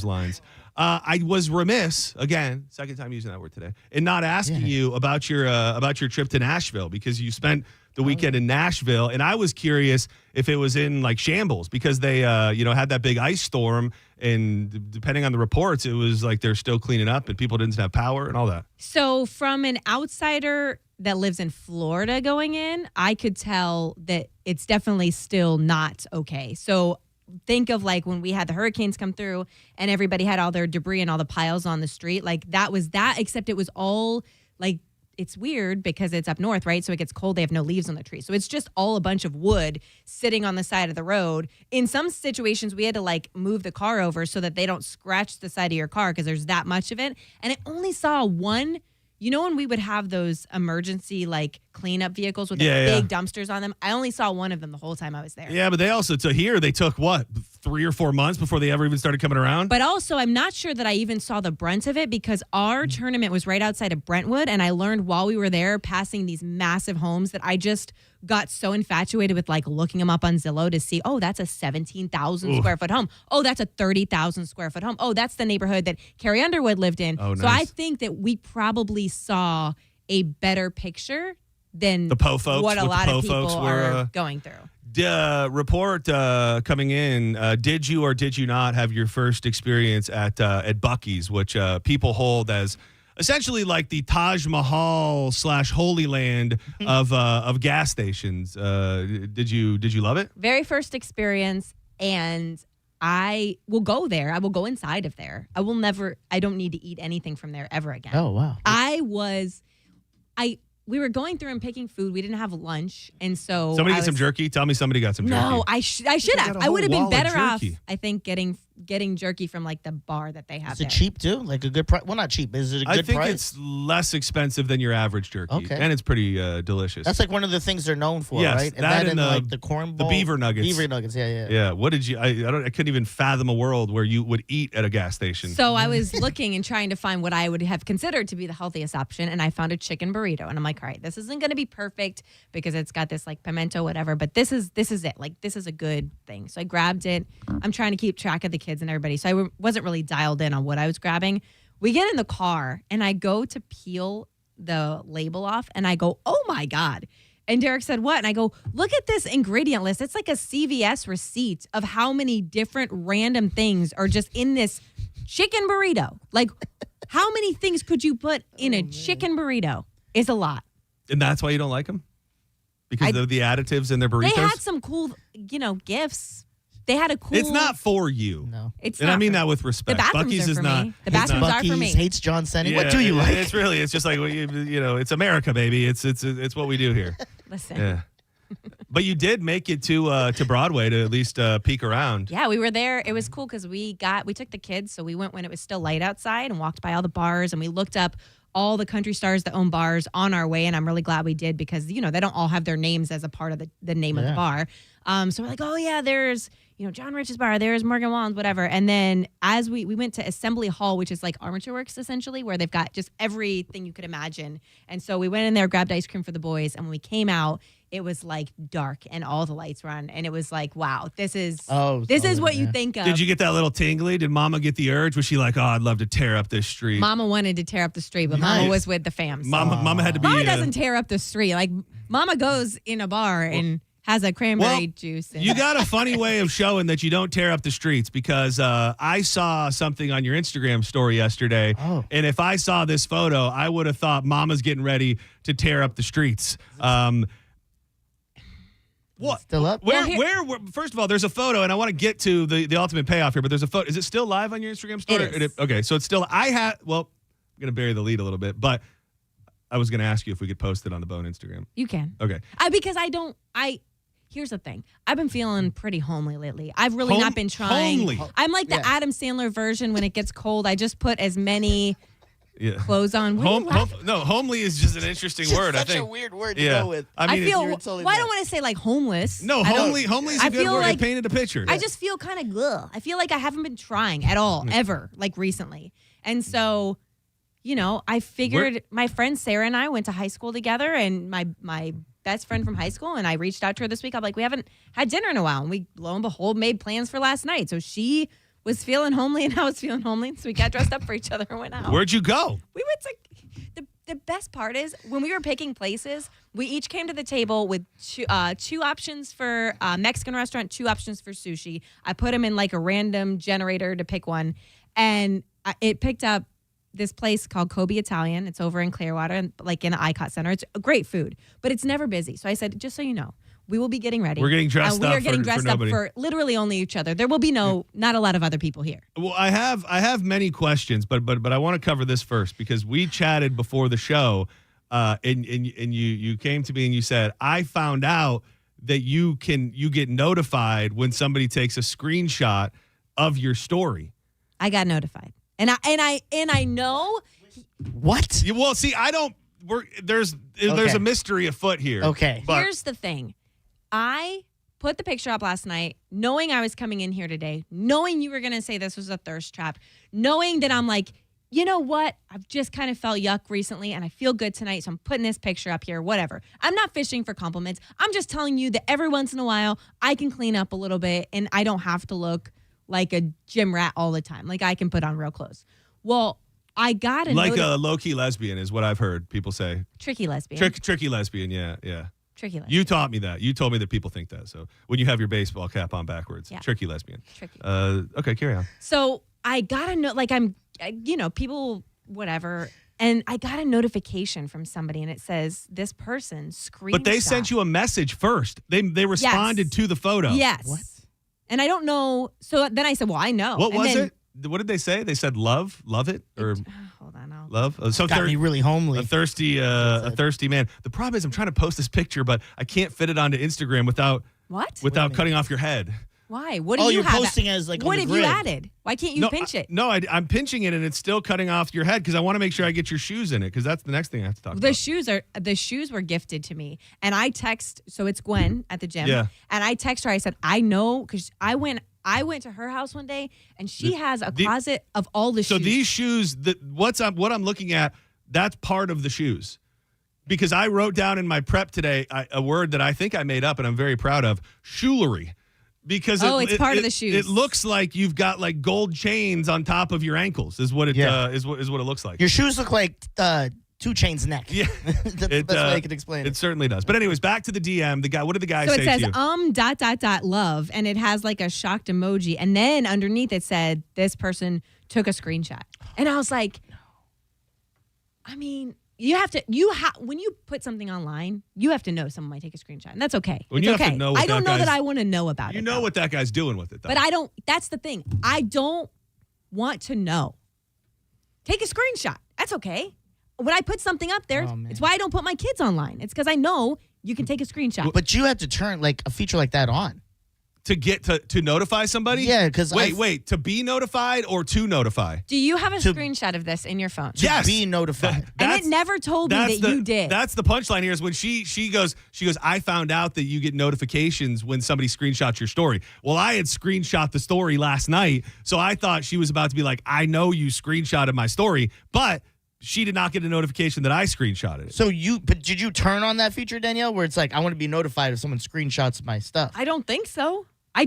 S2: lines. I was remiss again, second time using that word today, in not asking you about your trip to Nashville because you spent the weekend in Nashville, and I was curious if it was in like shambles because they had that big ice storm, and depending on the reports, it was like they're still cleaning up and people didn't have power and all that.
S25: So from an outsider that lives in Florida going in, I could tell that it's definitely still not okay. So think of like when we had the hurricanes come through and everybody had all their debris and all the piles on the street. Like that was that, except it was all like, it's weird because it's up north, right? So it gets cold. They have no leaves on the tree. So it's just all a bunch of wood sitting on the side of the road. In some situations, we had to like move the car over so that they don't scratch the side of your car because there's that much of it. And I only saw one. You know when we would have those emergency like cleanup vehicles with the big dumpsters on them? I only saw one of them the whole time I was there.
S2: Yeah, but they also they took what, 3 or 4 months before they ever even started coming around?
S25: But also, I'm not sure that I even saw the brunt of it because our tournament was right outside of Brentwood, and I learned while we were there passing these massive homes that I just got so infatuated with like looking them up on Zillow to see, oh, that's a 17,000 square foot home. Oh, that's a 30,000 square foot home. Oh, that's the neighborhood that Carrie Underwood lived in.
S2: Oh, nice.
S25: So I think that we probably saw a better picture than
S2: the Po folks,
S25: what a lot of people
S2: were
S25: are going through.
S2: Report coming in. Did you or did you not have your first experience at Buc-ee's, which people hold as essentially like the Taj Mahal / Holy Land of gas stations? Did you love it?
S25: Very first experience, and I will go there. I will go inside of there. I don't need to eat anything from there ever again.
S8: Oh, wow.
S25: We were going through and picking food. We didn't have lunch, and so
S2: somebody get some jerky. Tell me somebody got some jerky.
S25: No, I should have. I would have been better off, I think, getting jerky from like the bar that they have.
S8: Is it cheap too? Like a good price? Well, not cheap. But is it a good price?
S2: I think it's less expensive than your average jerky.
S8: Okay.
S2: And it's pretty delicious.
S8: That's like one of the things they're known for,
S2: yes,
S8: right?
S2: That and
S8: like the corn bowl.
S2: The beaver nuggets.
S8: Beaver nuggets, yeah.
S2: Yeah. What did you? I couldn't even fathom a world where you would eat at a gas station.
S25: So I was looking and trying to find what I would have considered to be the healthiest option, and I found a chicken burrito. And I'm like, all right, this isn't going to be perfect because it's got this like pimento whatever, but this is it. Like this is a good thing. So I grabbed it. I'm trying to keep track of the kids and everybody. So I wasn't really dialed in on what I was grabbing. We get in the car and I go to peel the label off and I go, oh my God. And Derek said, what? And I go, look at this ingredient list. It's like a CVS receipt of how many different random things are just in this chicken burrito. Like how many things could you put in a chicken burrito? It's a lot.
S2: And that's why you don't like them? Because of the additives in their burritos?
S25: They had some cool, gifts. They had a cool...
S2: It's not for you.
S25: No.
S2: And I mean that with respect.
S25: The bathrooms
S2: Buc-ee's
S25: are
S2: is
S25: for
S2: not.
S25: me. The bathrooms are for me.
S8: Hates John Senning.
S2: Yeah,
S8: What do you like?
S2: It's just like, it's America, baby. It's what we do here.
S25: Listen.
S2: Yeah. But you did make it to Broadway to at least peek around.
S25: Yeah, we were there. It was cool because we took the kids, so we went when it was still light outside and walked by all the bars, and we looked up all the country stars that own bars on our way, and I'm really glad we did because, they don't all have their names as a part of the name of the bar. So we're like, oh, yeah, there's, John Rich's bar, there's Morgan Wallen's, whatever. And then as we went to Assembly Hall, which is like Armature Works, essentially, where they've got just everything you could imagine. And so we went in there, grabbed ice cream for the boys, and when we came out, it was like dark and all the lights were on, and it was like, wow, this is what you think of.
S2: Did you get that little tingly? Did Mama get the urge? Was she like, oh, I'd love to tear up this street?
S25: Mama wanted to tear up the street, but Mama was with the fam. So.
S2: Mama had to be.
S25: Mama doesn't tear up the street. Like Mama goes in a bar and has a cranberry juice.
S2: You got a funny way of showing that you don't tear up the streets because I saw something on your Instagram story yesterday, and if I saw this photo, I would have thought Mama's getting ready to tear up the streets. What?
S8: Still up?
S2: Where, first of all, there's a photo, and I want to get to the ultimate payoff here, but there's a photo. Is it still live on your Instagram story?
S25: It is.
S2: Okay, so it's still, I'm going to bury the lead a little bit, but I was going to ask you if we could post it on the Bone Instagram.
S25: You can.
S2: Okay.
S25: Because here's the thing. I've been feeling pretty homely lately. I've really not been trying.
S2: Homely.
S25: I'm like the Adam Sandler version when it gets cold. I just put as many clothes on.
S2: Homely is just an interesting word.
S8: Such
S2: I think
S8: a weird word to go with.
S2: I mean,
S25: I don't want to say like homeless.
S2: No, homely is a good word. I painted a picture.
S25: I just feel kind of ugh. I feel like I haven't been trying at all, ever, like recently. And so, I figured my friend Sarah and I went to high school together, and my best friend from high school, and I reached out to her this week. I'm like, we haven't had dinner in a while. And we, lo and behold, made plans for last night. So she was feeling homely and I was feeling homely. So we got dressed up for each other and went out.
S2: Where'd you go?
S25: We went to, the best part is when we were picking places, we each came to the table with two options for Mexican restaurant, 2 options for sushi. I put them in like a random generator to pick one. And it picked up this place called Kobe Italian. It's over in Clearwater, like in the ICOT Center. It's great food, but it's never busy. So I said, just so you know, we will be getting ready.
S2: We're getting dressed up.
S25: We are getting dressed up for literally only each other. There will be not a lot of other people here.
S2: Well, I have many questions, but I want to cover this first because we chatted before the show, and you came to me and you said, I found out that you get notified when somebody takes a screenshot of your story.
S25: I got notified. And I know
S8: what?
S2: Well, see, I don't. There's a mystery afoot here.
S8: Okay.
S2: But
S25: here's the thing. I put the picture up last night, knowing I was coming in here today, knowing you were going to say this was a thirst trap, knowing that I'm like, you know what? I've just kind of felt yuck recently, and I feel good tonight, so I'm putting this picture up here. Whatever. I'm not fishing for compliments. I'm just telling you that every once in a while I can clean up a little bit, and I don't have to look like a gym rat all the time. Like I can put on real clothes. Well, I got a
S2: a low-key lesbian is what I've heard people say.
S25: Tricky lesbian.
S2: Tricky lesbian, yeah.
S25: Tricky lesbian.
S2: You taught me that. You told me that people think that. So when you have your baseball cap on backwards, tricky lesbian.
S25: Tricky.
S2: Okay, carry on.
S25: So I got a note, like people, whatever. And I got a notification from somebody, and it says this person screenshot.
S2: But they sent you a message first. They responded to the photo.
S25: Yes. What? And I don't know. So then I said, well, I know.
S2: What was it? What did they say? They said love it, or
S25: hold on,
S2: love. So
S8: got me really homely.
S2: A thirsty man. The problem is I'm trying to post this picture, but I can't fit it onto Instagram without cutting off your head.
S25: Why? What do you
S8: you're
S25: have?
S8: Posting as like
S25: what
S8: on
S25: have
S8: the
S25: you
S8: grid.
S25: added? Why can't you pinch it?
S2: I'm pinching it and it's still cutting off your head because I want to make sure I get your shoes in it because that's the next thing I have to talk about.
S25: The shoes were gifted to me, and I text. So it's Gwen at the gym, and I text her. I said, I know because I went to her house one day, and she has a closet of all the shoes.
S2: So these shoes, what I'm looking at, that's part of the shoes. Because I wrote down in my prep today a word that I think I made up and I'm very proud of, shoelery. Because
S25: it's part of the shoes.
S2: It looks like you've got like gold chains on top of your ankles. Is what it is what it looks like.
S8: Your shoes look like 2 Chainz neck.
S2: Yeah,
S8: that's the best way I can explain it.
S2: It certainly does. But anyways, back to the DM. The guy. What did the guy say to you?
S25: So it says love, and it has like a shocked emoji, and then underneath it said this person took a screenshot, and I was like, I mean. When you put something online, you have to know someone might take a screenshot, and that's okay.
S2: When
S25: it's
S2: you have to know what
S25: I don't know that I want to know about it.
S2: You know what that guy's doing with it, though.
S25: But I don't. That's the thing. I don't want to know. Take a screenshot. That's okay. When I put something up there, it's why I don't put my kids online. It's because I know you can take a screenshot.
S8: But you have to turn like a feature like that on.
S2: To get to notify somebody?
S8: Yeah, because
S2: wait, to be notified or to notify?
S25: Do you have a screenshot of this in your phone?
S2: Yes.
S8: To be notified.
S25: And it never told me that you did.
S2: That's the punchline here is when she goes, I found out that you get notifications when somebody screenshots your story. Well, I had screenshot the story last night, so I thought she was about to be like, I know you screenshotted my story, but she did not get a notification that I screenshotted it.
S8: So did you turn on that feature, Danielle, where it's like, I want to be notified if someone screenshots my stuff?
S25: I don't think so. I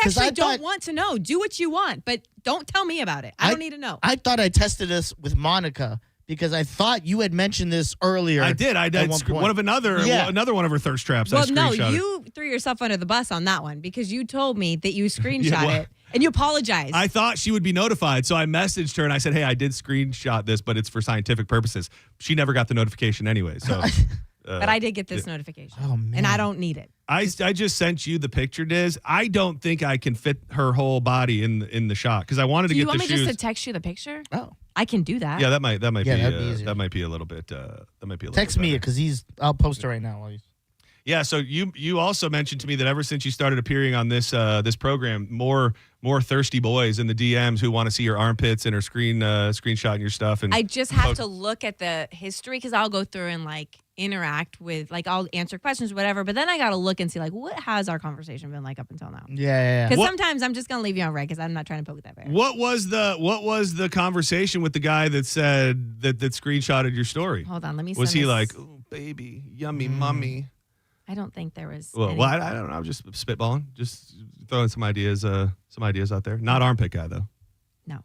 S25: actually don't want to know. Do what you want, but don't tell me about it. I don't need to know.
S8: I thought I tested this with Monica because I thought you had mentioned this earlier.
S2: I did. Another one of her thirst traps.
S25: Well, no, you threw yourself under the bus on that one because you told me that you screenshot it and you apologized.
S2: I thought she would be notified, so I messaged her and I said, hey, I did screenshot this, but it's for scientific purposes. She never got the notification anyway, so...
S25: but I did get this notification. Oh, man. And I don't need it.
S2: I just sent you the picture, Diz. I don't think I can fit her whole body in the shot because I wanted to get the shoes.
S25: Do you want me just to text you the picture?
S8: Oh,
S25: I can do that.
S2: Yeah, that might be
S8: easier.
S2: that might be a little bit.
S8: Text me because I'll post it right now.
S2: Yeah. So you also mentioned to me that ever since you started appearing on this program, more more thirsty boys in the DMs who want to see your armpits and are screenshotting your stuff. And
S25: I just have to look at the history because I'll go through and like interact with, like, I'll answer questions, whatever. But then I got to look and see, like, what has our conversation been like up until now?
S8: Yeah.
S25: Because sometimes I'm just gonna leave you on red because I'm not trying to poke that bear.
S2: What was the conversation with the guy that said that screenshotted your story?
S25: Hold on, let me.
S2: Was he like, "Oh, baby, yummy, mummy"?
S25: I don't think there was.
S2: Well, I don't know. I'm just spitballing, just throwing some ideas out there. Not armpit guy though.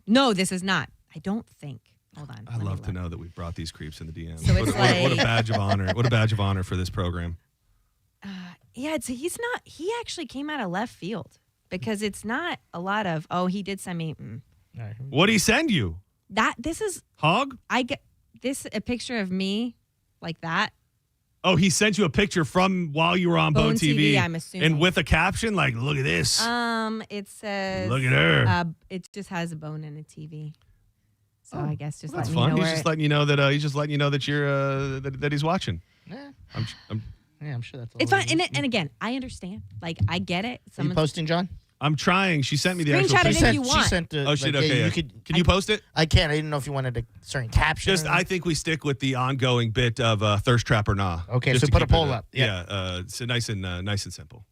S25: No, this is not. I don't think. Hold on.
S2: I love to know that we've brought these creeps in the DMs.
S25: So it's
S2: what a badge of honor! What a badge of honor for this program.
S25: Yeah, he's not. He actually came out of left field because it's not a lot of. Oh, he did send me.
S2: What did he send you?
S25: This is
S2: hog.
S25: I get a picture of me like that.
S2: Oh, he sent you a picture from while you were on Bone TV.
S25: I'm assuming.
S2: And with a caption like, "Look at this."
S25: It says,
S2: "Look at her."
S25: It just has a bone and a TV. So I guess just
S2: that's
S25: letting
S2: fun.
S25: you know.
S2: He's just letting you know that you're that he's watching.
S8: Yeah.
S2: I'm
S8: sure that's all.
S25: It's fine. And again, I understand. Like, I get it.
S8: Are you posting, John?
S2: I'm trying. She sent me the actual
S25: Screenshot it
S2: picture.
S25: if you want.
S8: She sent the.
S2: Oh, shit.
S8: like,
S2: Okay.
S8: yeah,
S2: Yeah. Can you post it?
S8: I can't. I didn't know if you wanted a certain caption.
S2: I think we stick with the ongoing bit of thirst trap or nah.
S8: Okay,
S2: Just
S8: so
S2: to
S8: put a
S2: keep it,
S8: poll up.
S2: Yeah. So nice and simple.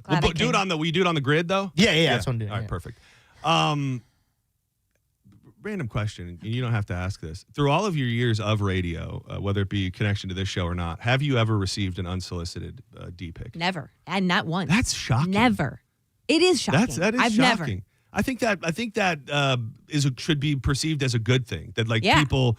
S25: Glad I
S2: do it on the. Will you do it on the grid though?
S8: Yeah. That's what I'm doing.
S2: All right. Perfect. Random question, and you don't have to ask this. Through all of your years of radio, whether it be connection to this show or not, have you ever received an unsolicited D pic?
S25: Never, and not once.
S2: That's shocking.
S25: Never. It is shocking.
S2: That is
S25: I've
S2: shocking.
S25: Never.
S2: I think that should be perceived as a good thing. That people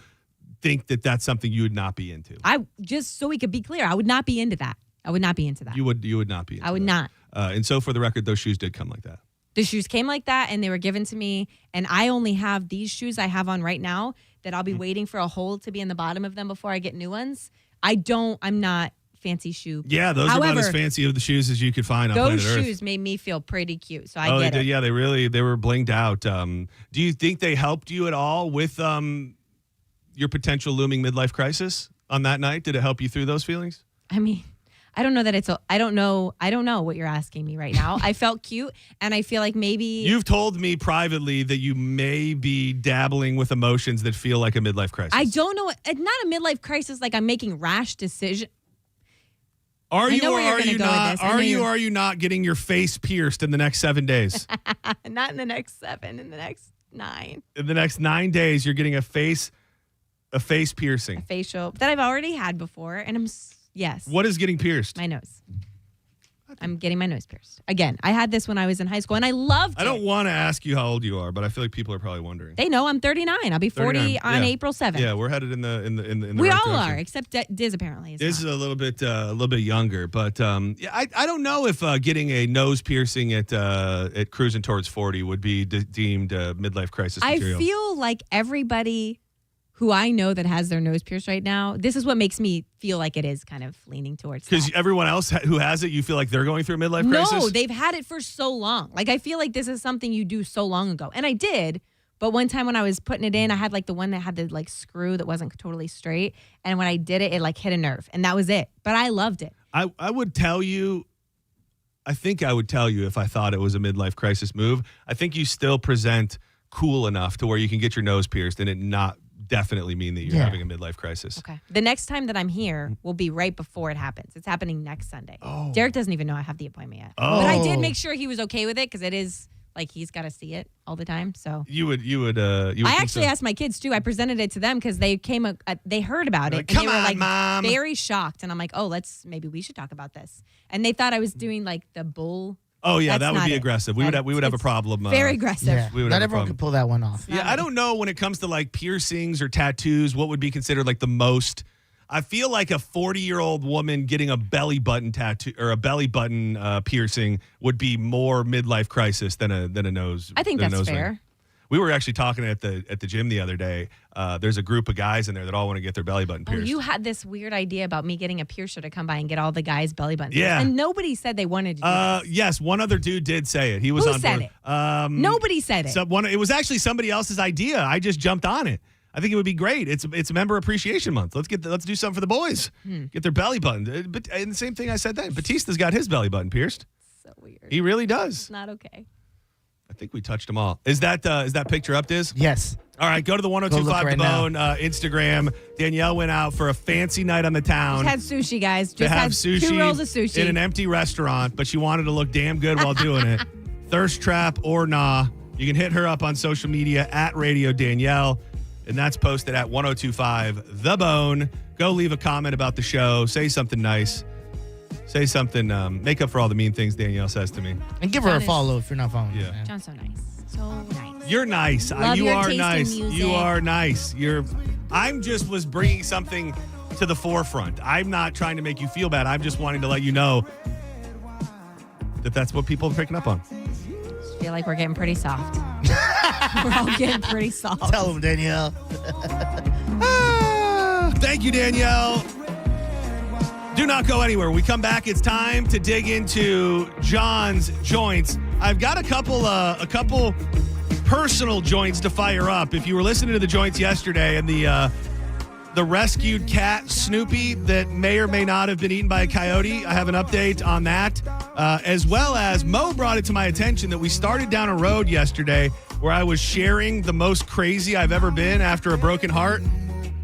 S2: think that that's something you would not be into.
S25: Just so we could be clear, I would not be into that. I would not be into that.
S2: You would not be.
S25: I would not.
S2: And so, for the record, those shoes did come like that.
S25: The shoes came like that, and they were given to me. And I only have these shoes I have on right now that I'll be waiting for a hole to be in the bottom of them before I get new ones. I'm not fancy shoe.
S2: Yeah, those are about as fancy of the shoes as you could find on planet Earth.
S25: Those shoes made me feel pretty cute, so I get
S2: it.
S25: it.
S2: Yeah, they were blinged out. Do you think they helped you at all with your potential looming midlife crisis on that night? Did it help you through those feelings?
S25: I mean, I don't know that I don't know what you're asking me right now. I felt cute, and I feel like maybe
S2: you've told me privately that you may be dabbling with emotions that feel like a midlife crisis.
S25: I don't know. It's not a midlife crisis. Like I'm making rash decisions.
S2: Are you or are you not? Are you not getting your face pierced in the next 7 days?
S25: Not in the next 7. In the next 9.
S2: In the next 9 days, you're getting a face piercing.
S25: A facial that I've already had before, and yes.
S2: What is getting pierced?
S25: My nose. I'm getting my nose pierced. Again, I had this when I was in high school, and I loved it.
S2: I don't want to ask you how old you are, but I feel like people are probably wondering.
S25: They know I'm 39. I'll be 40 on April 7th.
S2: Yeah, we're headed in the
S25: we
S2: right
S25: all
S2: direction.
S25: are, except Diz apparently is
S2: Diz
S25: not.
S2: is a little bit younger, but I don't know if getting a nose piercing at cruising towards 40 would be deemed midlife crisis material.
S25: I feel like everybody who I know that has their nose pierced right now, this is what makes me feel like it is kind of leaning towards that.
S2: Because everyone else who has it, you feel like they're going through a midlife crisis?
S25: No, they've had it for so long. Like, I feel like this is something you do so long ago. And I did, but one time when I was putting it in, I had like the one that had the like screw that wasn't totally straight. And when I did it, it like hit a nerve. And that was it. But I loved it.
S2: I would tell you, I think I would tell you if I thought it was a midlife crisis move. I think you still present cool enough to where you can get your nose pierced and it not definitely mean that you're having a midlife crisis.
S25: Okay. The next time that I'm here will be right before it happens. It's happening next Sunday. Derek doesn't even know I have the appointment yet. But I did make sure he was okay with it because it is like he's got to see it all the time. So
S2: you would
S25: I actually asked my kids too. I presented it to them because they they heard about it
S2: like,
S25: and they
S2: "Come
S25: were
S2: on,
S25: like
S2: Mom."
S25: very shocked. And I'm like, maybe we should talk about this. And they thought I was doing like the bull.
S2: Oh yeah,
S25: That's
S2: that would
S25: not
S2: be
S25: it.
S2: aggressive. We would have a problem.
S25: Very aggressive.
S8: Yeah.
S2: We would
S8: Not
S2: have a
S8: everyone
S2: problem.
S8: could pull that one off.
S2: Yeah, I don't know when it comes to like piercings or tattoos, what would be considered like the most. I feel like a 40-year-old woman getting a belly button tattoo or a belly button piercing would be more midlife crisis than a nose.
S25: I think
S2: than a
S25: that's
S2: nose
S25: fair.
S2: ring. We were actually talking at the gym the other day. There's a group of guys in there that all want to get their belly button pierced.
S25: You had this weird idea about me getting a piercer to come by and get all the guys' belly buttons.
S2: Yeah.
S25: And nobody said they wanted to do this.
S2: Yes, one other dude did say it. He was
S25: Who
S2: on
S25: said
S2: board.
S25: it? Nobody said it.
S2: It was actually somebody else's idea. I just jumped on it. I think it would be great. It's Member Appreciation Month. Let's do something for the boys. Get their belly button. But and the same thing I said then. Batista's got his belly button pierced.
S25: So weird.
S2: He really does.
S25: It's not okay.
S2: think we touched them all. Is that picture up, Diz?
S8: Yes.
S2: All right, go to the 1025 The Bone Instagram. Danielle went out for a fancy night on the town.
S25: Just had sushi, guys.
S2: Just
S25: had
S2: sushi
S25: 2 rolls of sushi.
S2: In an empty restaurant, but she wanted to look damn good while doing it. Thirst trap or nah. You can hit her up on social media at Radio Danielle, and that's posted at 1025 The Bone. Go leave a comment about the show. Say something nice. Say something, make up for all the mean things Danielle says to me.
S8: And give her a follow if you're not following her.
S2: Yeah.
S25: John's so nice. So nice.
S2: You're nice.
S25: Love
S2: You
S25: your
S2: are
S25: taste in
S2: nice.
S25: music.
S2: You are nice. I'm just was bringing something to the forefront. I'm not trying to make you feel bad. I'm just wanting to let you know that that's what people are picking up on.
S25: I feel like we're getting pretty soft. We're all getting pretty soft.
S8: Tell them, Danielle.
S2: Thank you, Danielle. Do not go anywhere. When we come back, it's time to dig into John's joints. I've got a couple personal joints to fire up. If you were listening to the joints yesterday and the rescued cat Snoopy that may or may not have been eaten by a coyote, I have an update on that. As well as Mo brought it to my attention that we started down a road yesterday where I was sharing the most crazy I've ever been after a broken heart,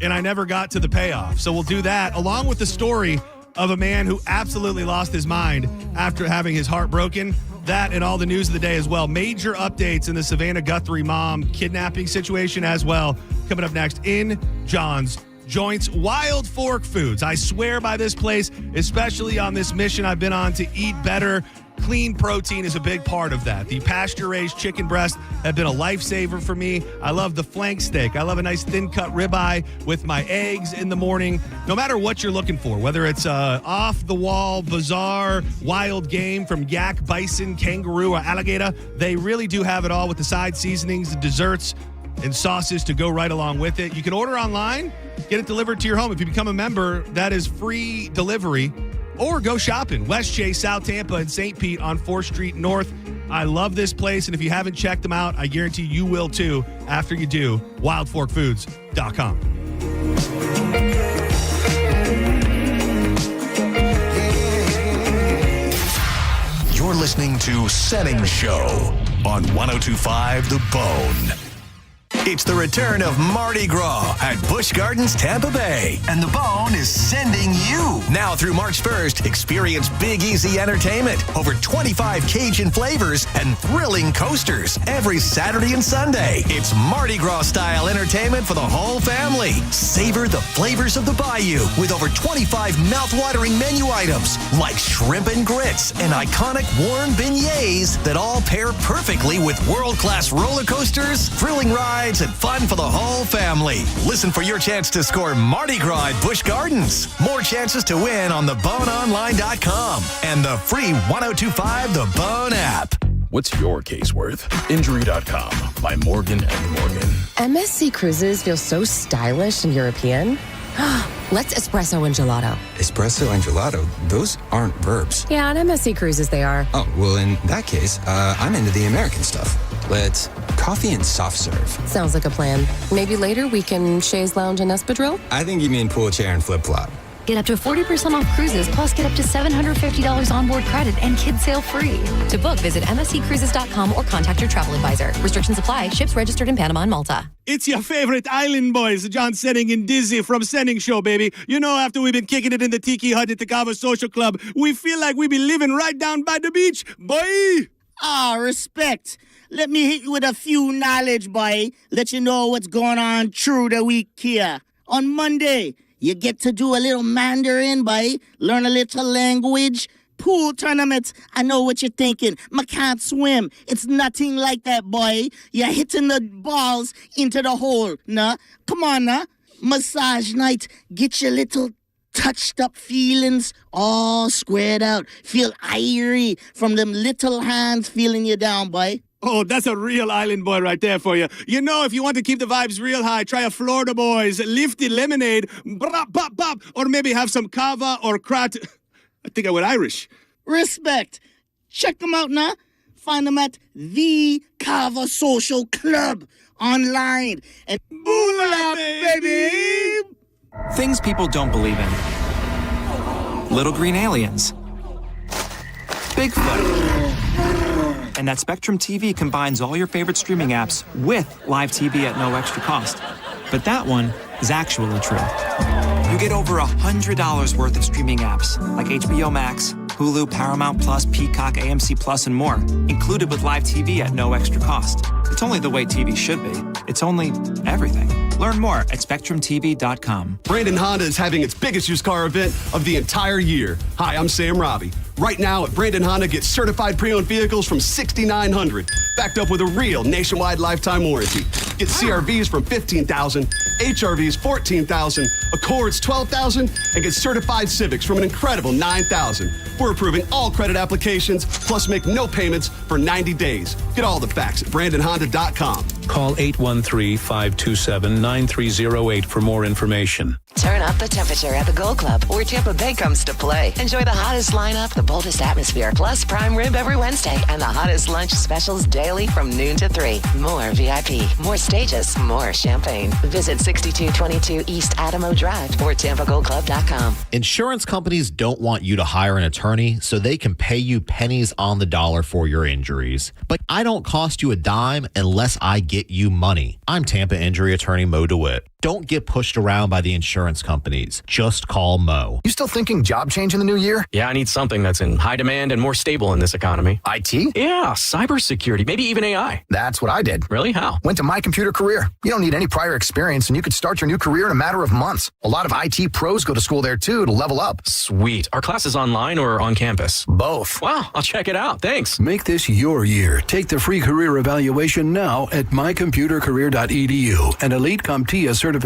S2: and I never got to the payoff. So we'll do that along with the story of a man who absolutely lost his mind after having his heart broken. That and all the news of the day as well. Major updates in the Savannah Guthrie mom kidnapping situation as well. Coming up next in John's Joints. Wild Fork Foods. I swear by this place, especially on this mission I've been on to eat better. Clean protein is a big part of that. The pasture-raised chicken breasts have been a lifesaver for me. I love the flank steak. I love a nice thin-cut ribeye with my eggs in the morning. No matter what you're looking for, whether it's off-the-wall, bizarre, wild game from yak, bison, kangaroo, or alligator, they really do have it all with the side seasonings, the desserts, and sauces to go right along with it. You can order online, get it delivered to your home. If you become a member, that is free delivery. Or go shopping. West Chase, South Tampa, and St. Pete on 4th Street North. I love this place, and if you haven't checked them out, I guarantee you will too after you do. WildForkFoods.com.
S6: You're listening to Senning Show on 1025 The Bone. It's the return of Mardi Gras at Busch Gardens, Tampa Bay. And The Bone is sending you. Now through March 1st, experience Big Easy entertainment, over 25 Cajun flavors, and thrilling coasters every Saturday and Sunday. It's Mardi Gras-style entertainment for the whole family. Savor the flavors of the Bayou with over 25 mouth-watering menu items like shrimp and grits and iconic warm beignets that all pair perfectly with world-class roller coasters, thrilling rides, and fun for the whole family. Listen for your chance to score Mardi Gras at Busch Gardens. More chances to win on theboneonline.com and the free 1025 The Bone app.
S1: What's your case worth? Injury.com by Morgan & Morgan.
S3: MSC Cruises feel so stylish and European. Let's espresso and gelato.
S4: Espresso and gelato? Those aren't verbs.
S3: Yeah, on MSC Cruises they are.
S4: Oh, well, in that case, I'm into the American stuff. Let's coffee and soft serve.
S3: Sounds like a plan. Maybe later we can chaise lounge and espadrille?
S4: I think you mean pool chair and flip-flop.
S5: Get up to 40% off cruises, plus get up to $750 onboard credit and kids sail free.
S3: To book, visit msccruises.com or contact your travel advisor. Restrictions apply. Ships registered in Panama and Malta.
S17: It's your favorite island boys, John Senning and Dizzy from Senning Show, baby. You know, after we've been kicking it in the Tiki Hut at the Cava Social Club, we feel like we be living right down by the beach, boy.
S8: Respect. Let me hit you with a few knowledge, boy. Let you know what's going on through the week here. On Monday, you get to do a little Mandarin, boy. Learn a little language. Pool tournaments. I know what you're thinking. I can't swim. It's nothing like that, boy. You're hitting the balls into the hole, nah? Come on, nah? Massage night. Get your little touched up feelings all squared out. Feel irie from them little hands feeling you down, boy.
S17: Oh, that's a real island boy right there for you. You know, if you want to keep the vibes real high, try a Florida Boys Lifted Lemonade, bop, bop, bop, or maybe have some cava or crat. I think I went Irish.
S8: Respect. Check them out now. Find them at the Cava Social Club online. And boola, baby!
S18: Things people don't believe in. Little green aliens. Bigfoot. and that Spectrum TV combines all your favorite streaming apps with live TV at no extra cost. But that one is actually true. You get over $100 worth of streaming apps like HBO Max, Hulu, Paramount Plus, Peacock, AMC Plus, and more, included with live TV at no extra cost. It's only the way TV should be. It's only everything. Learn more at SpectrumTV.com.
S7: Brandon Honda is having its biggest used car event of the entire year. Hi, I'm Sam Robbie. Right now at Brandon Honda, get certified pre-owned vehicles from $6,900, backed up with a real nationwide lifetime warranty. Get CRVs from $15,000, HRVs $14,000, Accords $12,000, and get certified Civics from an incredible $9,000. We're approving all credit applications, plus make no payments for 90 days. Get all the facts at BrandonHonda.com.
S9: Call 813-527-9308 for more information.
S10: Turn up the temperature at the Gold Club, where Tampa Bay comes to play. Enjoy the hottest lineup, the boldest atmosphere, plus prime rib every Wednesday, and the hottest lunch specials daily from noon to 3. More VIP, more stages, more champagne. Visit 6222 East Adamo Drive or TampaGoldClub.com.
S11: Insurance companies don't want you to hire an attorney so they can pay you pennies on the dollar for your injuries. But I don't cost you a dime unless I get you money. I'm Tampa injury attorney Mo DeWitt. Don't get pushed around by the insurance companies. Just call Mo.
S12: You still thinking job change in the new year?
S18: Yeah, I need something that's in high demand and more stable in this economy.
S12: IT?
S18: Yeah, cybersecurity, maybe even AI.
S12: That's what I did.
S18: Really? How?
S12: Went to My Computer Career. You don't need any prior experience, and you could start your new career in a matter of months. A lot of IT pros go to school there, too, to level up.
S18: Sweet. Are classes online or on campus?
S12: Both.
S18: Wow, I'll check it out. Thanks.
S9: Make this your year. Take the free career evaluation now at mycomputercareer.edu, an Elite CompTIA certification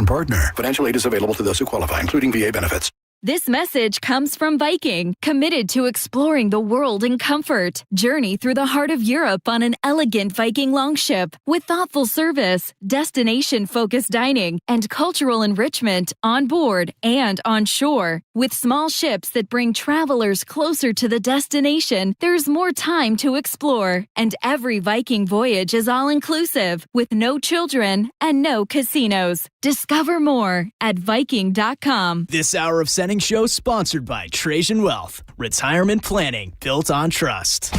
S9: partner. Financial aid is available to those who qualify, including VA benefits.
S19: This message comes from Viking, committed to exploring the world in comfort. Journey through the heart of Europe on an elegant Viking longship with thoughtful service, destination-focused dining, and cultural enrichment on board and on shore. With small ships that bring travelers closer to the destination, there's more time to explore. And every Viking voyage is all-inclusive, with no children and no casinos. Discover more at Viking.com.
S23: This hour of Senning Show sponsored by Trajan Wealth. Retirement planning built on trust.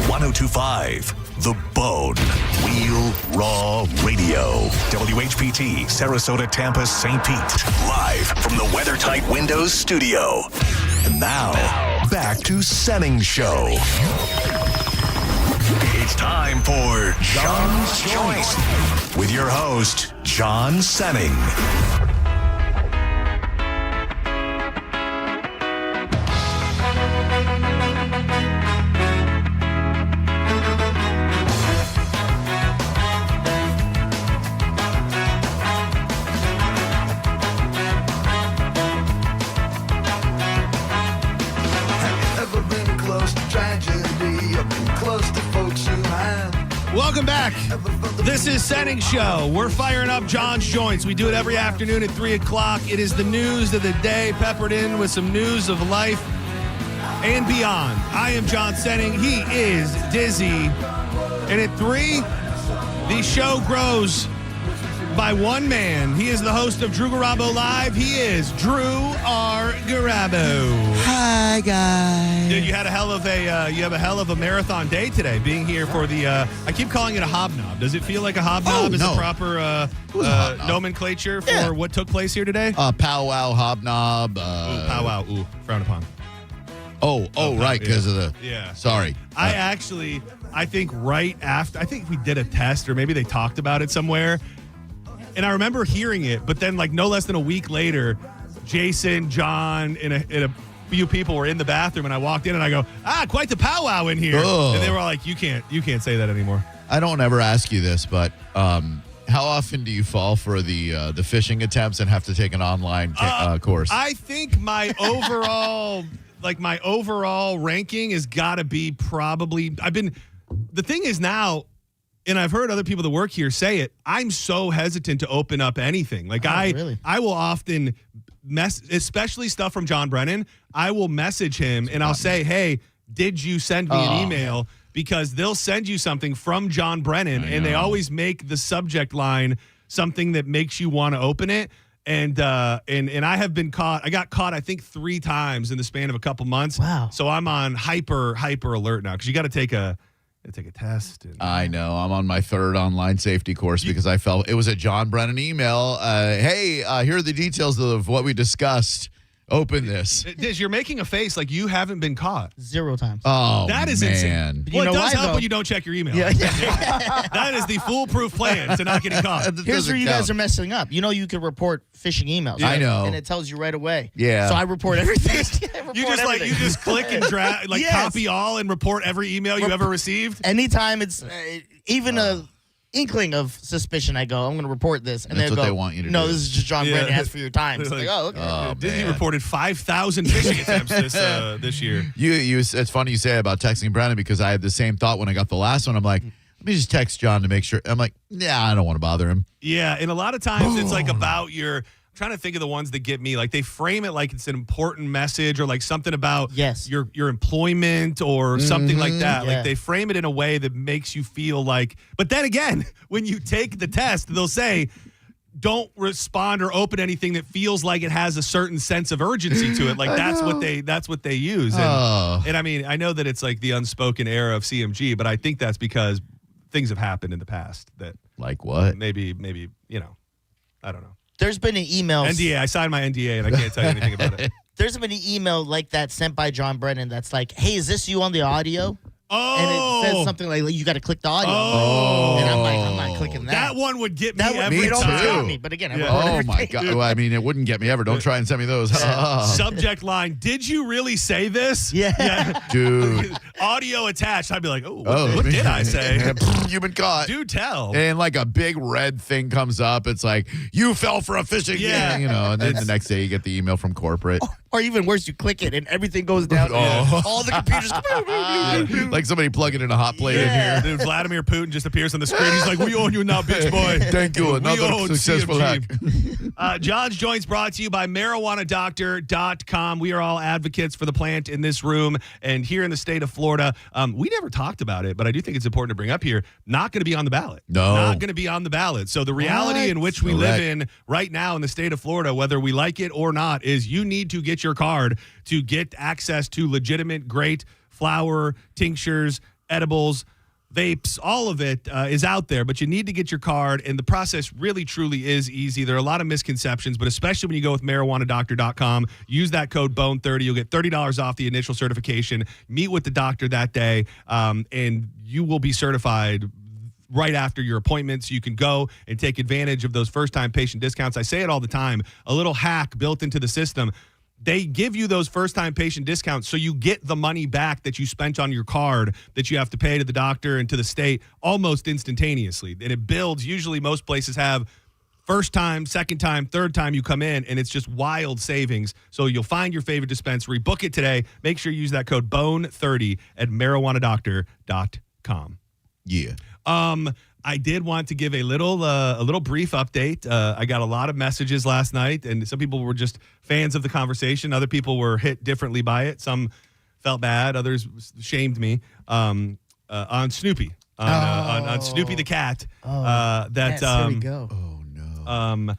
S6: 1025 The Bone. Real Raw Radio. WHPT, Sarasota, Tampa, St. Pete. Live from the WeatherTight Windows studio. And now, back to Senning Show. It's time for John's Choice with your host, John Senning.
S2: Welcome back. This is Senning Show. We're firing up John's Joints. We do it every afternoon at 3 o'clock. It is the news of the day, peppered in with some news of life and beyond. I am John Senning. He is Dizzy. And at 3, the show grows by one man. He is the host of Drew Garabo Live. He is Drew R. Garabo.
S8: Hi, guys.
S2: Dude, you had a hell of a marathon day today, being here for the. I keep calling it a hobnob. Does it feel like a hobnob? Is a proper nomenclature for what took place here today?
S26: Powwow, hobnob.
S2: Powwow. Ooh, frowned upon.
S26: Oh, right, because of the.
S2: Yeah.
S26: Sorry.
S2: I think right after, I think we did a test, or maybe they talked about it somewhere. And I remember hearing it, but then like no less than a week later, Jason, John, and a few people were in the bathroom, and I walked in and I go, quite the powwow in here.
S26: Ugh.
S2: And they were like, you can't say that anymore.
S26: I don't ever ask you this, but how often do you fall for the fishing attempts and have to take an online course?
S2: I think my overall ranking has got to be probably, the thing is now, and I've heard other people that work here say it, I'm so hesitant to open up anything. Like I will often especially stuff from John Brennan, I will message him and I'll say, hey, did you send me an email? Because they'll send you something from John Brennan and they always make the subject line something that makes you want to open it. And I have been caught. I got caught, I think, 3 times in the span of a couple months.
S8: Wow.
S2: So I'm on hyper alert now because you got to take a test.
S26: I know. I'm on my 3rd online safety course because I felt it was a John Brennan email. Hey, here are the details of what we discussed. Open this.
S2: Diz, you're making a face like you haven't been caught.
S8: 0 times.
S26: Oh,
S2: that is
S26: man.
S2: insane. Well, it does help when you don't check your email.
S8: Yeah.
S2: That is the foolproof plan to not getting caught.
S8: Here's where you guys are messing up. You know you can report phishing emails.
S26: Yeah. I know.
S8: And it tells you right away.
S26: Yeah.
S8: So I report everything.
S2: You just click and drag, copy all and report every email you ever received?
S8: Anytime it's even a inkling of suspicion, I go, I'm going to report this. And
S26: that's
S8: they'll
S26: what
S8: go,
S26: they want you to do.
S8: No, this is just John Brennan asked for your time. So like, oh, okay.
S26: Oh,
S2: Disney
S26: man.
S2: reported 5,000 phishing attempts this year.
S26: It's funny you say about texting Brennan because I had the same thought when I got the last one. I'm like, let me just text John to make sure. I'm like, yeah, I don't want to bother him.
S2: Yeah, and a lot of times it's like about your. I'm trying to think of the ones that get me. Like they frame it like it's an important message or like something about your employment or something like that.
S8: Yeah.
S2: Like they frame it in a way that makes you feel like. But then again, when you take the test, they'll say, don't respond or open anything that feels like it has a certain sense of urgency to it. Like that's what they use. And I mean, I know that it's like the unspoken era of CMG, but I think that's because things have happened in the past that
S26: like what?
S2: Maybe I don't know.
S8: There's been an email.
S2: NDA. I signed my NDA and I can't tell you anything about it.
S8: There's been an email like that sent by John Brennan that's like, hey, is this you on the audio?
S2: Oh.
S8: And it says something like, you got to click the audio.
S2: Oh.
S8: And I'm like, I'm not clicking that.
S2: That one would get me
S8: That
S2: every
S8: me
S2: time.
S8: got me, but again, I report
S26: Oh,
S8: everything.
S26: my God. Well, I mean, it wouldn't get me ever. Don't try and send me those.
S2: Subject line, did you really say this?
S8: Yeah.
S26: Dude.
S2: Audio attached. I'd be like, what did I say?
S26: You've been caught.
S2: Do tell.
S26: And like a big red thing comes up. It's like, you fell for a phishing thing, and then the next day you get the email from corporate.
S8: Or even worse, you click it and everything goes down.
S26: Oh.
S8: All the computers.
S26: Like somebody plugging in a hot plate in here.
S2: Dude, Vladimir Putin just appears on the screen. He's like, we own you now, bitch boy.
S26: Thank you. Another successful hack.
S2: John's Joints brought to you by MarijuanaDoctor.com. We are all advocates for the plant in this room and here in the state of Florida. We never talked about it, but I do think it's important to bring up here. Not going to be on the ballot.
S26: No.
S2: Not going to be on the ballot. So the reality in which we live in right now in the state of Florida, whether we like it or not, is you need to get your card to get access to legitimate, great flower, tinctures, edibles, vapes, all of it is out there, but you need to get your card, and the process really, truly is easy. There are a lot of misconceptions, but especially when you go with MarijuanaDoctor.com, use that code BONE30. You'll get $30 off the initial certification. Meet with the doctor that day, and you will be certified right after your appointments. You can go and take advantage of those first-time patient discounts. I say it all the time, a little hack built into the system. They give you those first-time patient discounts so you get the money back that you spent on your card that you have to pay to the doctor and to the state almost instantaneously. And it builds. Usually most places have first time, second time, third time you come in, and it's just wild savings. So you'll find your favorite dispensary. Book it today. Make sure you use that code BONE30 at marijuanadoctor.com.
S26: Yeah.
S2: I did want to give a little brief update. I got a lot of messages last night, and some people were just fans of the conversation. Other people were hit differently by it. Some felt bad. Others shamed me on Snoopy, on Snoopy the cat.
S8: Yes, there we go.
S26: Oh, no.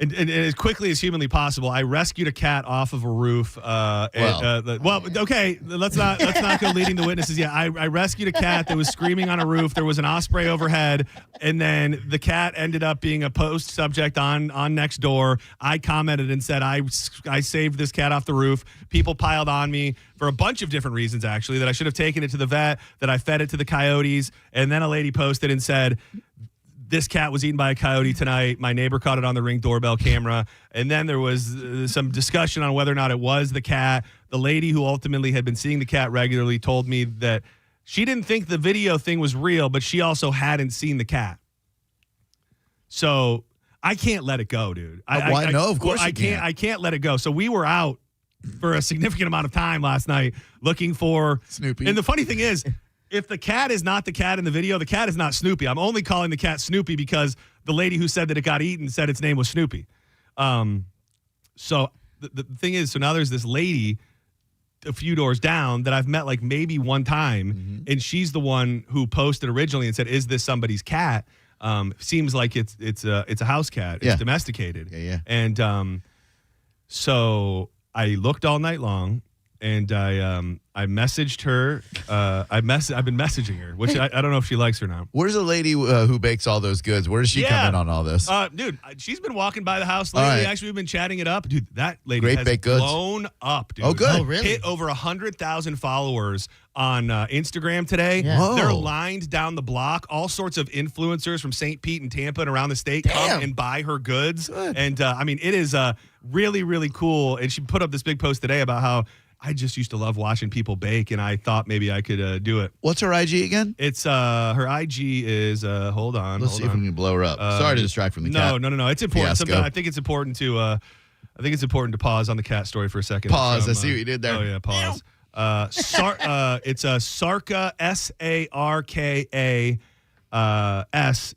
S2: And as quickly as humanly possible, I rescued a cat off of a roof. Okay, let's not go leading the witnesses. Yeah, I rescued a cat that was screaming on a roof. There was an osprey overhead, and then the cat ended up being a post subject on Nextdoor. I commented and said I saved this cat off the roof. People piled on me for a bunch of different reasons, actually, that I should have taken it to the vet, that I fed it to the coyotes, and then a lady posted and said, this cat was eaten by a coyote tonight. My neighbor caught it on the Ring doorbell camera. And then there was some discussion on whether or not it was the cat. The lady who ultimately had been seeing the cat regularly told me that she didn't think the video thing was real, but she also hadn't seen the cat. So I can't let it go, dude.
S26: Why? No, of course
S2: I can't. I can't let it go. So we were out for a significant amount of time last night looking for
S26: Snoopy.
S2: And the funny thing is, if the cat is not the cat in the video, the cat is not Snoopy. I'm only calling the cat Snoopy because the lady who said that it got eaten said its name was Snoopy. So the thing is, so now there's this lady a few doors down that I've met like maybe one time, and she's the one who posted originally and said, is this somebody's cat? Seems like it's a house cat. It's domesticated.
S26: Yeah.
S2: And so I looked all night long, and I messaged her. I've been messaging her, which I don't know if she likes or not.
S26: Where's the lady who bakes all those goods? Where does she come in on all this?
S2: Dude, she's been walking by the house lately.
S26: Right.
S2: Actually, we've been chatting it up. Dude, that lady
S26: Great
S2: has
S26: baked goods.
S2: blown up, dude.
S26: Oh, good.
S8: Oh, really?
S2: Hit over 100,000 followers on Instagram today.
S8: Yeah.
S26: Whoa.
S2: They're lined down the block. All sorts of influencers from St. Pete and Tampa and around the state come and buy her goods.
S26: Good.
S2: And, it is really, really cool. And she put up this big post today about how I just used to love watching people bake, and I thought maybe I could do it.
S26: What's her IG again?
S2: It's her IG is hold on.
S26: Let's see if we can blow her up. Sorry to distract from the cat.
S2: No. It's important.
S26: Fiasco.
S2: I think it's important to pause on the cat story for a see
S26: I see what you did there.
S2: Oh yeah, pause. It's a Sarka SARKA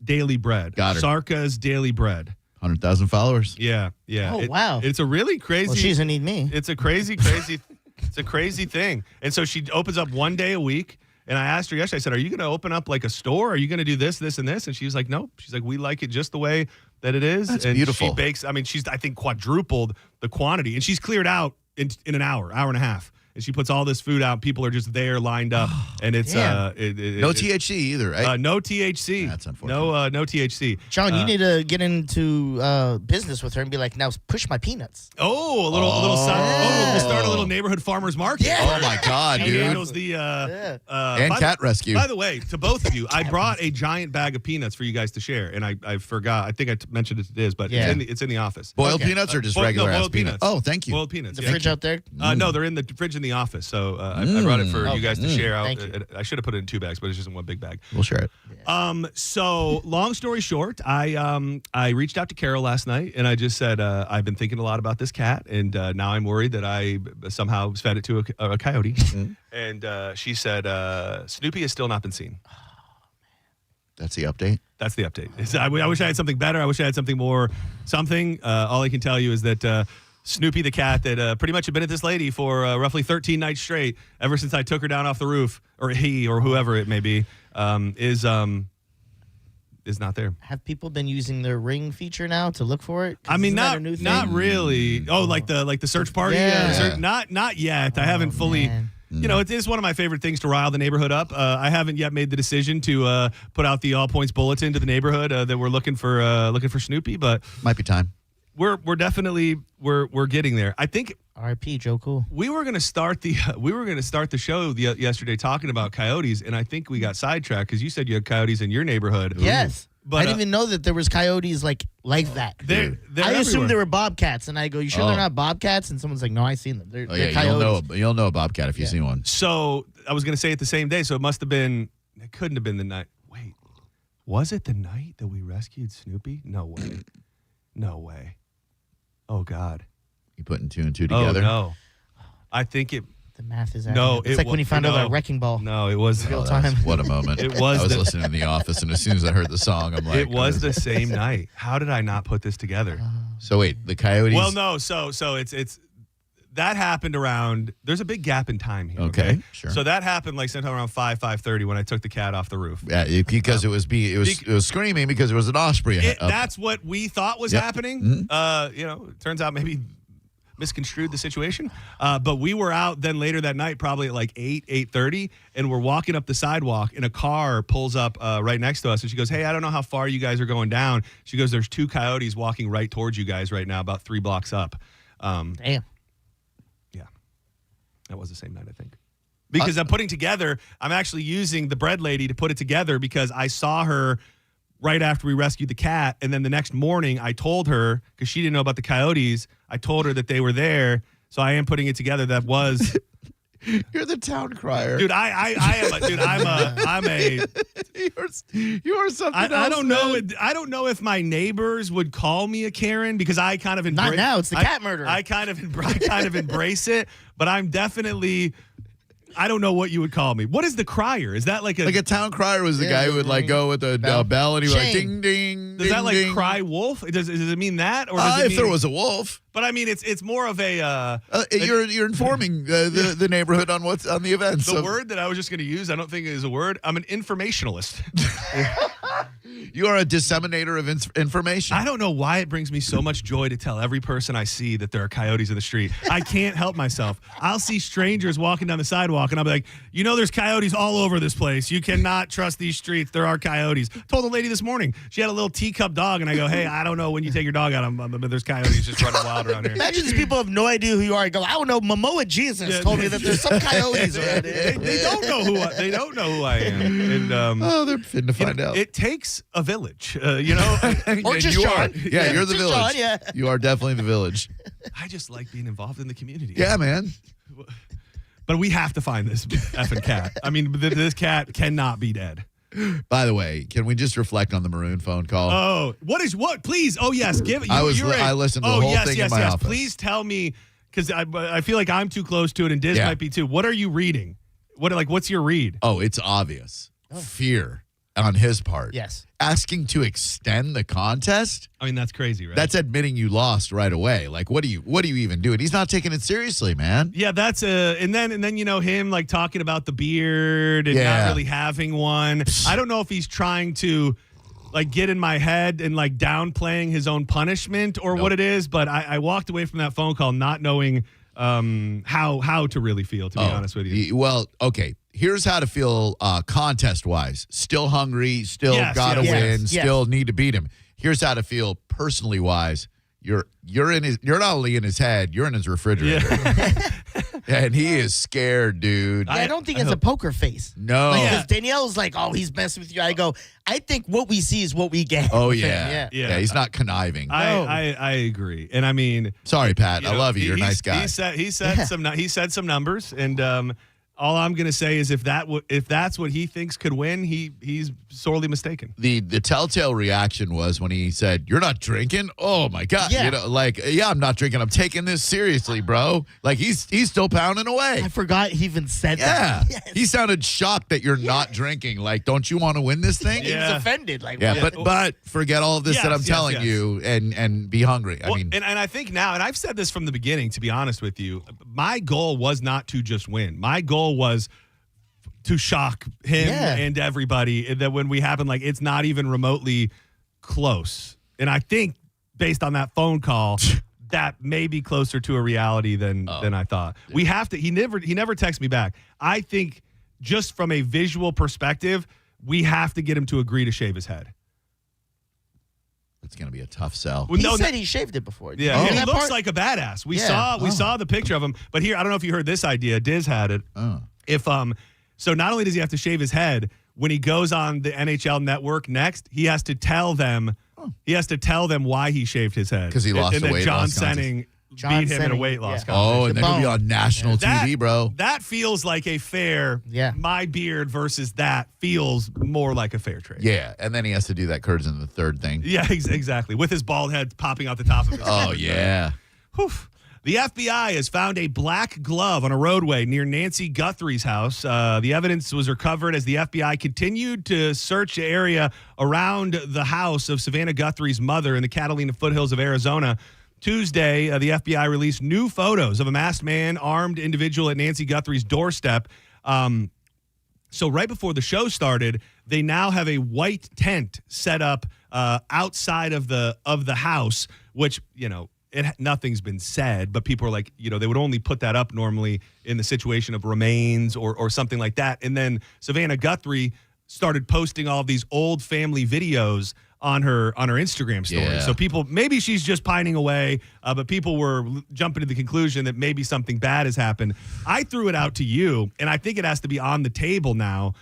S2: Daily Bread.
S26: Got her.
S2: Sarka's Daily Bread.
S26: 100,000 followers.
S2: Yeah.
S8: Oh, wow.
S2: It's a really crazy.
S8: Well, she doesn't need me.
S2: It's a crazy. It's a crazy thing. And so she opens up one day a week. And I asked her yesterday, I said, are you going to open up like a store? Are you going to do this, this, and this? And she was like, no. She's like, we like it just the way that it is.
S26: That's
S2: and
S26: beautiful.
S2: She bakes, she's, I think, quadrupled the quantity. And she's cleared out in an hour and a half. And she puts all this food out. People are just there lined up. And it's
S26: no THC either, right?
S2: No THC.
S26: That's unfortunate.
S2: No THC.
S8: John, you need to get into business with her and be like, now push my peanuts.
S2: Oh, a little side. We'll start a little neighborhood farmers market.
S8: Yeah.
S26: Oh my God,
S2: She
S26: dude.
S2: handles the
S26: and cat rescue.
S2: By the way, to both of you, I brought a giant bag of peanuts for you guys to share, and I forgot. I think I mentioned it is, but it's in the office.
S26: Boiled peanuts or just regular ass
S2: boiled peanuts?
S26: Oh, thank you.
S2: Boiled peanuts.
S8: The fridge out there?
S2: No, they're in the fridge in the office. So I brought it for you guys to share out.
S8: Thank you.
S2: I should have put it in 2 bags, but it's just in one big bag.
S26: We'll share it.
S2: So long story short, I reached out to Carol last night, and I just said I've been thinking a lot about this cat, and now I'm worried that I somehow fed it to a coyote. And she said Snoopy has still not been seen.
S26: That's the update.
S2: That's the update. I wish I had something better. I wish I had something more. All I can tell you is that Snoopy the cat that pretty much had been at this lady for roughly 13 nights straight, ever since I took her down off the roof, or he, or whoever it may be, is not there.
S8: Have people been using their Ring feature now to look for it?
S2: Not really. Oh, like the search party.
S8: Yeah.
S2: Not yet. I haven't fully.
S8: Man.
S2: It is one of my favorite things to rile the neighborhood up. I haven't yet made the decision to put out the all points bulletin to the neighborhood that we're looking for Snoopy, but
S26: might be time.
S2: We're definitely we're getting there. I think
S8: R.I.P. Joe Cool.
S2: We were going to start the show yesterday talking about coyotes, and I think we got sidetracked because you said you had coyotes in your neighborhood.
S8: Yes.
S2: But
S8: I didn't even know that there was coyotes like that.
S2: They're
S8: I assumed
S2: everywhere.
S8: they were bobcats, and I go, "You sure they're not bobcats?" And someone's like, "No, I seen them. They're coyotes."
S26: You'll know a bobcat if you see one.
S2: So I was going to say it the same day, so it must have been. It couldn't have been the night. Wait, was it the night that we rescued Snoopy? No way. No way. Oh God.
S26: You putting 2 and 2 together?
S2: Oh no. I think it.
S8: The math is
S2: no.
S8: It's like when he found out about Wrecking Ball.
S2: No, it was
S8: real time.
S26: What a moment!
S2: It was.
S26: I was listening in the office, and as soon as I heard the song, I'm like,
S2: it was the same night. How did I not put this together?
S26: So wait, the coyotes.
S2: Well, no. So it's that happened around. There's a big gap in time here.
S26: Okay, sure.
S2: So that happened like sometime around 5:30 when I took the cat off the roof.
S26: Yeah, because it was screaming because there was an osprey.
S2: That's what we thought was happening. It turns out maybe misconstrued the situation. But we were out then later that night, probably at like 8:30, and we're walking up the sidewalk, and a car pulls up right next to us, and she goes, "Hey, I don't know how far you guys are going down." She goes, "There's 2 coyotes walking right towards you guys right now, about 3 blocks up."
S8: Damn.
S2: Yeah. That was the same night, I think. Because I'm actually using the bread lady to put it together because I saw her right after we rescued the cat. And then the next morning I told her, because she didn't know about the coyotes, I told her that they were there. So I am putting it together. That was...
S26: You're the town crier.
S2: Dude, I am a... Dude, I'm a...
S26: You're something else,
S2: I don't know.
S26: man.
S2: I don't know if my neighbors would call me a Karen because I kind of embrace...
S8: Not now. It's the cat murder.
S2: I kind of embrace it, but I'm definitely... I don't know what you would call me. What is the crier? Is that like
S26: a town crier was the guy who would like go with a bell and he would like ding ding.
S2: Does that like ding. Cry wolf? Does it mean that, or does it
S26: if
S2: mean,
S26: there was a wolf?
S2: But I mean, it's more of a.
S26: You're informing the neighborhood on what's on the events.
S2: The word that I was just going to use, I don't think is a word. I'm an informationalist.
S26: You are a disseminator of information.
S2: I don't know why it brings me so much joy to tell every person I see that there are coyotes in the street. I can't help myself. I'll see strangers walking down the sidewalk, and I'll be like, there's coyotes all over this place. You cannot trust these streets. There are coyotes. I told a lady this morning, she had a little teacup dog, and I go, hey, I don't know when you take your dog out, but there's coyotes just running wild around here.
S8: Imagine these people have no idea who you are. I go, I don't know. Momoa Jesus told me that there's some coyotes around here.
S2: They don't know who I am. And,
S26: they're fitting to find out.
S2: It takes a village,
S8: Or just John.
S26: Yeah, you're the village.
S8: John, yeah.
S26: You are definitely the village.
S2: I just like being involved in the community.
S26: Yeah, man.
S2: But we have to find this effing cat. I mean, this cat cannot be dead.
S26: By the way, can we just reflect on the Maroon phone call?
S2: Oh, what? Please. Oh, yes. Give it.
S26: I listened to the whole thing in my office.
S2: Please tell me, because I feel like I'm too close to it, and Diz might be too. What are you reading? What's your read?
S26: Oh, it's obvious. Fear on his part.
S8: Yes.
S26: Asking to extend the contest?
S2: I mean, that's crazy, right?
S26: That's admitting you lost right away. Like, what do you even do? And he's not taking it seriously, man.
S2: Yeah, that's and then him like talking about the beard and not really having one. I don't know if he's trying to like get in my head and like downplaying his own punishment or what it is, but I walked away from that phone call not knowing how to really feel, to be honest with you.
S26: Well, okay. Here's how to feel contest-wise. Still hungry, still gotta win, still need to beat him. Here's how to feel personally wise. You're not only in his head, you're in his refrigerator. Yeah. And he is scared, dude.
S8: I don't think it's a poker face.
S26: No.
S8: Because Danielle's like, oh, he's messing with you. I go, I think what we see is what we get.
S26: Oh, yeah. Yeah, he's not conniving.
S2: I agree. And I mean,
S26: sorry, Pat. I love you. You're a nice guy.
S2: He said some numbers, and all I'm going to say is if that's what he thinks could win, he's sorely mistaken.
S26: The telltale reaction was when he said, "You're not drinking." Oh my God! Yeah. I'm not drinking. I'm taking this seriously, bro. Like he's still pounding away.
S8: I forgot he even said
S26: that.
S8: Yes.
S26: He sounded shocked that you're not drinking. Like, don't you want to win this thing?
S8: He was offended. Like,
S26: but forget all of this that I'm telling you and be hungry.
S2: Well, and I think now, and I've said this from the beginning, to be honest with you, my goal was not to just win. My goal was to shock him and everybody, and that when we happen, like, it's not even remotely close. And I think based on that phone call, that may be closer to a reality than I thought. We have to. He never texts me back. I think just from a visual perspective, we have to get him to agree to shave his head.
S26: It's going to be a tough sell.
S8: Well, he said he shaved it before.
S2: Yeah, and he looks like a badass. We saw the picture of him. But here, I don't know if you heard this idea. Diz had it. So not only does he have to shave his head, when he goes on the NHL Network next, he has to tell them. He has to tell them why he shaved his head
S26: because he lost the weight loss
S2: John Senning beat him in a weight loss contest.
S26: Oh, and then he'll be on national TV, bro.
S2: That feels like a fair. My beard versus that feels more like a fair trade.
S26: Yeah, and then he has to do that Kurds in the third thing.
S2: Yeah, exactly. With his bald head popping out the top of his head.
S26: Oh, yeah.
S2: Whew. The FBI has found a black glove on a roadway near Nancy Guthrie's house. The evidence was recovered as the FBI continued to search the area around the house of Savannah Guthrie's mother in the Catalina foothills of Arizona. Tuesday, the FBI released new photos of a masked man, armed individual at Nancy Guthrie's doorstep. So right before the show started, they now have a white tent set up outside of the house, which, nothing's been said, but people are like, they would only put that up normally in the situation of remains or something like that. And then Savannah Guthrie started posting all of these old family videos on her Instagram story.
S26: Yeah.
S2: So people, maybe she's just pining away, but people were jumping to the conclusion that maybe something bad has happened. I threw it out to you, and I think it has to be on the table now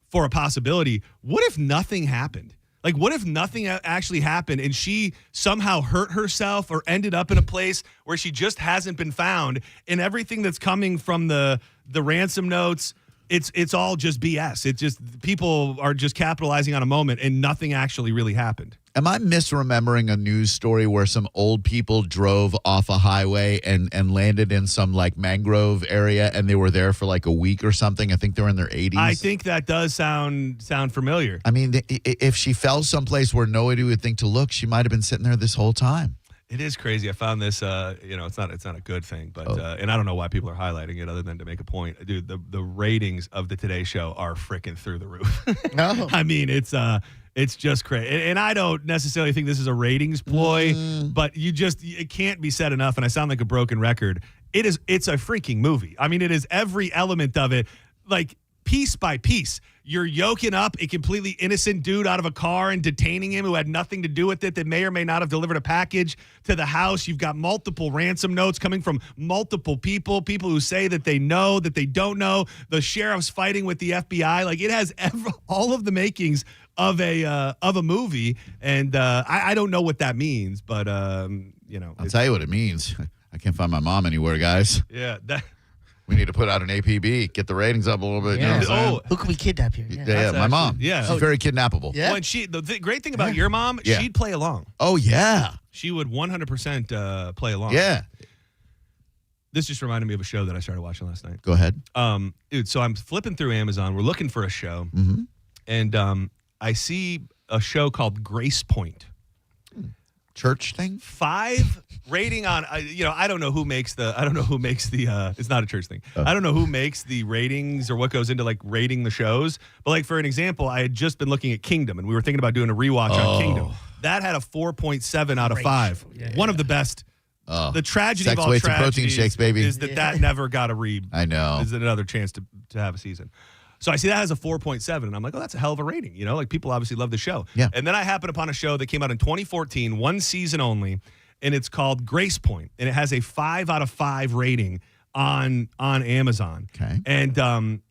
S2: for a possibility. What if nothing happened? Like, what if nothing actually happened and she somehow hurt herself or ended up in a place where she just hasn't been found, and everything that's coming from the ransom notes, it's all just BS. It's just people are just capitalizing on a moment and nothing actually really happened.
S26: Am I misremembering a news story where some old people drove off a highway and landed in some like mangrove area and they were there for like a week or something? I think they were in their 80s.
S2: I think that does sound familiar.
S26: I mean, if she fell someplace where nobody would think to look, she might have been sitting there this whole time.
S2: It is crazy. I found this, it's not a good thing, but and I don't know why people are highlighting it other than to make a point. Dude, the ratings of the Today Show are freaking through the roof.
S8: No.
S2: I mean, it's just crazy. And I don't necessarily think this is a ratings ploy, but it can't be said enough, and I sound like a broken record. It's a freaking movie. I mean, it is every element of it, like piece by piece. You're yoking up a completely innocent dude out of a car and detaining him who had nothing to do with it, that may or may not have delivered a package to the house. You've got multiple ransom notes coming from multiple people who say that they know, that they don't know. The sheriff's fighting with the FBI. Like, it has all of the makings of a movie, and I don't know what that means, but
S26: I'll tell you what it means. I can't find my mom anywhere, guys.
S2: Yeah,
S26: we need to put out an APB, get the ratings up a little bit.
S8: Yeah.
S26: You know what I'm saying?
S8: Who can we kidnap here?
S26: Yeah, my mom.
S2: Yeah.
S26: She's very kidnappable.
S8: Yeah.
S2: When the great thing about your mom, she'd play along.
S26: Oh, yeah.
S2: She would 100% play along.
S26: Yeah.
S2: This just reminded me of a show that I started watching last night.
S26: Go ahead.
S2: Dude, so I'm flipping through Amazon. We're looking for a show.
S26: Mm-hmm.
S2: And I see a show called Grace Point.
S26: Church thing?
S2: 5 rating on, I don't know who makes the, it's not a church thing. I don't know who makes the ratings or what goes into like rating the shows. But like, for an example, I had just been looking at Kingdom, and we were thinking about doing a rewatch on Kingdom. That had a 4.7 out of 5. One of the best. The tragedy
S26: Sex,
S2: of all
S26: weights, and protein
S2: tragedies
S26: shakes, baby.
S2: is that never got a read.
S26: I know.
S2: Is another chance to have a season. So I see that has a 4.7, and I'm like, oh, that's a hell of a rating. Like, people obviously love the show.
S26: Yeah.
S2: And then I happened upon a show that came out in 2014, 1 season only, and it's called Grace Point, and it has a 5 out of 5 rating on Amazon.
S26: Okay.
S2: And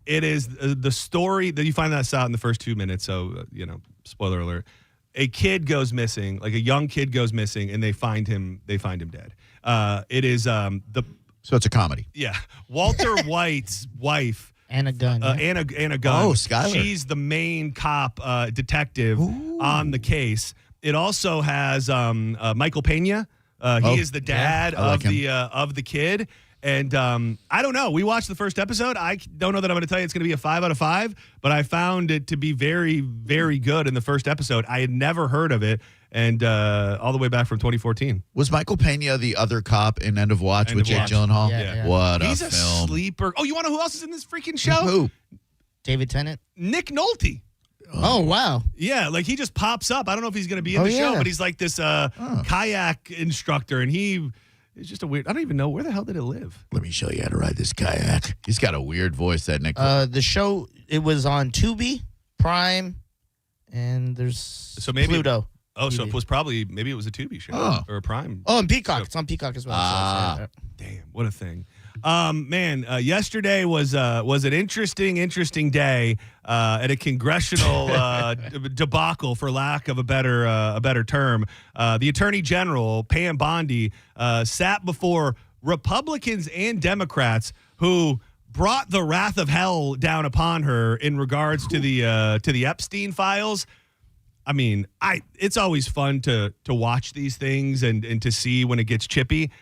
S2: it is the story that you find that out in the first 2 minutes. So, spoiler alert. A kid goes missing, like a young kid goes missing, and they find him dead. It is So
S26: it's a comedy.
S2: Yeah. Walter White's wife.
S8: Anna Gunn.
S2: Anna Gunn.
S26: Oh, Skylar.
S2: She's the main cop detective on the case. It also has Michael Pena. He is the dad of the kid. And I don't know. We watched the first episode. I don't know that I'm going to tell you it's going to be a 5 out of 5, but I found it to be very, very good in the first episode. I had never heard of it, and all the way back from 2014.
S26: Was Michael Pena the other cop in End of Watch with Jake Gyllenhaal?
S8: Yeah.
S26: What
S2: He's
S26: a
S2: a
S26: film.
S2: sleeper. Oh, you want to know who else is in this freaking show?
S26: Who?
S8: David Tennant.
S2: Nick Nolte.
S8: Oh, wow.
S2: Yeah, like he just pops up. I don't know if he's going to be in the show, but he's like this kayak instructor, and it's just a weird. I don't even know where the hell did it live.
S26: Let me show you how to ride this kayak. He's got a weird voice, that Nick.
S8: The show, it was on Tubi, Prime, and there's Pluto.
S2: Oh, so it was maybe it was a Tubi show or a Prime.
S8: Oh, and Peacock. It's on Peacock as well.
S2: Damn, what a thing. Man, yesterday was an interesting day at a congressional debacle, for lack of a better term. The Attorney General, Pam Bondi, sat before Republicans and Democrats who brought the wrath of hell down upon her in regards to the Epstein files. I mean, it's always fun to watch these things and to see when it gets chippy.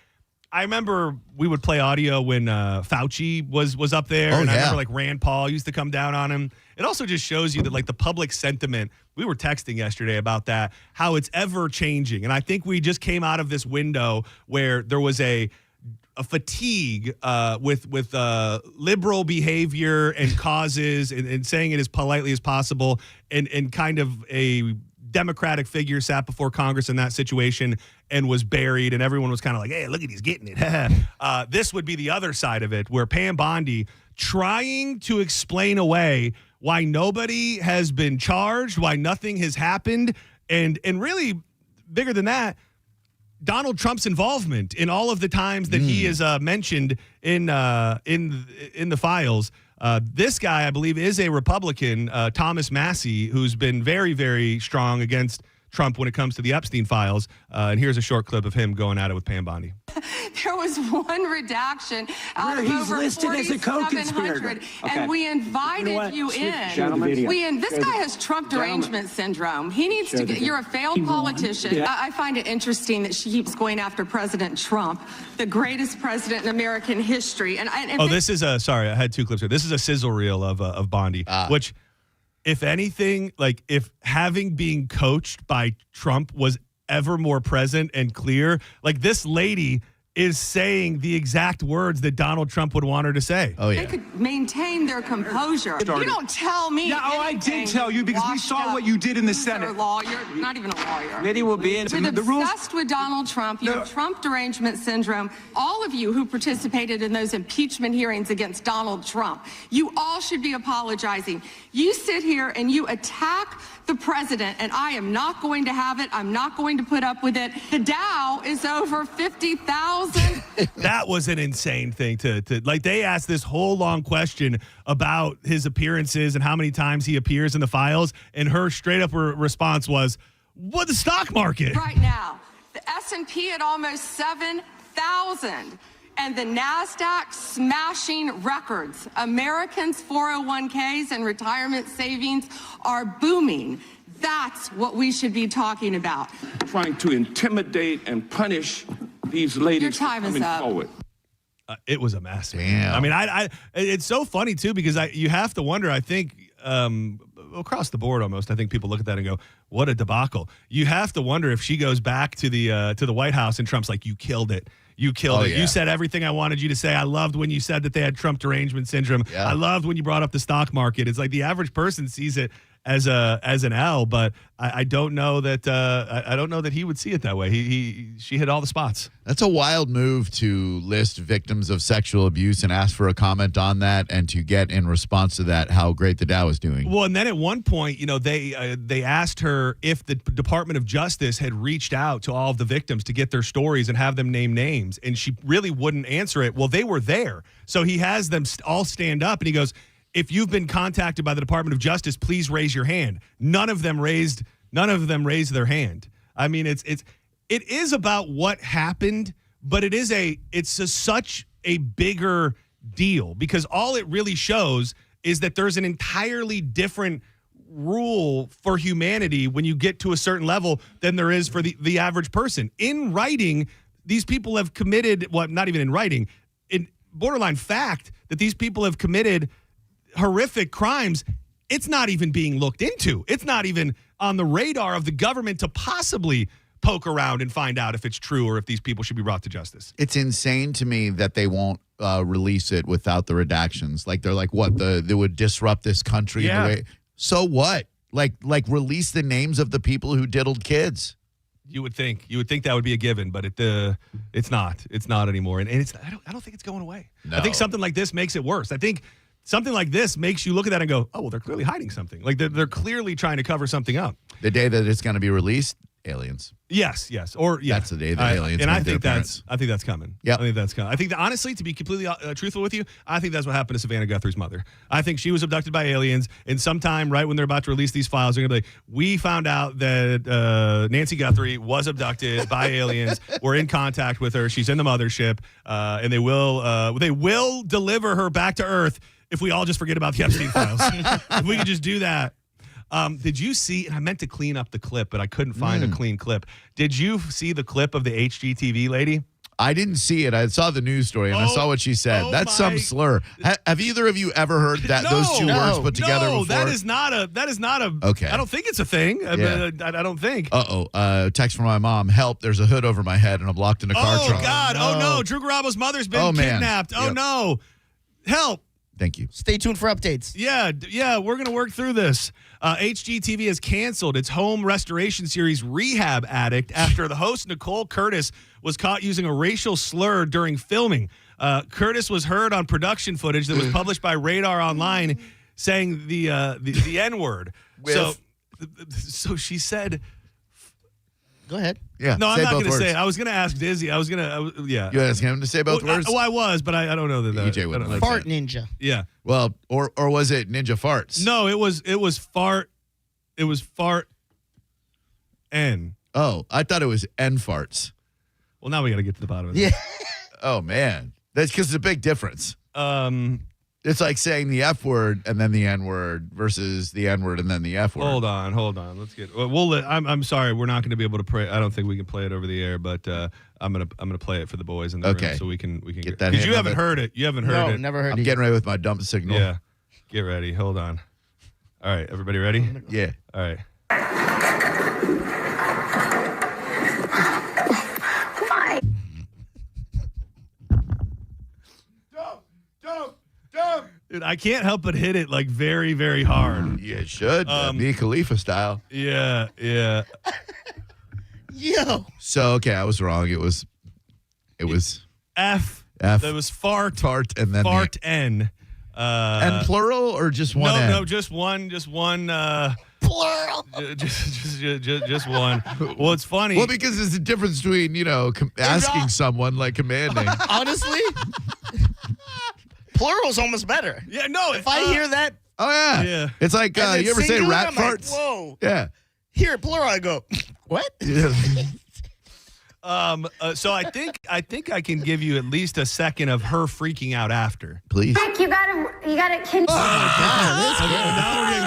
S2: I remember we would play audio when Fauci was up there, I remember like Rand Paul used to come down on him. It also just shows you that like the public sentiment, we were texting yesterday about that, how it's ever changing. And I think we just came out of this window where there was a fatigue with liberal behavior and causes and saying it as politely as possible, and kind of a Democratic figure sat before Congress in that situation and was buried, and everyone was kind of like, hey, look at he's getting it. This would be the other side of it, where Pam Bondi trying to explain away why nobody has been charged, why nothing has happened, and really bigger than that, Donald Trump's involvement in all of the times that he is mentioned in the files. This guy, I believe, is a Republican, Thomas Massey, who's been very, very strong against Trump when it comes to the Epstein files. And here's a short clip of him going at it with Pam Bondi.
S13: There was one redaction out of
S14: he's
S13: over
S14: listed as a co-conspirator.
S13: 4,700, and we invited you in. This guy has Trump derangement syndrome. He needs to get. You're a failed politician. Yeah. I find it interesting that she keeps going after President Trump, the greatest president in American history. And
S2: this is sorry, I had 2 clips here. This is a sizzle reel of Bondi, which, if anything, like if having being coached by Trump was ever more present and clear. Like, this lady is saying the exact words that Donald Trump would want her to say.
S26: Oh, yeah.
S13: They could maintain their composure. You don't tell me.
S14: Yeah, I did tell you because we saw what you did in the Senate.
S13: You're a lawyer, not even a lawyer.
S14: Maybe we'll be into
S13: You're
S14: the rules.
S13: obsessed with Donald Trump. You have Trump derangement syndrome. All of you who participated in those impeachment hearings against Donald Trump, you all should be apologizing. You sit here and you attack the president, and I am not going to have it. I'm not going to put up with it. The Dow is over 50,000.
S2: That was an insane thing to like. They asked this whole long question about his appearances and how many times he appears in the files, and her straight up response was, "What, the stock market?"
S13: Right now, the S&P at almost 7,000. And the NASDAQ smashing records. Americans' 401ks and retirement savings are booming. That's what we should be talking about.
S15: Trying to intimidate and punish these ladies
S13: Your time
S15: coming
S13: is up.
S15: forward.
S2: It was a mess.
S26: Damn.
S2: I mean, it's so funny too, because you have to wonder. I think across the board, almost, I think people look at that and go, "What a debacle!" You have to wonder if she goes back to the White House and Trump's like, "You killed it. You killed it.
S26: Yeah.
S2: You said everything I wanted you to say. I loved when you said that they had Trump derangement syndrome.
S26: Yeah.
S2: I loved when you brought up the stock market." It's like the average person sees it as an L, but I don't know that I don't know that he would see it that way. She hit all the spots.
S26: That's a wild move to list victims of sexual abuse and ask for a comment on that, and to get in response to that how great the Dow is doing.
S2: Well, and then at one point, they asked her if the Department of Justice had reached out to all of the victims to get their stories and have them name names, and she really wouldn't answer it. Well, they were there, so he has them all stand up, and he goes, "If you've been contacted by the Department of Justice, please raise your hand." None of them raised their hand. I mean, it is about what happened, but it's such a bigger deal, because all it really shows is that there's an entirely different rule for humanity when you get to a certain level than there is for the average person. In writing, these people have committed, well, not even in writing, in borderline fact that these people have committed horrific crimes. It's not even being looked into. It's not even on the radar of the government to possibly poke around and find out if it's true or if these people should be brought to justice.
S26: It's insane to me that they won't release it without the redactions. Like, they're like, what, they would disrupt this country in a way. So what? Like release the names of the people who diddled kids.
S2: You would think that would be a given, but it's not. It's not anymore. And I don't think it's going away.
S26: No.
S2: I think something like this makes it worse. I think something like this makes you look at that and go, "Oh, well, they're clearly hiding something. Like, they're clearly trying to cover something up."
S26: The day that it's going to be released, aliens.
S2: Yes. Or yeah.
S26: That's the day the aliens.
S2: And I think that's coming.
S26: Yeah.
S2: I think that's coming. I think that, honestly, to be completely truthful with you, I think that's what happened to Savannah Guthrie's mother. I think she was abducted by aliens, and sometime right when they're about to release these files, they're going to be like, "We found out that Nancy Guthrie was abducted by aliens. We're in contact with her. She's in the mothership, and they will deliver her back to Earth if we all just forget about the Epstein files." If we could just do that. Did you see, and I meant to clean up the clip, but I couldn't find a clean clip. Did you see the clip of the HGTV lady?
S26: I didn't see it. I saw the news story, and I saw what she said. That's some slur. Have either of you ever heard that those two words put together before?
S2: That is not a.
S26: Okay.
S2: I don't think it's a thing.
S26: Yeah.
S2: I don't think.
S26: Text from my mom. "Help, there's a hood over my head, and I'm locked in a car trunk."
S2: Oh, God. Oh, no. Drew Garabo's mother's been kidnapped. Oh, no. Help.
S26: Thank you.
S8: Stay tuned for updates.
S2: Yeah, we're going to work through this. HGTV has canceled its home restoration series Rehab Addict after the host, Nicole Curtis, was caught using a racial slur during filming. Curtis was heard on production footage that was published by Radar Online saying the N-word. So she said...
S8: Go ahead.
S26: Yeah.
S2: No, I'm not going to say it. I was going to ask Dizzy.
S26: You asked him to say both words?
S2: I was, but I don't know that.
S26: EJ wouldn't like
S8: Fart
S26: that.
S8: ninja.
S2: Yeah.
S26: Well, or was it ninja farts?
S2: No, it was fart. It was fart. N.
S26: Oh, I thought it was N farts.
S2: Well, now we got to get to the bottom of this.
S8: Yeah.
S26: Oh man, that's because it's a big difference. It's like saying the F word and then the N word versus the N word and then the F word.
S2: Hold on. Let's get. I'm sorry, we're not going to be able to play. I don't think we can play it over the air, but I'm gonna play it for the boys in the room so we can
S26: get that.
S2: Because you haven't heard it. You haven't heard it.
S8: No, never heard it.
S26: I'm getting ready with my dump signal.
S2: Yeah. Get ready. Hold on. All right, everybody ready?
S26: Yeah.
S2: All right. Dude, I can't help but hit it like very, very hard.
S26: You should. Mia Khalifa style.
S2: Yeah.
S8: Yo.
S26: So, okay, I was wrong. It was
S2: F.
S26: F.
S2: That was fart.
S26: Fart and then
S2: fart N.
S26: And plural or just one N?
S2: No, just one.
S8: Plural.
S2: Just one. Well, it's funny.
S26: Well, because there's a difference between, asking someone like commanding.
S8: Honestly, plural's almost better.
S2: Yeah, no.
S8: If I hear that.
S26: Oh, yeah.
S2: Yeah.
S26: It's like, you ever say rat
S8: I'm
S26: farts?
S8: Like, whoa.
S26: Yeah.
S8: Here, plural, I go, what?
S26: Yeah.
S2: So I think I can give you at least a second of her freaking out after.
S26: Please.
S16: Mike, you gotta.
S2: Now we're getting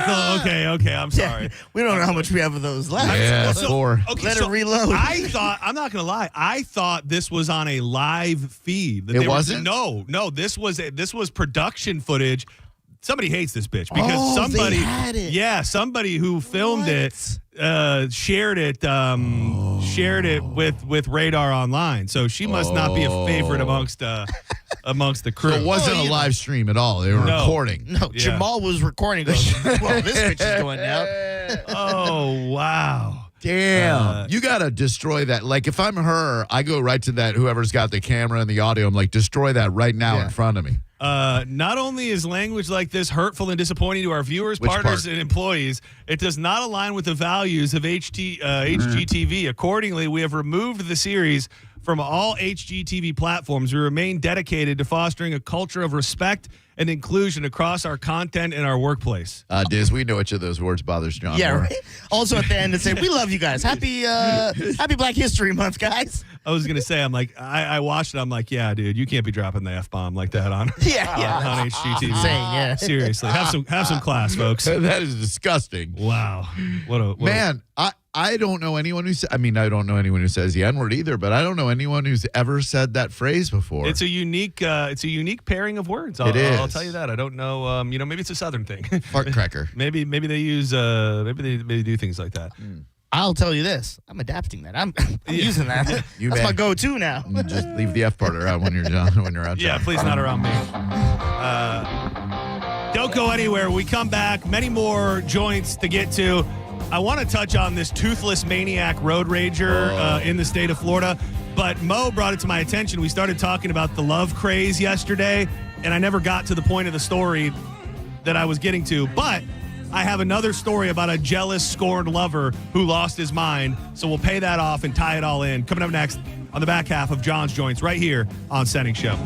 S2: close. Okay. I'm sorry.
S8: We don't know how much we have of those left.
S26: Yeah,
S2: So-
S26: 4.
S2: Okay,
S8: Let
S2: so
S8: it reload.
S2: I'm not gonna lie. I thought this was on a live feed.
S26: It wasn't?
S2: No. This was production footage. Somebody hates this bitch because somebody
S8: they had it.
S2: Yeah, somebody who filmed it shared it with Radar Online. So she must not be a favorite amongst the crew.
S26: So it wasn't a live stream at all. They were recording.
S8: No,
S2: Yeah.
S8: Jamal was recording. Goes, well, this bitch is going now.
S2: Oh, wow.
S26: Damn. You got to destroy that. Like, if I'm her, I go right to that, whoever's got the camera and the audio. I'm like, destroy that right now in front of me.
S2: Not only is language like this hurtful and disappointing to our viewers,
S26: Which
S2: partners,
S26: part?
S2: and employees, it does not align with the values of HGTV. Accordingly, we have removed the series from all HGTV platforms. We remain dedicated to fostering a culture of respect and inclusion across our content and our workplace.
S26: Diz, we know which of those words bothers John
S8: Yeah,
S26: more.
S8: right. Also at the end, to say, we love you guys. Happy Black History Month, guys.
S2: I was going to say, I'm like, I watched it. I'm like, yeah, dude, you can't be dropping the F-bomb like that on,
S8: Yeah.
S2: on HGTV.
S8: Insane, yeah.
S2: Seriously. Have some class, folks.
S26: That is disgusting.
S2: Wow.
S26: Man, I don't know anyone who I don't know anyone who says the N-word either, but I don't know anyone who's ever said that phrase before.
S2: It's a unique pairing of words.
S26: It is.
S2: I'll tell you that. I don't know. Maybe it's a Southern thing.
S26: Fart cracker.
S2: maybe they use. Maybe they do things like that.
S8: I'll tell you this. I'm adapting that. I'm using that. That's my go-to now.
S26: Just leave the F part around when you're done. When you're out.
S2: Yeah, please not around me. Don't go anywhere. We come back. Many more joints to get to. I want to touch on this toothless maniac road rager in the state of Florida, but Mo brought it to my attention. We started talking about the love craze yesterday, and I never got to the point of the story that I was getting to, but I have another story about a jealous, scorned lover who lost his mind, so we'll pay that off and tie it all in. Coming up next on the back half of John's Joints right here on Senning Show.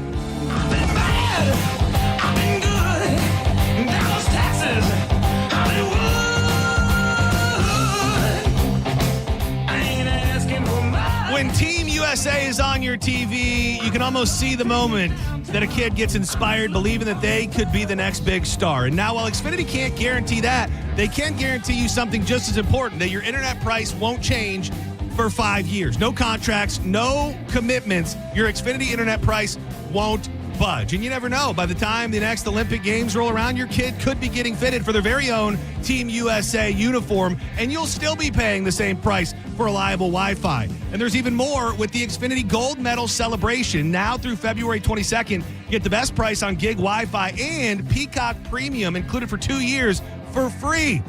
S2: When Team USA is on your TV, you can almost see the moment that a kid gets inspired, believing that they could be the next big star. And now, while Xfinity can't guarantee that, they can guarantee you something just as important, that your internet price won't change for 5 years. No contracts, no commitments. Your Xfinity internet price won't budge. And you never know. By the time the next Olympic Games roll around, your kid could be getting fitted for their very own Team USA uniform, and you'll still be paying the same price for reliable Wi-Fi. And there's even more with the Xfinity Gold Medal celebration. Now through February 22nd, get the best price on gig Wi-Fi and Peacock Premium included for 2 years for free.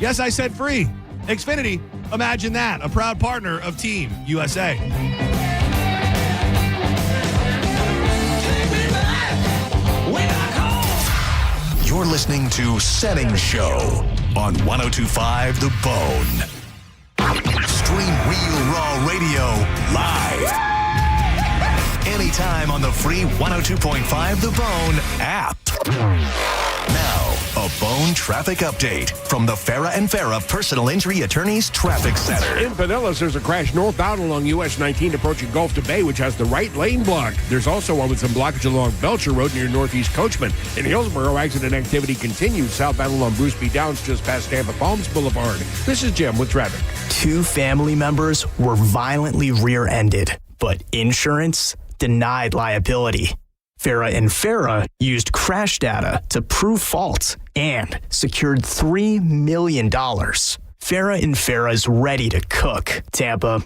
S2: Yes, I said free. Xfinity, imagine that. A proud partner of Team USA.
S6: You're listening to Senning Show on 102.5 The Bone. Stream Real Raw Radio live. Anytime on the free 102.5 The Bone app. Now, a Bone traffic update from the Farah and Farah Personal Injury Attorneys Traffic Center.
S20: In Pinellas, there's a crash northbound along US 19 approaching Gulf to Bay, which has the right lane blocked. There's also one with some blockage along Belcher Road near Northeast Coachman. In Hillsborough, accident activity continues southbound along Bruce B. Downs just past Tampa Palms Boulevard. This is Jim with traffic.
S23: 2 family members were violently rear-ended, but insurance denied liability. Farah and Farah used crash data to prove fault and secured $3 million. Farrah and Farrah's ready to cook. Tampa.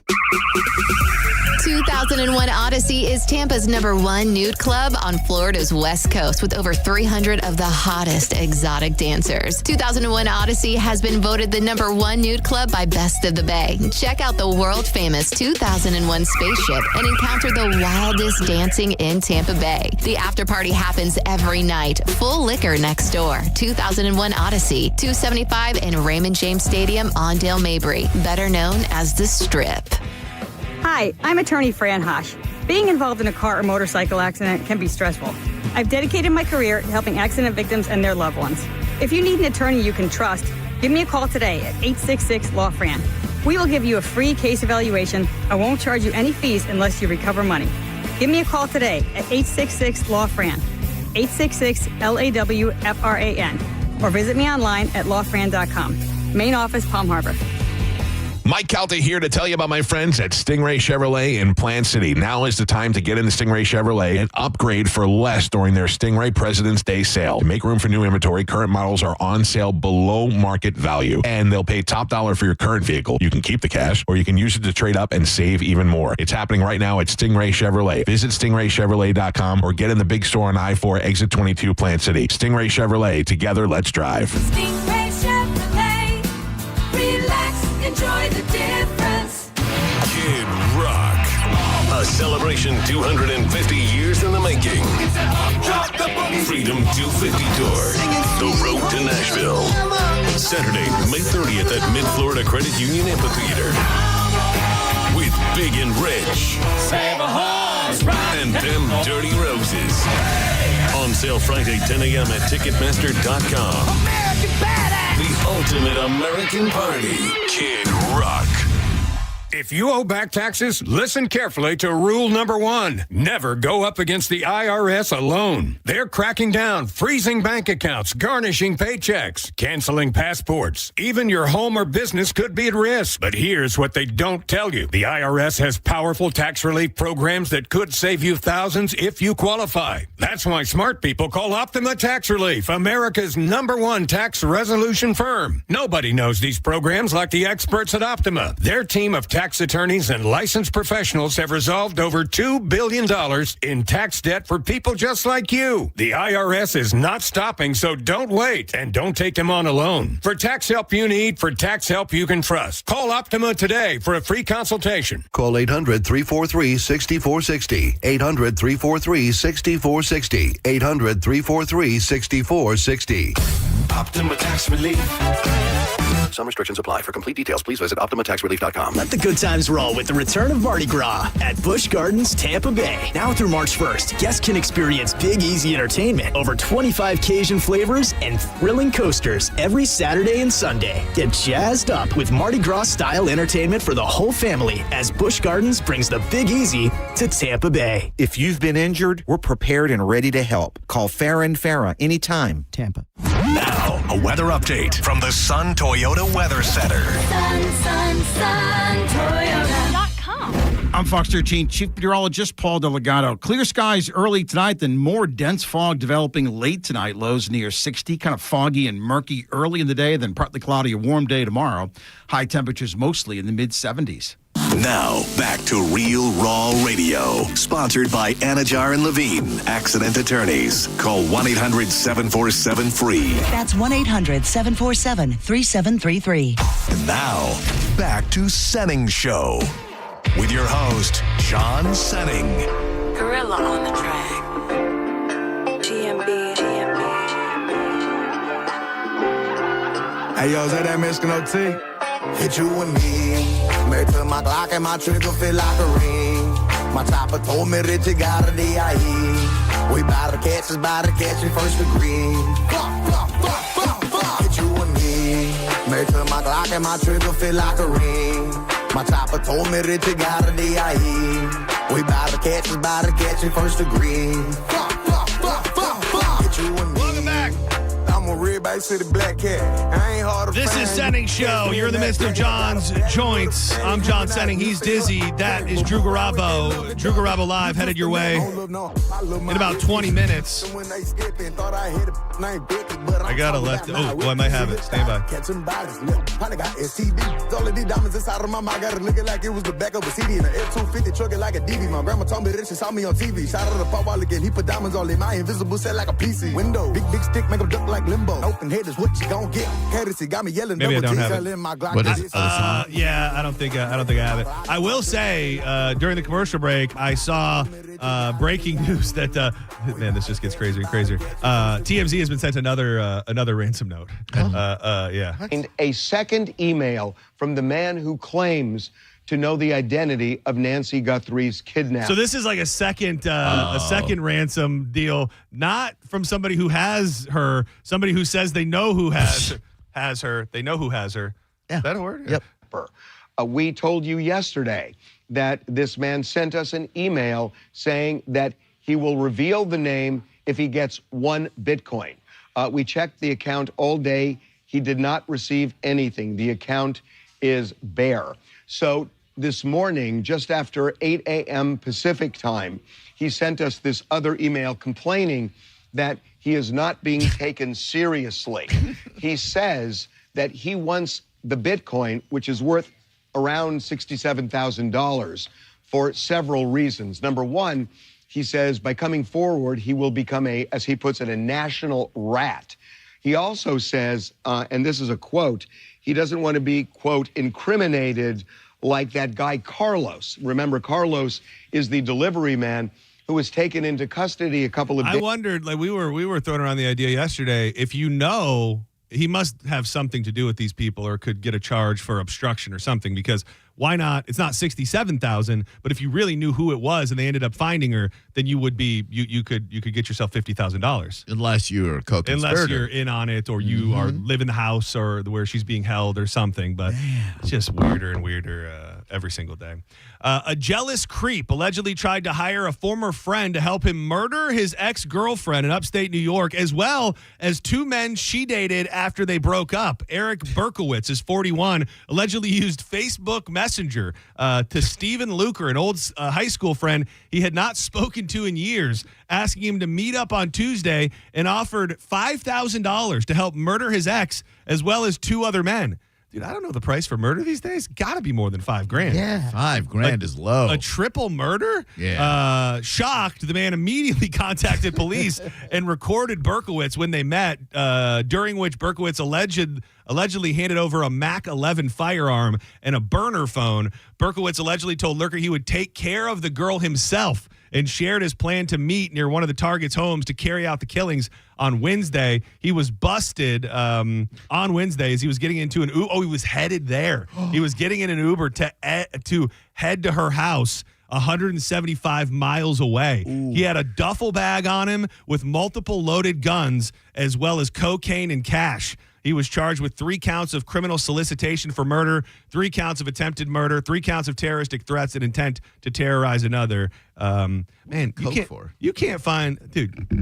S1: 2001 Odyssey is Tampa's #1 nude club on Florida's West Coast with over 300 of the hottest exotic dancers. 2001 Odyssey has been voted the #1 nude club by Best of the Bay. Check out the world-famous 2001 spaceship and encounter the wildest dancing in Tampa Bay. The after party happens every night. Full liquor next door. 2001 Odyssey, 275 in Raymond James Stadium on Dale Mabry, better known as The Strip.
S16: Hi, I'm attorney Fran Hosh. Being involved in a car or motorcycle accident can be stressful. I've dedicated my career to helping accident victims and their loved ones. If you need an attorney you can trust, give me a call today at 866-LAW-FRAN. We will give you a free case evaluation and won't charge you any fees unless you recover money. Give me a call today at 866-LAW-FRAN, 866-LAWFRAN, or visit me online at lawfran.com. Main office, Palm Harbor.
S21: Mike Calta here to tell you about my friends at Stingray Chevrolet in Plant City. Now is the time to get in the Stingray Chevrolet and upgrade for less during their Stingray President's Day sale. To make room for new inventory, current models are on sale below market value, and they'll pay top dollar for your current vehicle. You can keep the cash, or you can use it to trade up and save even more. It's happening right now at Stingray Chevrolet. Visit stingraychevrolet.com or get in the big store on I-4 Exit 22 Plant City. Stingray Chevrolet. Together, let's drive.
S22: Stingray Chevrolet. Relax, enjoy the difference.
S24: Kid Rock. A celebration 250 years in the making. Freedom 250 Tour. The road to Nashville. Saturday, May 30th at Mid-Florida Credit Union Amphitheater. With Big and Rich.
S22: Save a horse,
S24: and them Dirty Roses. On sale Friday, 10 a.m. at Ticketmaster.com.
S22: American Badass.
S24: The ultimate American party. Kid Rock.
S20: If you owe back taxes, listen carefully to rule number 1. Never go up against the IRS alone. They're cracking down, freezing bank accounts, garnishing paychecks, canceling passports. Even your home or business could be at risk. But here's what they don't tell you. The IRS has powerful tax relief programs that could save you thousands if you qualify. That's why smart people call Optima Tax Relief, America's #1 tax resolution firm. Nobody knows these programs like the experts at Optima. Their team of tax attorneys and licensed professionals have resolved over $2 billion in tax debt for people just like you. The IRS is not stopping, so don't wait and don't take them on alone. For tax help you need, for tax help you can trust, call Optima today for a free consultation.
S25: Call 800-343-6460. 800-343-6460. 800-343-6460.
S24: Optima Tax Relief.
S25: Some restrictions apply. For complete details, please visit OptimaTaxRelief.com.
S23: Let the good times roll with the return of Mardi Gras at Busch Gardens, Tampa Bay. Now through March 1st, guests can experience Big Easy entertainment, over 25 Cajun flavors, and thrilling coasters every Saturday and Sunday. Get jazzed up with Mardi Gras-style entertainment for the whole family as Busch Gardens brings the Big Easy to Tampa Bay.
S27: If you've been injured, we're prepared and ready to help. Call Farrah & Farrah anytime.
S23: Tampa.
S6: Now, a weather update from the Sun Toyota Weather Center.
S22: Sun, Toyota.com.
S28: I'm Fox 13 Chief Meteorologist Paul Delgado. Clear skies early tonight, then more dense fog developing late tonight. Lows near 60, kind of foggy and murky early in the day, then partly cloudy, a warm day tomorrow. High temperatures mostly in the mid-70s.
S6: Now, back to Real Raw Radio. Sponsored by Anajar and Levine, Accident Attorneys. Call 1-800-747-FREE.
S29: That's 1-800-747-3733.
S6: And now, back to Senning Show. With your host, John Senning.
S22: Gorilla on the track. GMB.
S30: Hey, yo, is that Mexican OT? Hit you and me. Married to my Glock and my trigger feel like a ring. My chopper told me that you got a D.I.E. We bout to catch us by the catching first degree. Hit you and me. Married to my Glock and my trigger feel like a ring. My chopper told me that you got a D.I.E. We bout to catch us by the catching first degree. Hit you and me. Welcome back. I'm a real Dice City Black Cat. I ain't hard to
S2: This
S30: find.
S2: is Senning Show. You're in the midst of John's Joints. I'm John Senning. He's Dizzy. That is Drew Garabo. Drew Garabo Live headed your way in about 20 minutes. I gotta let. I might have it. Stand by.
S30: Catching bodies, Honey got STD. All of these diamonds inside of my mouth, got it looking like it was the back of a CD. And the F-250 trucking like a DV. My grandma told me that she saw me on TV. Shout out to Pop Wall again. He put diamonds all in my invisible set like a PC. Window, big stick, make them duck like limbo. Open head is what you gon' get. Courtesy got me yelling.
S2: Maybe I don't have it.
S26: What is it?
S2: Yeah, I don't think I have it. I will say during the commercial break, I saw breaking news that man, this just gets crazier and crazier. TMZ has been sent another ransom note. Yeah,
S3: And a second email from the man who claims to know the identity of Nancy Guthrie's kidnapper.
S2: So this is like a second ransom deal, not from somebody who has her, somebody who says they know who has her. They know who has her.
S26: Yeah.
S2: Is that a word?
S26: Yep.
S3: We told you yesterday that this man sent us an email saying that he will reveal the name if he gets 1 Bitcoin. We checked the account all day. He did not receive anything. The account is bare. So this morning, just after 8 a.m. Pacific time, he sent us this other email complaining that he is not being taken seriously. He says that he wants the Bitcoin, which is worth around $67,000, for several reasons. Number one, he says by coming forward, he will become as he puts it, a national rat. He also says, and this is a quote, he doesn't want to be, quote, incriminated like that guy Carlos. Remember, Carlos is the delivery man who was taken into custody a couple of days.
S2: I wondered, like we were throwing around the idea yesterday, if you know, he must have something to do with these people or could get a charge for obstruction or something, because why not? It's not 67,000, but if you really knew who it was and they ended up finding her, then you would be you could get yourself $50,000
S26: unless you're a co-conspirator.
S2: Unless you're in on it, or you are live in the house or where she's being held or something. But it's just weirder and weirder every single day. A jealous creep allegedly tried to hire a former friend to help him murder his ex-girlfriend in upstate New York, as well as 2 men she dated after they broke up. Eric Berkowitz is 41, allegedly used Facebook Messenger to Stephen Luker, an old high school friend he had not spoken to in years, asking him to meet up on Tuesday, and offered $5,000 to help murder his ex, as well as 2 other men. Dude, I don't know the price for murder these days. Got to be more than $5,000.
S26: Yeah, $5,000 is low.
S2: A triple murder?
S26: Yeah.
S2: Shocked, the man immediately contacted police and recorded Berkowitz when they met, during which Berkowitz allegedly handed over a Mac 11 firearm and a burner phone. Berkowitz allegedly told Lurker he would take care of the girl himself, and shared his plan to meet near one of the target's homes to carry out the killings on Wednesday. He was busted on Wednesday as he was getting into an Uber. Oh, he was headed there. He was getting in an Uber to head to her house 175 miles away. Ooh. He had a duffel bag on him with multiple loaded guns, as well as cocaine and cash. He was charged with 3 counts of criminal solicitation for murder, 3 counts of attempted murder, 3 counts of terroristic threats and intent to terrorize another. Man, you can't find, dude. I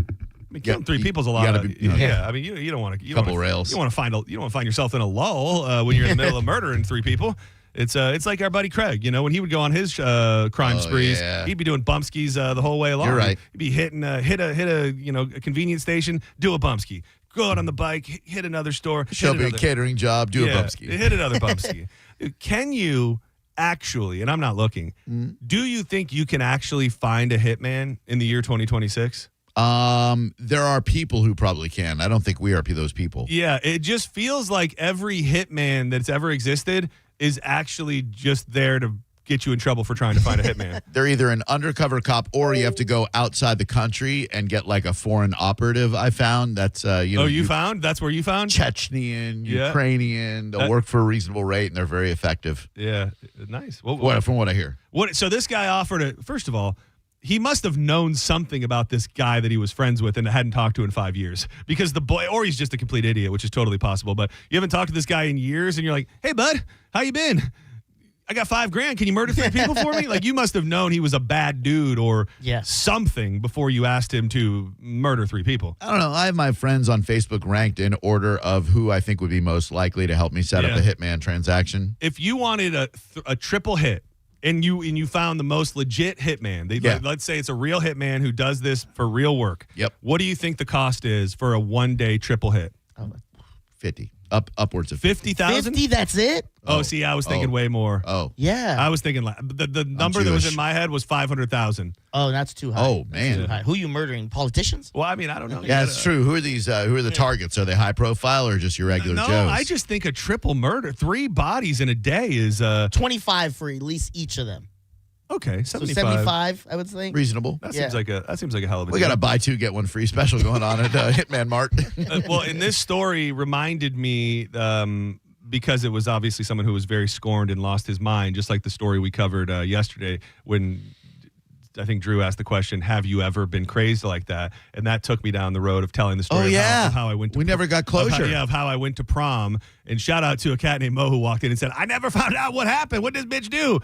S2: mean, killing 3 people's a lot. I mean, you don't want to. You don't want to find yourself in a lull when you're in the middle of murdering 3 people. It's like our buddy Craig. You know, when he would go on his crime sprees, he'd be doing bumpskis the whole way along.
S26: You're right.
S2: He'd be hit a convenience station, do a bumpski. Go out on the bike, hit another store.
S26: Show me a catering job, do a bumpski.
S2: Hit another bumpski. Can you actually, and I'm not looking, do you think you can actually find a hitman in the year 2026?
S26: There are people who probably can. I don't think we are those people.
S2: Yeah, it just feels like every hitman that's ever existed is actually just there to get you in trouble for trying to find a hitman.
S26: They're either an undercover cop, or you have to go outside the country and get like a foreign operative. I found that's
S2: you found? That's where you found?
S26: Chechnyan, Ukrainian. They'll work for a reasonable rate, and they're very effective.
S2: Yeah, nice.
S26: From what I hear.
S2: So this guy offered first of all, he must have known something about this guy that he was friends with and hadn't talked to in 5 years, because the boy, or he's just a complete idiot, which is totally possible. But you haven't talked to this guy in years, and you're like, "Hey, bud, how you been?" I got $5,000. Can you murder 3 people for me? Like, you must have known he was a bad dude or something before you asked him to murder 3 people.
S26: I don't know. I have my friends on Facebook ranked in order of who I think would be most likely to help me set up a hitman transaction.
S2: If you wanted a triple hit and you found the most legit hitman, let's say it's a real hitman who does this for real work.
S26: Yep.
S2: What do you think the cost is for a one-day triple hit?
S26: 50. Upwards of
S2: 50,000.
S8: 50, that's it?
S2: Oh, see, I was thinking way more.
S26: Oh,
S8: yeah.
S2: I was thinking the number that was in my head was 500,000.
S8: Oh, that's too high.
S26: Oh, man.
S8: Too high. Who are you murdering? Politicians?
S2: Well, I mean, I don't know.
S26: Yeah, it's true. Who are these? Who are the targets? Are they high profile or just your regular
S2: No,
S26: Joes?
S2: I just think a triple murder, 3 bodies in a day is
S8: 25 for at least each of them.
S2: Okay,
S8: 75. So 75, I would think.
S26: Reasonable.
S2: That seems like a hell of a
S26: We
S2: deal.
S26: got a buy 2 get 1 free special going on at Hitman Mart.
S2: Well, and this story reminded me because it was obviously someone who was very scorned and lost his mind, just like the story we covered yesterday when I think Drew asked the question, have you ever been crazy like that? And that took me down the road of telling the story of how I went to
S26: we never got closure.
S2: Of how I went to prom. And shout out to a cat named Mo who walked in and said, I never found out what happened. What did this bitch do?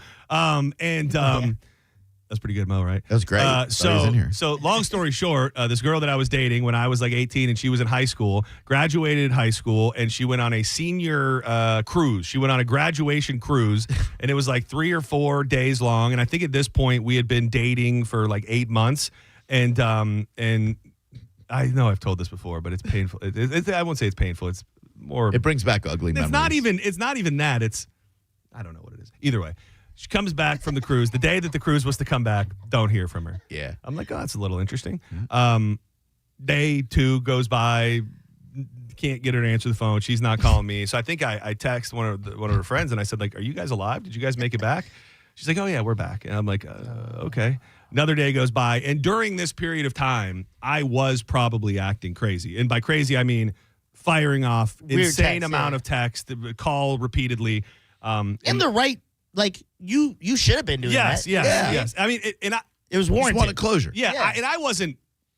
S2: That's pretty good, Mo, right?
S26: That was great.
S2: So long story short, this girl that I was dating when I was like 18 and she was in high school, graduated high school, and she went on a senior cruise. She went on a graduation cruise, and it was like 3 or 4 days long. And I think at this point we had been dating for like 8 months. And I know I've told this before, but it's painful. I won't say it's painful. It's more.
S26: It brings back ugly memories.
S2: It's not even that. I don't know what it is. Either way. She comes back from the cruise. The day that the cruise was to come back, don't hear from her.
S26: Yeah.
S2: I'm like, oh, that's a little interesting. Day 2 goes by, can't get her to answer the phone. She's not calling me. So I think I text one of her friends, and I said, like, are you guys alive? Did you guys make it back? She's like, oh, yeah, we're back. And I'm like, okay. Another day goes by. And during this period of time, I was probably acting crazy. And by crazy, I mean firing off insane amount of text, call repeatedly.
S8: And the right. Like, you should have been doing that.
S2: Yes. I mean,
S8: it was warranted.
S26: Just wanted closure.
S2: Yeah. And I wasn't,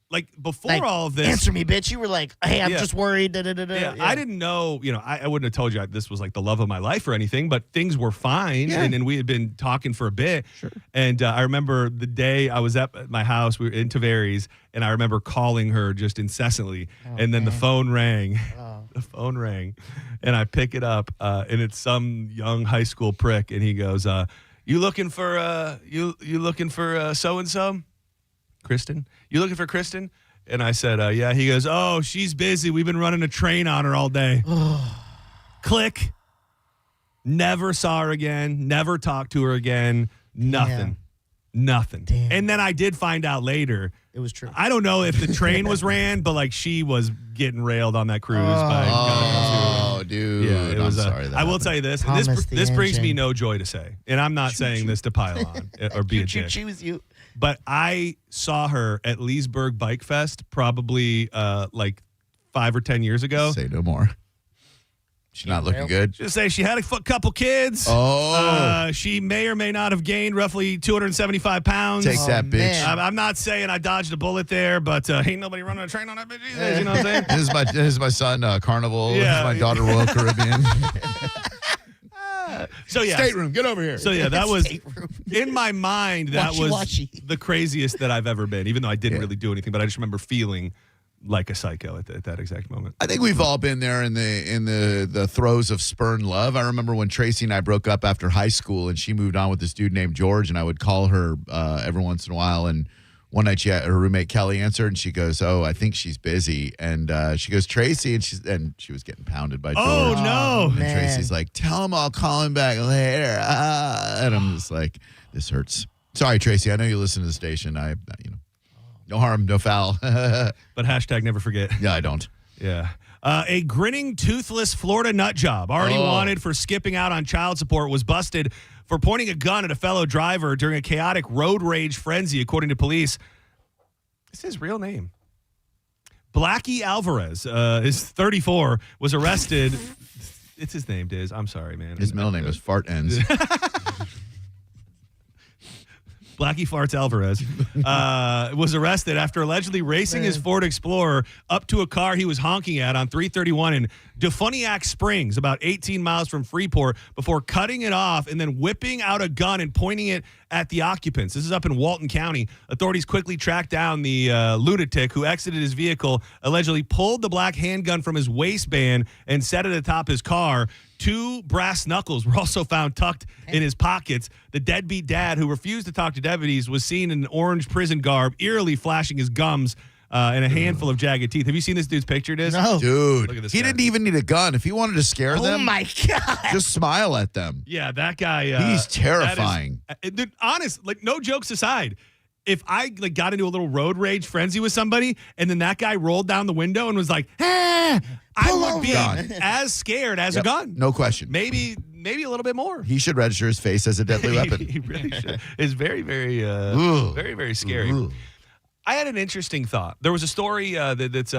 S2: like, before all of this.
S8: Answer me, bitch. You were like, hey, I'm just worried.
S2: I didn't know, I wouldn't have told you this was like the love of my life or anything, but things were fine. Yeah. And we had been talking for a bit.
S26: Sure.
S2: And I remember the day I was at my house, we were in Tavares, and I remember calling her just incessantly. And then the phone rang. The phone rang, and I pick it up, and it's some young high school prick, and he goes, "You looking for you looking for so and so, Kristen? You looking for Kristen?" And I said, "Yeah." He goes, "Oh, she's busy. We've been running a train on her all day." Click. Never saw her again. Never talked to her again. Nothing. Nothing.
S8: Damn.
S2: And then I did find out later.
S8: It was true.
S2: I don't know if the train was ran, but like she was getting railed on that cruise by
S26: Oh, dude.
S2: Yeah, it was.
S26: I'm sorry.
S2: I will tell you this. And this brings me no joy to say, and I'm not saying this to pile on or be a dick.
S8: Choose you.
S2: But I saw her at Leesburg Bike Fest probably like 5 or 10 years ago.
S26: Say no more. She's not looking good.
S2: Just say she had a couple kids.
S26: Oh.
S2: She may or may not have gained roughly 275 pounds.
S26: Take that, bitch.
S2: I'm not saying I dodged a bullet there, but ain't nobody running a train on that bitch either. You know what I'm saying?
S26: This is my son, Carnival.
S2: Yeah.
S26: This is my daughter, Royal Caribbean.
S2: So yeah,
S26: stateroom, get over here.
S2: So yeah, that was in my mind. That was the craziest that I've ever been. Even though I didn't really do anything, but I just remember feeling like a psycho at that exact moment.
S26: I think we've all been there in the throes of spurned love. I remember when Tracy and I broke up after high school, and she moved on with this dude named George, and I would call her every once in a while. And one night her roommate Kelly answered, and she goes, "Oh, I think she's busy." And she goes, "Tracy," and she was getting pounded by George.
S2: Oh no!
S26: And Tracy's like, "Tell him I'll call him back later." And I'm just like, "This hurts." Sorry, Tracy. I know you listen to the station. No harm, no foul.
S2: But hashtag never forget.
S26: Yeah, I don't.
S2: Yeah. A grinning, toothless Florida nut job, already wanted for skipping out on child support, was busted for pointing a gun at a fellow driver during a chaotic road rage frenzy, according to police. It's his real name. Blackie Alvarez is 34, was arrested. It's his name, Diz. I'm sorry, man.
S26: His middle name is Fart Ends.
S2: Blackie Farts Alvarez, was arrested after allegedly racing his Ford Explorer up to a car he was honking at on 331 in Defuniak Springs, about 18 miles from Freeport, before cutting it off and then whipping out a gun and pointing it at the occupants. This is up in Walton County. Authorities quickly tracked down the lunatic who exited his vehicle, allegedly pulled the black handgun from his waistband and set it atop his car. 2 brass knuckles were also found tucked in his pockets. The deadbeat dad, who refused to talk to deputies, was seen in an orange prison garb, eerily flashing his gums and a handful of jagged teeth. Have you seen this dude's picture, Diz?
S8: No.
S26: Dude,
S2: Look at this
S26: he
S2: guy.
S26: didn't even need a gun. If he wanted to scare them,
S8: Oh my God.
S26: just smile at them.
S2: Yeah, that guy.
S26: He's terrifying.
S2: Dude, honest, like, no jokes aside, if I got into a little road rage frenzy with somebody and then that guy rolled down the window and was like, I would be as scared as a gun.
S26: No question.
S2: Maybe a little bit more.
S26: He should register his face as a deadly weapon.
S2: He really should. It's very, very, very, very scary.
S26: Ooh.
S2: I had an interesting thought. There was a story that's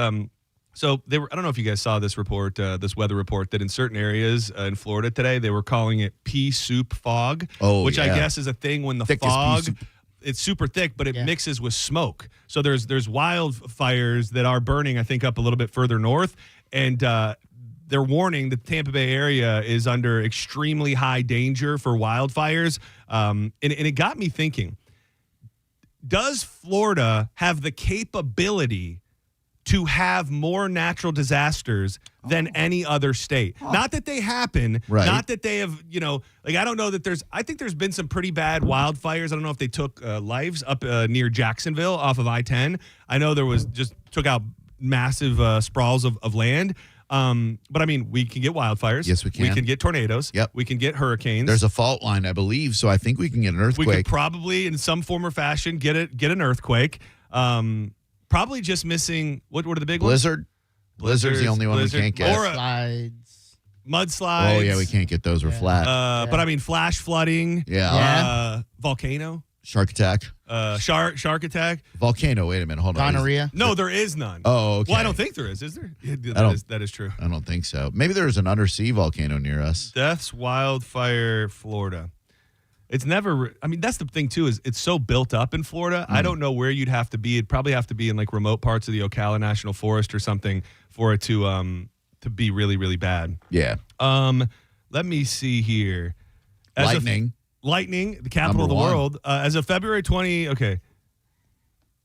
S2: so they were. I don't know if you guys saw this report, this weather report, that in certain areas in Florida today they were calling it pea soup fog, which I guess is a thing when the
S26: Thick as pea
S2: fog.
S26: soup.
S2: It's super thick, but it mixes with smoke. So there's wildfires that are burning, I think, up a little bit further north, and they're warning the Tampa Bay area is under extremely high danger for wildfires. And it got me thinking, does Florida have the capability to have more natural disasters than any other state? Not that they happen, not that they have, I don't know that I think there's been some pretty bad wildfires. I don't know if they took lives up near Jacksonville off of I-10. I know there was took out massive sprawls of land. But I mean, we can get wildfires.
S26: Yes, we can.
S2: We can get tornadoes.
S26: Yep.
S2: We can get hurricanes.
S26: There's a fault line, I believe, so I think we can get an earthquake.
S2: We could probably, in some form or fashion, get an earthquake. Probably just missing, what are the big ones?
S26: Blizzard's the only one we can't get.
S2: Or mudslides.
S26: Oh, yeah, we can't get those. We're flat.
S2: But I mean, flash flooding.
S26: Yeah.
S2: Volcano.
S26: Shark attack.
S2: Shark attack.
S26: Volcano. Wait a minute. Hold on.
S8: Gonorrhea.
S2: No, there is none.
S26: Oh, okay.
S2: Well, I don't think there is there? That is true.
S26: I don't think so. Maybe there's an undersea volcano near us.
S2: Deaths, wildfire, Florida. It's never, I mean, that's the thing, too, is it's so built up in Florida. I don't know where you'd have to be. It'd probably have to be in, remote parts of the Ocala National Forest or something for it to be really, really bad.
S26: Yeah.
S2: Let me see here. Lightning, the capital of the world. As of February 20,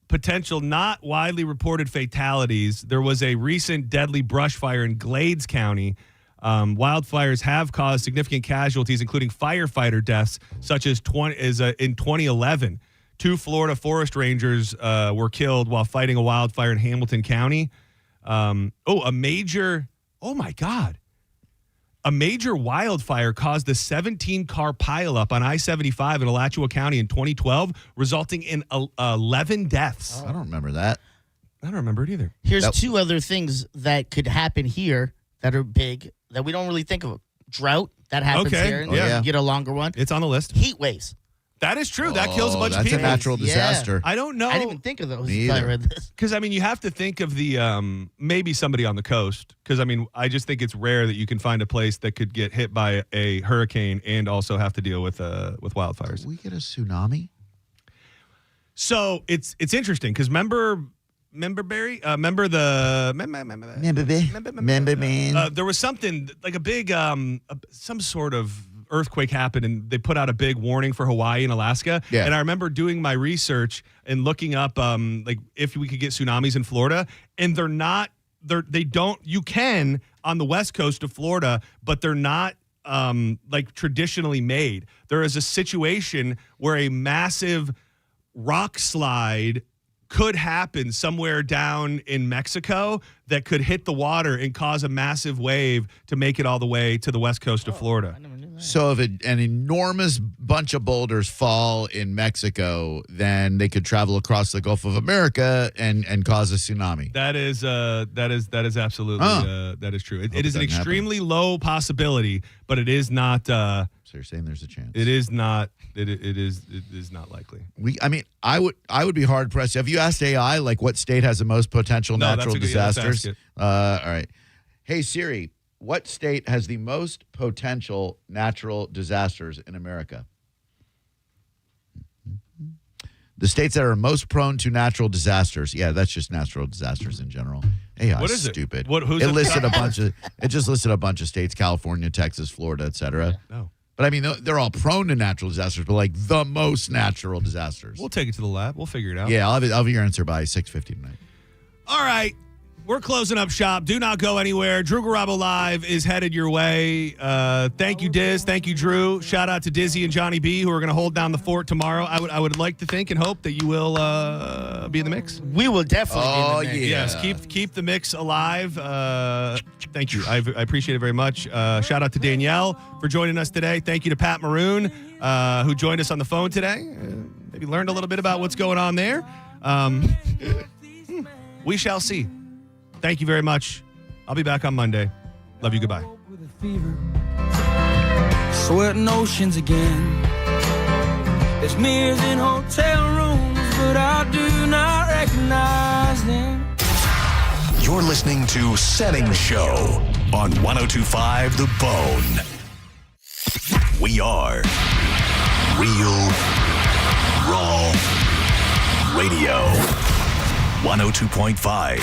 S2: potential not widely reported fatalities. There was a recent deadly brush fire in Glades County. Wildfires have caused significant casualties, including firefighter deaths, such as in 2011. 2 Florida forest rangers were killed while fighting a wildfire in Hamilton County. A major wildfire caused a 17-car pileup on I-75 in Alachua County in 2012, resulting in 11 deaths.
S26: I don't remember that.
S2: I don't remember it either.
S8: Here's 2 other things that could happen here that are big that we don't really think of. Drought, that happens here. And you get a longer one.
S2: It's on the list.
S8: Heat waves.
S2: That is true. That kills a bunch of people.
S26: That's a natural disaster.
S2: I don't know.
S8: I didn't even think of those
S26: Me
S8: until I
S26: either.
S8: read this.
S2: Because, I mean, you have to think of the maybe somebody on the coast. Because, I mean, I just think it's rare that you can find a place that could get hit by a hurricane and also have to deal with wildfires.
S26: Did we get a tsunami?
S2: So it's interesting because remember Barry? Remember
S26: man.
S2: there was something like a big some sort of earthquake happened and they put out a big warning for Hawaii and Alaska.
S26: Yeah.
S2: And I remember doing my research and looking up if we could get tsunamis in Florida, and you can on the west coast of Florida, but they're not traditionally made. There is a situation where a massive rock slide could happen somewhere down in Mexico that could hit the water and cause a massive wave to make it all the way to the west coast of Florida.
S26: So if an enormous bunch of boulders fall in Mexico, then they could travel across the Gulf of America and cause a tsunami.
S2: That is absolutely that is true. It is an extremely low possibility, but it is not.
S26: So you're saying there's a chance?
S2: It is not. It is not likely.
S26: I would be hard pressed. Have you asked AI what state has the most potential natural disasters? All right. Hey Siri, what state has the most potential natural disasters in America? The states that are most prone to natural disasters. Yeah, that's just natural disasters in general. AI
S2: What is
S26: stupid.
S2: it? Who's
S26: it listed a bunch of. It just listed a bunch of states: California, Texas, Florida, etc.
S2: No.
S26: But I mean, they're all prone to natural disasters, but like the most natural disasters.
S2: We'll take it to the lab. We'll figure it out.
S26: Yeah, I'll have your answer by 6:50 tonight.
S2: All right. We're closing up shop. Do not go anywhere. Drew Garabo Live is headed your way. Thank you, Diz. Thank you, Drew. Shout out to Dizzy and Johnny B, who are going to hold down the fort tomorrow. I would like to think and hope that you will be in the mix.
S8: We will definitely be in the mix.
S2: Yes, keep the mix alive. Thank you. I appreciate it very much. Shout out to Danielle for joining us today. Thank you to Pat Maroon, who joined us on the phone today. Maybe learned a little bit about what's going on there. We shall see. Thank you very much. I'll be back on Monday. Love you. Goodbye.
S4: Sweating oceans again. There's mirrors in hotel rooms, but I do not recognize them.
S6: You're listening to Senning Show on 102.5 The Bone. We are Real Raw Radio. 102.5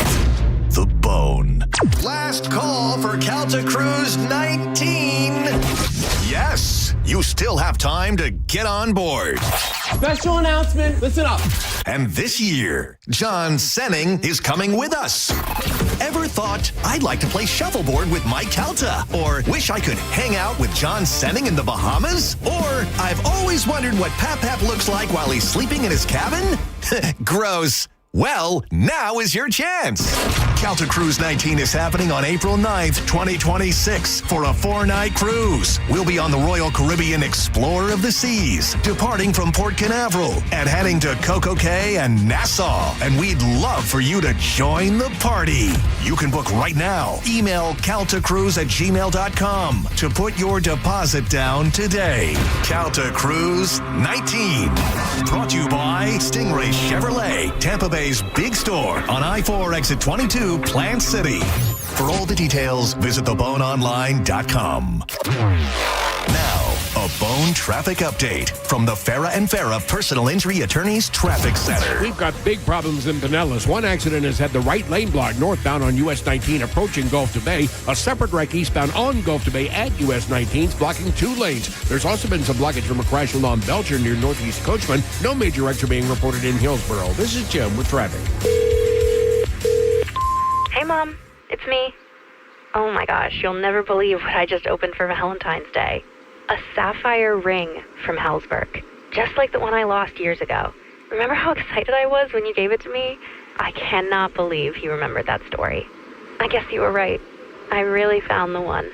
S6: The Bone.
S27: Last call for Calta Cruise 19.
S6: Yes, you still have time to get on board.
S5: Special announcement, listen up.
S6: And this year, John Senning is coming with us. Ever thought, I'd like to play shuffleboard with Mike Calta? Or wish I could hang out with John Senning in the Bahamas? Or I've always wondered what Pap looks like while he's sleeping in his cabin? Gross. Well, now is your chance. Calta Cruise 19 is happening on April 9th, 2026 for a 4-night cruise. We'll be on the Royal Caribbean Explorer of the Seas, departing from Port Canaveral and heading to Coco Cay and Nassau. And we'd love for you to join the party. You can book right now. Email caltacruise@gmail.com to put your deposit down today. Calta Cruise 19. Brought to you by Stingray Chevrolet, Tampa Bay's big store on I-4 exit 22, Plant City. For all the details, visit theboneonline.com. Now, a Bone traffic update from the Farah and Farah Personal Injury Attorneys Traffic Center.
S20: We've got big problems in Pinellas. One accident has had the right lane blocked northbound on US 19 approaching Gulf to Bay. A separate wreck eastbound on Gulf to Bay at US 19 is blocking 2 lanes. There's also been some blockage from a crash along Belcher near Northeast Coachman. No major wrecks are being reported in Hillsborough. This is Jim with traffic.
S7: Hey, Mom. It's me. Oh, my gosh. You'll never believe what I just opened for Valentine's Day. A sapphire ring from Helzberg. Just like the one I lost years ago. Remember how excited I was when you gave it to me? I cannot believe you remembered that story. I guess you were right. I really found the one.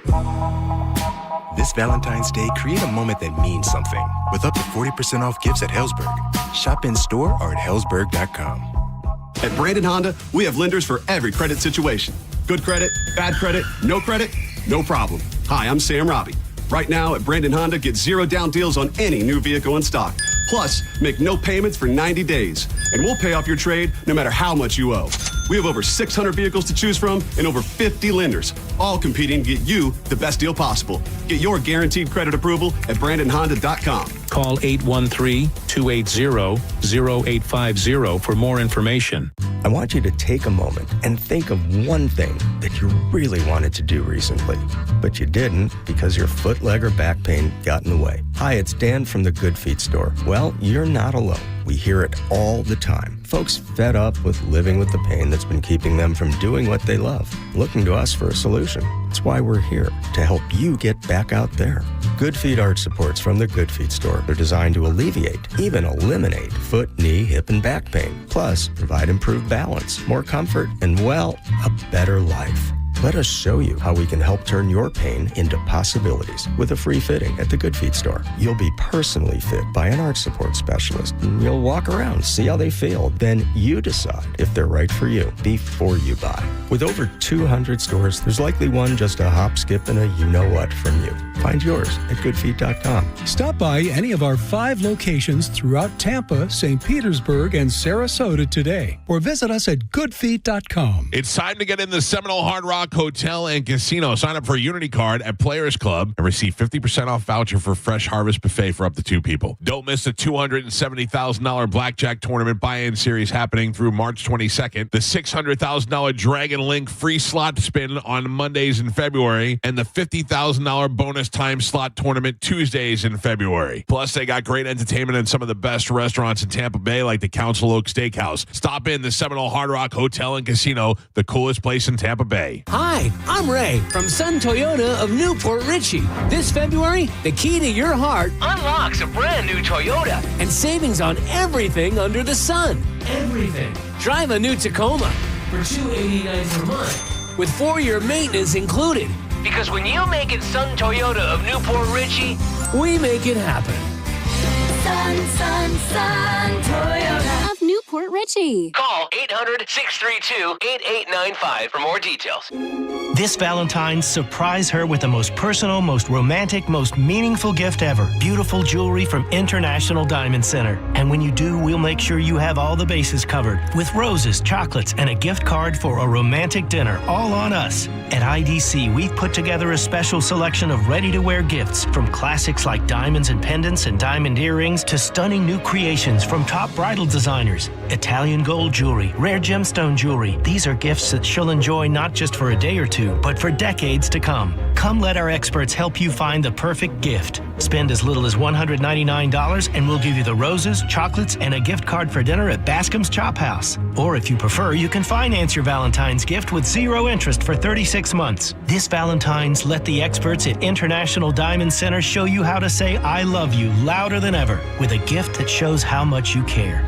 S9: This Valentine's Day, create a moment that means something with up to 40% off gifts at Helzberg. Shop in store or at helzberg.com.
S10: At Brandon Honda, we have lenders for every credit situation. Good credit, bad credit, no problem. Hi, I'm Sam Robbie. Right now at Brandon Honda, get 0 down deals on any new vehicle in stock. Plus, make no payments for 90 days. And we'll pay off your trade no matter how much you owe. We have over 600 vehicles to choose from and over 50 lenders, all competing to get you the best deal possible. Get your guaranteed credit approval at BrandonHonda.com.
S11: Call 813-280-0850 for more information.
S9: I want you to take a moment and think of one thing that you really wanted to do recently, but you didn't because your foot, leg, or back pain got in the way. Hi, it's Dan from the Good Feet store. Well, you're not alone. We hear it all the time. Folks fed up with living with the pain that's been keeping them from doing what they love, looking to us for a solution. That's why we're here, to help you get back out there. Good Feet arch supports from the Good Feet store. They're designed to alleviate, even eliminate, foot, knee, hip, and back pain. Plus, provide improved balance, more comfort, and, well, a better life. Let us show you how we can help turn your pain into possibilities with a free fitting at the Good Feet store. You'll be personally fit by an arch support specialist. And you'll walk around, see how they feel. Then you decide if they're right for you before you buy. With over 200 stores, there's likely one just a hop, skip, and a you-know-what from you. Find yours at goodfeet.com.
S12: Stop by any of our 5 locations throughout Tampa, St. Petersburg, and Sarasota today, or visit us at goodfeet.com.
S21: It's time to get in the Seminole Hard Rock Rock Hotel and Casino. Sign up for a Unity card at Players Club and receive 50% off voucher for Fresh Harvest Buffet for up to 2 people. Don't miss the $270,000 Blackjack Tournament buy-in series happening through March 22nd, the $600,000 Dragon Link free slot spin on Mondays in February, and the $50,000 bonus time slot tournament Tuesdays in February. Plus, they got great entertainment and some of the best restaurants in Tampa Bay, like the Council Oak Steakhouse. Stop in the Seminole Hard Rock Hotel and Casino, the coolest place in Tampa Bay.
S5: Hi, I'm Ray from Sun Toyota of Newport Richey. This February, the key to your heart unlocks a brand new Toyota and savings on everything under the sun. Everything. Drive a new Tacoma for $289 per month with 4-year maintenance included. Because when you make it Sun Toyota of Newport Richey, we make it happen.
S22: Sun Toyota
S1: of Newport Richey.
S5: Call 800-632-8895 for more details.
S13: This Valentine, surprise her with the most personal, most romantic, most meaningful gift ever. Beautiful jewelry from International Diamond Center. And when you do, we'll make sure you have all the bases covered with roses, chocolates, and a gift card for a romantic dinner, all on us. At IDC, we've put together a special selection of ready-to-wear gifts, from classics like diamonds and pendants and diamond earrings to stunning new creations from top bridal designers. Italian gold jewelry, rare gemstone jewelry. These are gifts that she'll enjoy not just for a day or two, but for decades to come. Come let our experts help you find the perfect gift. Spend as little as $199 and we'll give you the roses, chocolates, and a gift card for dinner at Bascom's Chop House. Or if you prefer, you can finance your Valentine's gift with 0 interest for 36 months. This Valentine's, let the experts at International Diamond Center show you how to say I love you louder than ever with a gift that shows how much you care.